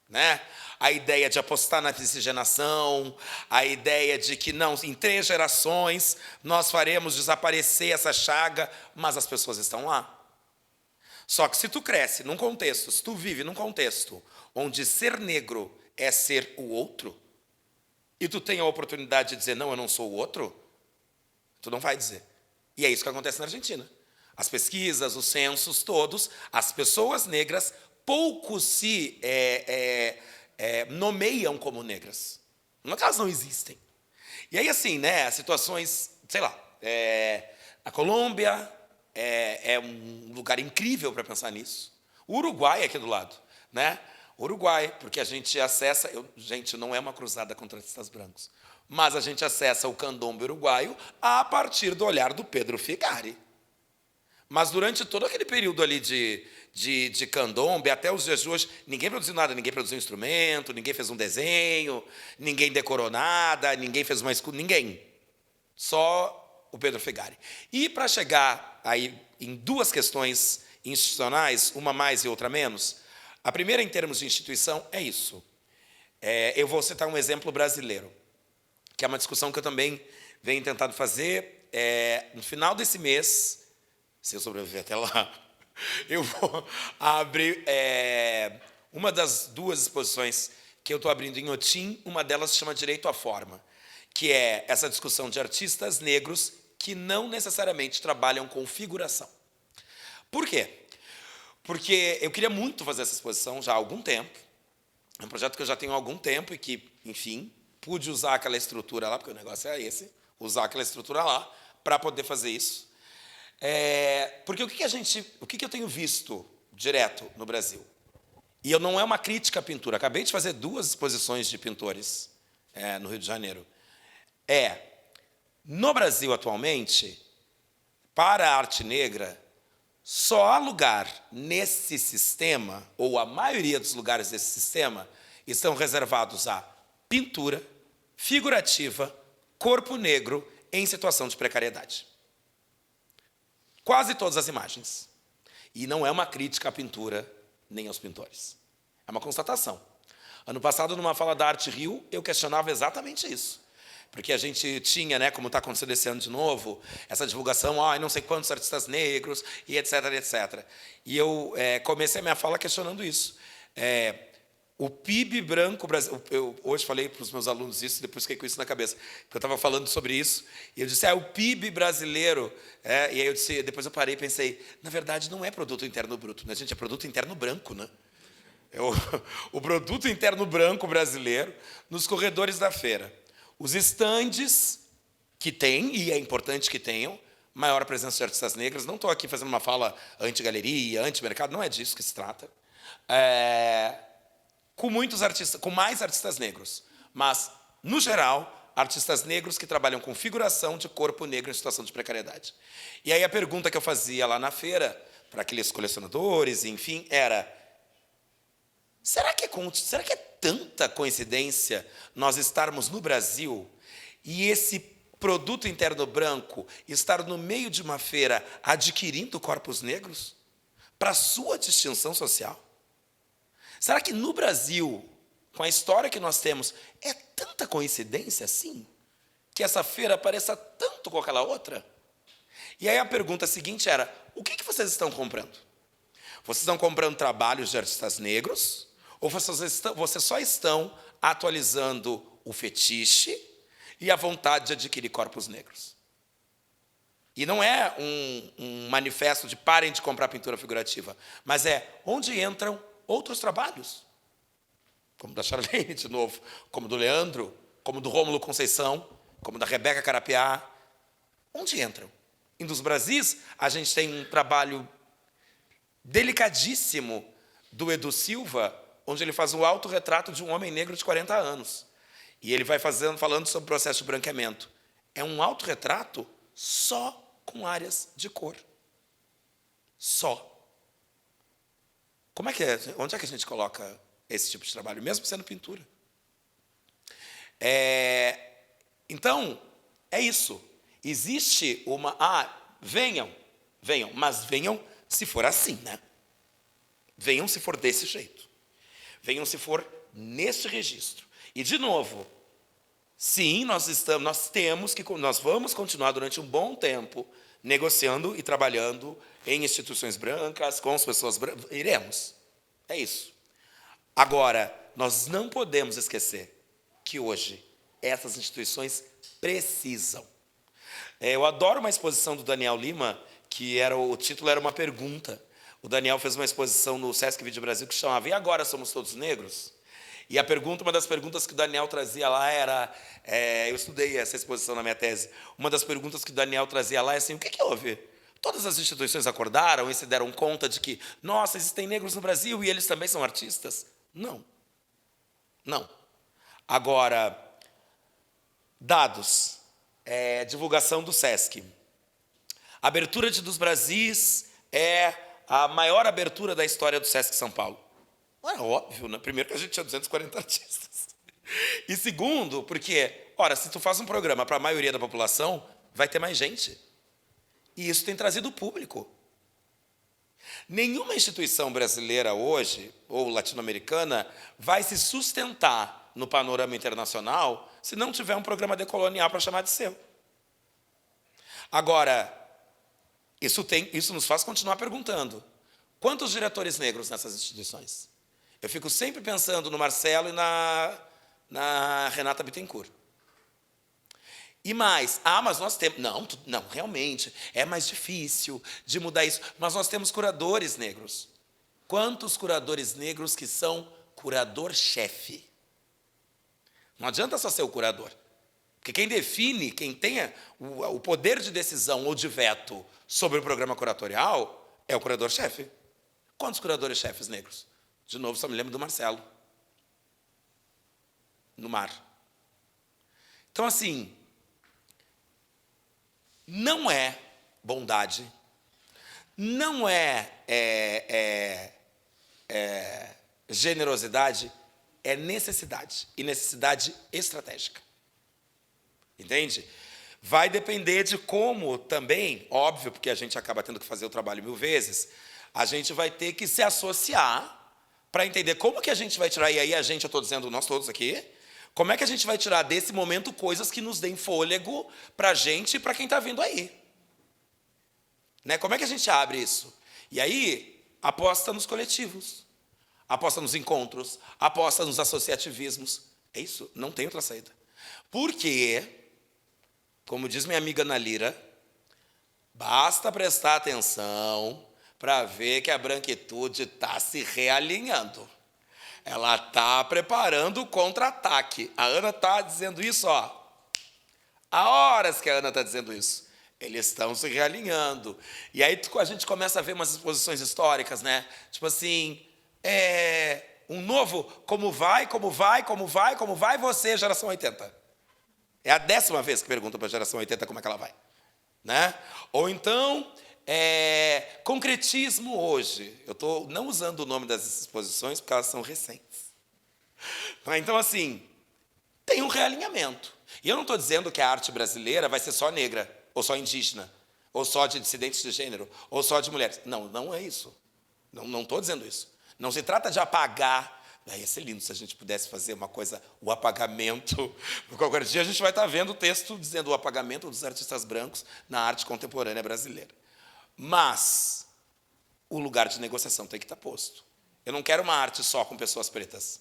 Né? A ideia de apostar na miscigenação, a ideia de que não, em 3 gerações nós faremos desaparecer essa chaga, mas as pessoas estão lá. Só que se tu cresce num contexto, se tu vive num contexto onde ser negro é ser o outro, e tu tem a oportunidade de dizer, não, eu não sou o outro, tu não vai dizer. E é isso que acontece na Argentina. As pesquisas, os censos, todos, as pessoas negras pouco se nomeiam como negras. Não é que elas não existem. E aí, assim, né, situações, sei lá, a Colômbia é um lugar incrível para pensar nisso. O Uruguai é aqui do lado, né? Uruguai, porque a gente acessa... gente, não é uma cruzada contra artistas brancos, mas a gente acessa o candombe uruguaio a partir do olhar do Pedro Figari. Mas durante todo aquele período ali de candombe, até os dias de hoje, ninguém produziu nada, ninguém produziu um instrumento, ninguém fez um desenho, ninguém decorou nada, ninguém fez uma escultura, ninguém. Só o Pedro Figari. E para chegar aí em 2 questões institucionais, uma mais e outra menos, a primeira, em termos de instituição, é isso. Eu vou citar um exemplo brasileiro, que é uma discussão que eu também venho tentando fazer. No final desse mês, se eu sobreviver até lá, eu vou abrir uma das 2 exposições que eu estou abrindo em Otim. Uma delas se chama Direito à Forma, que é essa discussão de artistas negros que não necessariamente trabalham com figuração. Por quê? Porque eu queria muito fazer essa exposição já há algum tempo. É um projeto que eu já tenho há algum tempo e que, enfim, pude usar aquela estrutura lá, porque o negócio é esse, usar aquela estrutura lá para poder fazer isso. Porque o que eu tenho visto direto no Brasil? E não é uma crítica à pintura. Acabei de fazer 2 exposições de pintores no Rio de Janeiro. No Brasil, atualmente, para a arte negra, só há lugar nesse sistema, ou a maioria dos lugares desse sistema, estão reservados a pintura, figurativa, corpo negro em situação de precariedade. Quase todas as imagens. E não é uma crítica à pintura, nem aos pintores. É uma constatação. Ano passado, numa fala da Arte Rio, eu questionava exatamente isso. Porque a gente tinha, né, como está acontecendo esse ano de novo, essa divulgação, não sei quantos artistas negros, e etc, etc. E eu comecei a minha fala questionando isso. O PIB branco brasileiro... Eu hoje falei para os meus alunos isso, depois fiquei com isso na cabeça, porque eu estava falando sobre isso, e eu disse, o PIB brasileiro... e aí eu disse, depois eu parei e pensei, na verdade, não é produto interno bruto, né, gente? É produto interno branco, né? O produto interno branco brasileiro nos corredores da feira. Os estandes que tem, e é importante que tenham, maior presença de artistas negros. Não estou aqui fazendo uma fala anti-galeria, anti-mercado, não é disso que se trata. Com mais artistas negros. Mas, no geral, artistas negros que trabalham com figuração de corpo negro em situação de precariedade. E aí a pergunta que eu fazia lá na feira, para aqueles colecionadores, enfim, era... Será que é tanta coincidência nós estarmos no Brasil e esse produto interno branco estar no meio de uma feira adquirindo corpos negros para sua distinção social? Será que no Brasil, com a história que nós temos, é tanta coincidência assim que essa feira pareça tanto com aquela outra? E aí a pergunta seguinte era, o que vocês estão comprando? Vocês estão comprando trabalhos de artistas negros? Ou vocês só estão atualizando o fetiche e a vontade de adquirir corpos negros? E não é um manifesto de parem de comprar pintura figurativa, mas é onde entram outros trabalhos, como da Charlene, de novo, como do Leandro, como do Rômulo Conceição, como da Rebeca Carapiá. Onde entram? Em Dos Brasis, a gente tem um trabalho delicadíssimo do Edu Silva, onde ele faz um autorretrato de um homem negro de 40 anos. E ele vai falando sobre o processo de branqueamento. É um autorretrato só com áreas de cor. Só. Como é que é? Onde é que a gente coloca esse tipo de trabalho, mesmo sendo pintura? Então, é isso. Existe uma... venham, mas venham se for assim, né? Venham se for desse jeito. Venham se for neste registro. E, de novo, sim, nós vamos continuar durante um bom tempo negociando e trabalhando em instituições brancas, com as pessoas brancas. Iremos. É isso. Agora, nós não podemos esquecer que hoje essas instituições precisam. Eu adoro uma exposição do Daniel Lima, que o título era uma pergunta. O Daniel fez uma exposição no Sesc Vídeo Brasil que chamava "E agora somos todos negros?" E uma das perguntas que o Daniel trazia lá era... eu estudei essa exposição na minha tese. Uma das perguntas que o Daniel trazia lá é assim: o que houve? Todas as instituições acordaram e se deram conta de que, nossa, existem negros no Brasil e eles também são artistas? Não. Não. Agora, dados. Divulgação do Sesc. A abertura de Dos Brasis é a maior abertura da história do Sesc São Paulo. É óbvio, né? Primeiro que a gente tinha 240 artistas. E segundo, porque, ora, se tu faz um programa para a maioria da população, vai ter mais gente. E isso tem trazido público. Nenhuma instituição brasileira hoje, ou latino-americana, vai se sustentar no panorama internacional se não tiver um programa decolonial para chamar de seu. Agora, isso nos faz continuar perguntando: quantos diretores negros nessas instituições? Eu fico sempre pensando no Marcelo e na Renata Bittencourt. E mais, mas nós temos... Não, realmente, é mais difícil de mudar isso. Mas nós temos curadores negros. Quantos curadores negros que são curador-chefe? Não adianta só ser o curador. Porque quem define, quem tem o poder de decisão ou de veto sobre o programa curatorial é o curador-chefe. Quantos curadores-chefes negros? De novo, só me lembro do Marcelo. No Mar. Então, assim... não é bondade, não é generosidade, é necessidade, e necessidade estratégica. Entende? Vai depender de como também, óbvio, porque a gente acaba tendo que fazer o trabalho 1000 vezes, a gente vai ter que se associar para entender como que a gente vai tirar, e aí eu estou dizendo nós todos aqui, como é que a gente vai tirar desse momento coisas que nos deem fôlego para a gente e para quem está vindo aí? Né? Como é que a gente abre isso? E aí, aposta nos coletivos, aposta nos encontros, aposta nos associativismos. É isso, não tem outra saída. Porque, como diz minha amiga Ana Lira, basta prestar atenção para ver que a branquitude está se realinhando. Ela está preparando o contra-ataque. A Ana está dizendo isso, ó. Há horas que a Ana está dizendo isso. Eles estão se realinhando. E aí a gente começa a ver umas exposições históricas, né? Tipo assim, um novo, como vai você, geração 80? É a 10ª vez que perguntam para a geração 80 como é que ela vai. Né? Ou então... concretismo hoje. Eu estou não usando o nome das exposições porque elas são recentes. Então, assim, tem um realinhamento. E eu não estou dizendo que a arte brasileira vai ser só negra, ou só indígena, ou só de dissidentes de gênero, ou só de mulheres. Não, não é isso. Não estou dizendo isso. Não se trata de apagar. Ia ser lindo se a gente pudesse fazer uma coisa, o apagamento. Qualquer dia a gente vai estar vendo o texto dizendo o apagamento dos artistas brancos na arte contemporânea brasileira. Mas o lugar de negociação tem que estar posto. Eu não quero uma arte só com pessoas pretas,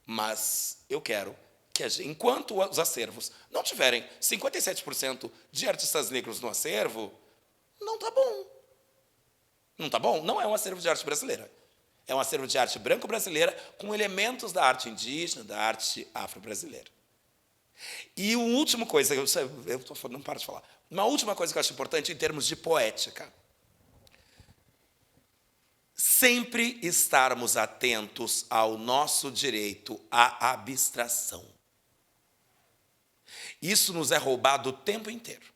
mas eu quero que, enquanto os acervos não tiverem 57% de artistas negros no acervo, não está bom. Não está bom? Não é um acervo de arte brasileira. É um acervo de arte branco-brasileira com elementos da arte indígena, da arte afro-brasileira. E a última coisa, não paro de falar, uma última coisa que eu acho importante em termos de poética. Sempre estarmos atentos ao nosso direito à abstração. Isso nos é roubado o tempo inteiro.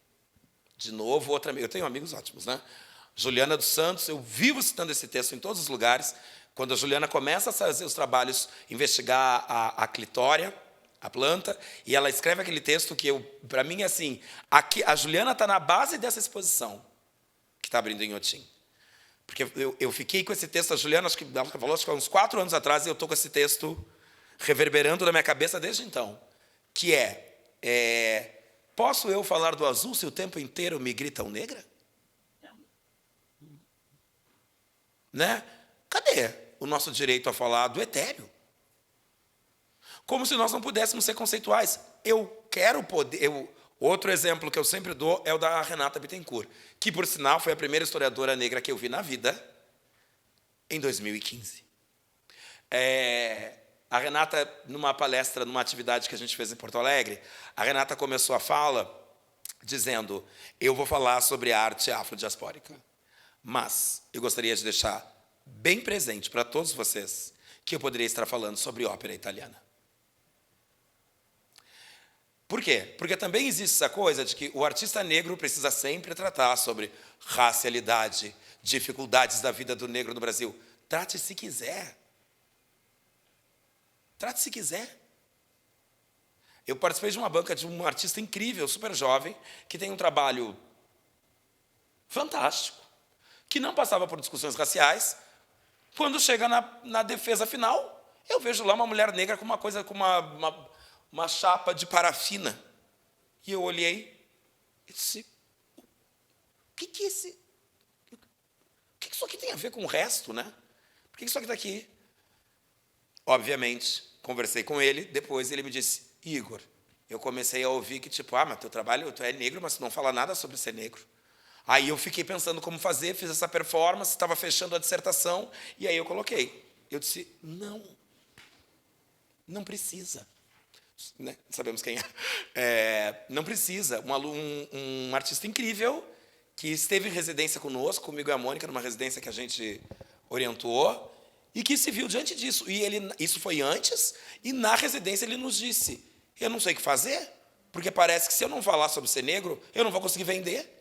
De novo, outra amiga. Eu tenho amigos ótimos, né? Juliana dos Santos, eu vivo citando esse texto em todos os lugares. Quando a Juliana começa a fazer os trabalhos, investigar a clitória, a planta, e ela escreve aquele texto que, para mim, é assim, aqui, a Juliana está na base dessa exposição que está abrindo em Inhotim. Porque eu fiquei com esse texto, a Juliana, acho que ela falou, acho que há uns 4 anos atrás, e eu estou com esse texto reverberando na minha cabeça desde então, que posso eu falar do azul se o tempo inteiro me gritam negra? Né? Cadê o nosso direito a falar do etéreo? Como se nós não pudéssemos ser conceituais. Eu quero poder... Outro exemplo que eu sempre dou é o da Renata Bittencourt, que, por sinal, foi a primeira historiadora negra que eu vi na vida, em 2015. A Renata, numa palestra, numa atividade que a gente fez em Porto Alegre, a Renata começou a fala dizendo: eu vou falar sobre a arte afrodiaspórica, mas eu gostaria de deixar bem presente para todos vocês que eu poderia estar falando sobre ópera italiana. Por quê? Porque também existe essa coisa de que o artista negro precisa sempre tratar sobre racialidade, dificuldades da vida do negro no Brasil. Trate se quiser. Trate se quiser. Eu participei de uma banca de um artista incrível, super jovem, que tem um trabalho fantástico, que não passava por discussões raciais. Quando chega na defesa final, eu vejo lá uma mulher negra com uma coisa, com uma chapa de parafina. E eu olhei e disse: o que isso aqui tem a ver com o resto, né? Por que isso aqui está aqui? Obviamente, conversei com ele, depois ele me disse: Igor, eu comecei a ouvir que, tipo, mas teu trabalho, tu é negro, mas tu não fala nada sobre ser negro. Aí eu fiquei pensando como fazer, fiz essa performance, estava fechando a dissertação, e aí eu coloquei. Eu disse: não precisa. Né? Sabemos quem é. Não precisa. Um artista incrível que esteve em residência conosco, comigo e a Mônica, numa residência que a gente orientou, e que se viu diante disso. E isso foi antes, e na residência ele nos disse: eu não sei o que fazer, porque parece que se eu não falar sobre ser negro, eu não vou conseguir vender.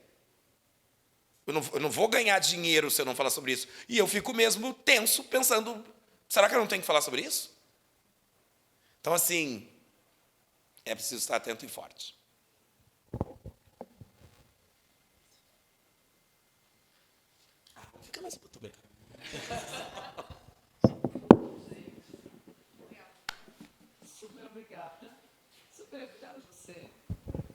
Eu não vou ganhar dinheiro se eu não falar sobre isso. E eu fico mesmo tenso, pensando: será que eu não tenho que falar sobre isso? Então, assim, é preciso estar atento e forte. Fica mais um pouco, obrigado. Super obrigada. Super obrigada a você.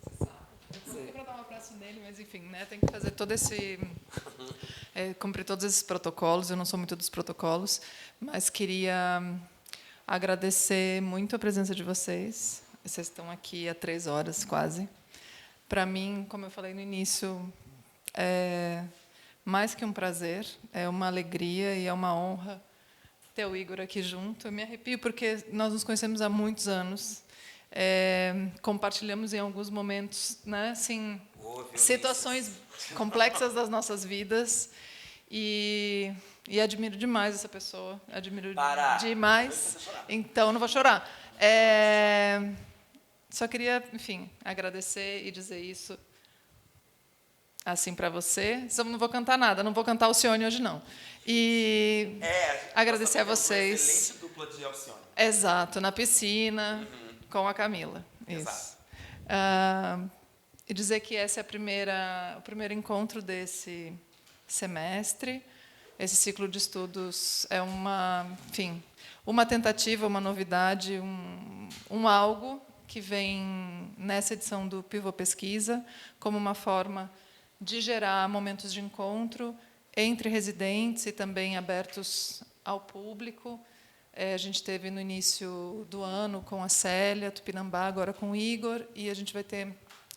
Você sabe. Não para dar um abraço nele, mas enfim, né? Tem que fazer todo esse... cumprir todos esses protocolos. Eu não sou muito dos protocolos, mas queria agradecer muito a presença de vocês. Vocês estão aqui há 3 horas, quase. Para mim, como eu falei no início, é mais que um prazer, é uma alegria e é uma honra ter o Igor aqui junto. Eu me arrepio porque nós nos conhecemos há muitos anos. Compartilhamos em alguns momentos, né, assim, situações complexas das nossas vidas. E admiro demais essa pessoa. Admiro demais. Então, não vou chorar. Só queria, enfim, agradecer e dizer isso assim para você. Não vou cantar nada, não vou cantar Alcione hoje, não. E agradecer a vocês. Uma excelente dupla de Alcione. Exato, na piscina, com a Camila. Isso. E dizer que esse é o primeiro encontro desse semestre. Esse ciclo de estudos é uma tentativa, uma novidade, um algo que vem nessa edição do Pivô Pesquisa como uma forma de gerar momentos de encontro entre residentes e também abertos ao público. A gente teve no início do ano com a Célia Tupinambá, agora com o Igor, e a gente vai ter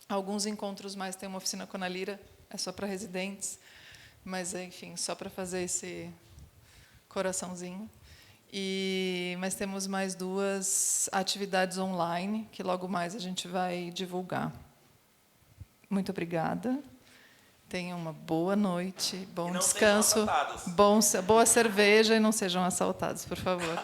alguns encontros mais. Tem uma oficina com a Ana Lira, é só para residentes, mas, enfim, só para fazer esse coraçãozinho. Mas temos mais 2 atividades online que logo mais a gente vai divulgar. Muito obrigada. Tenham uma boa noite, bom descanso, boa cerveja e não sejam assaltados, por favor.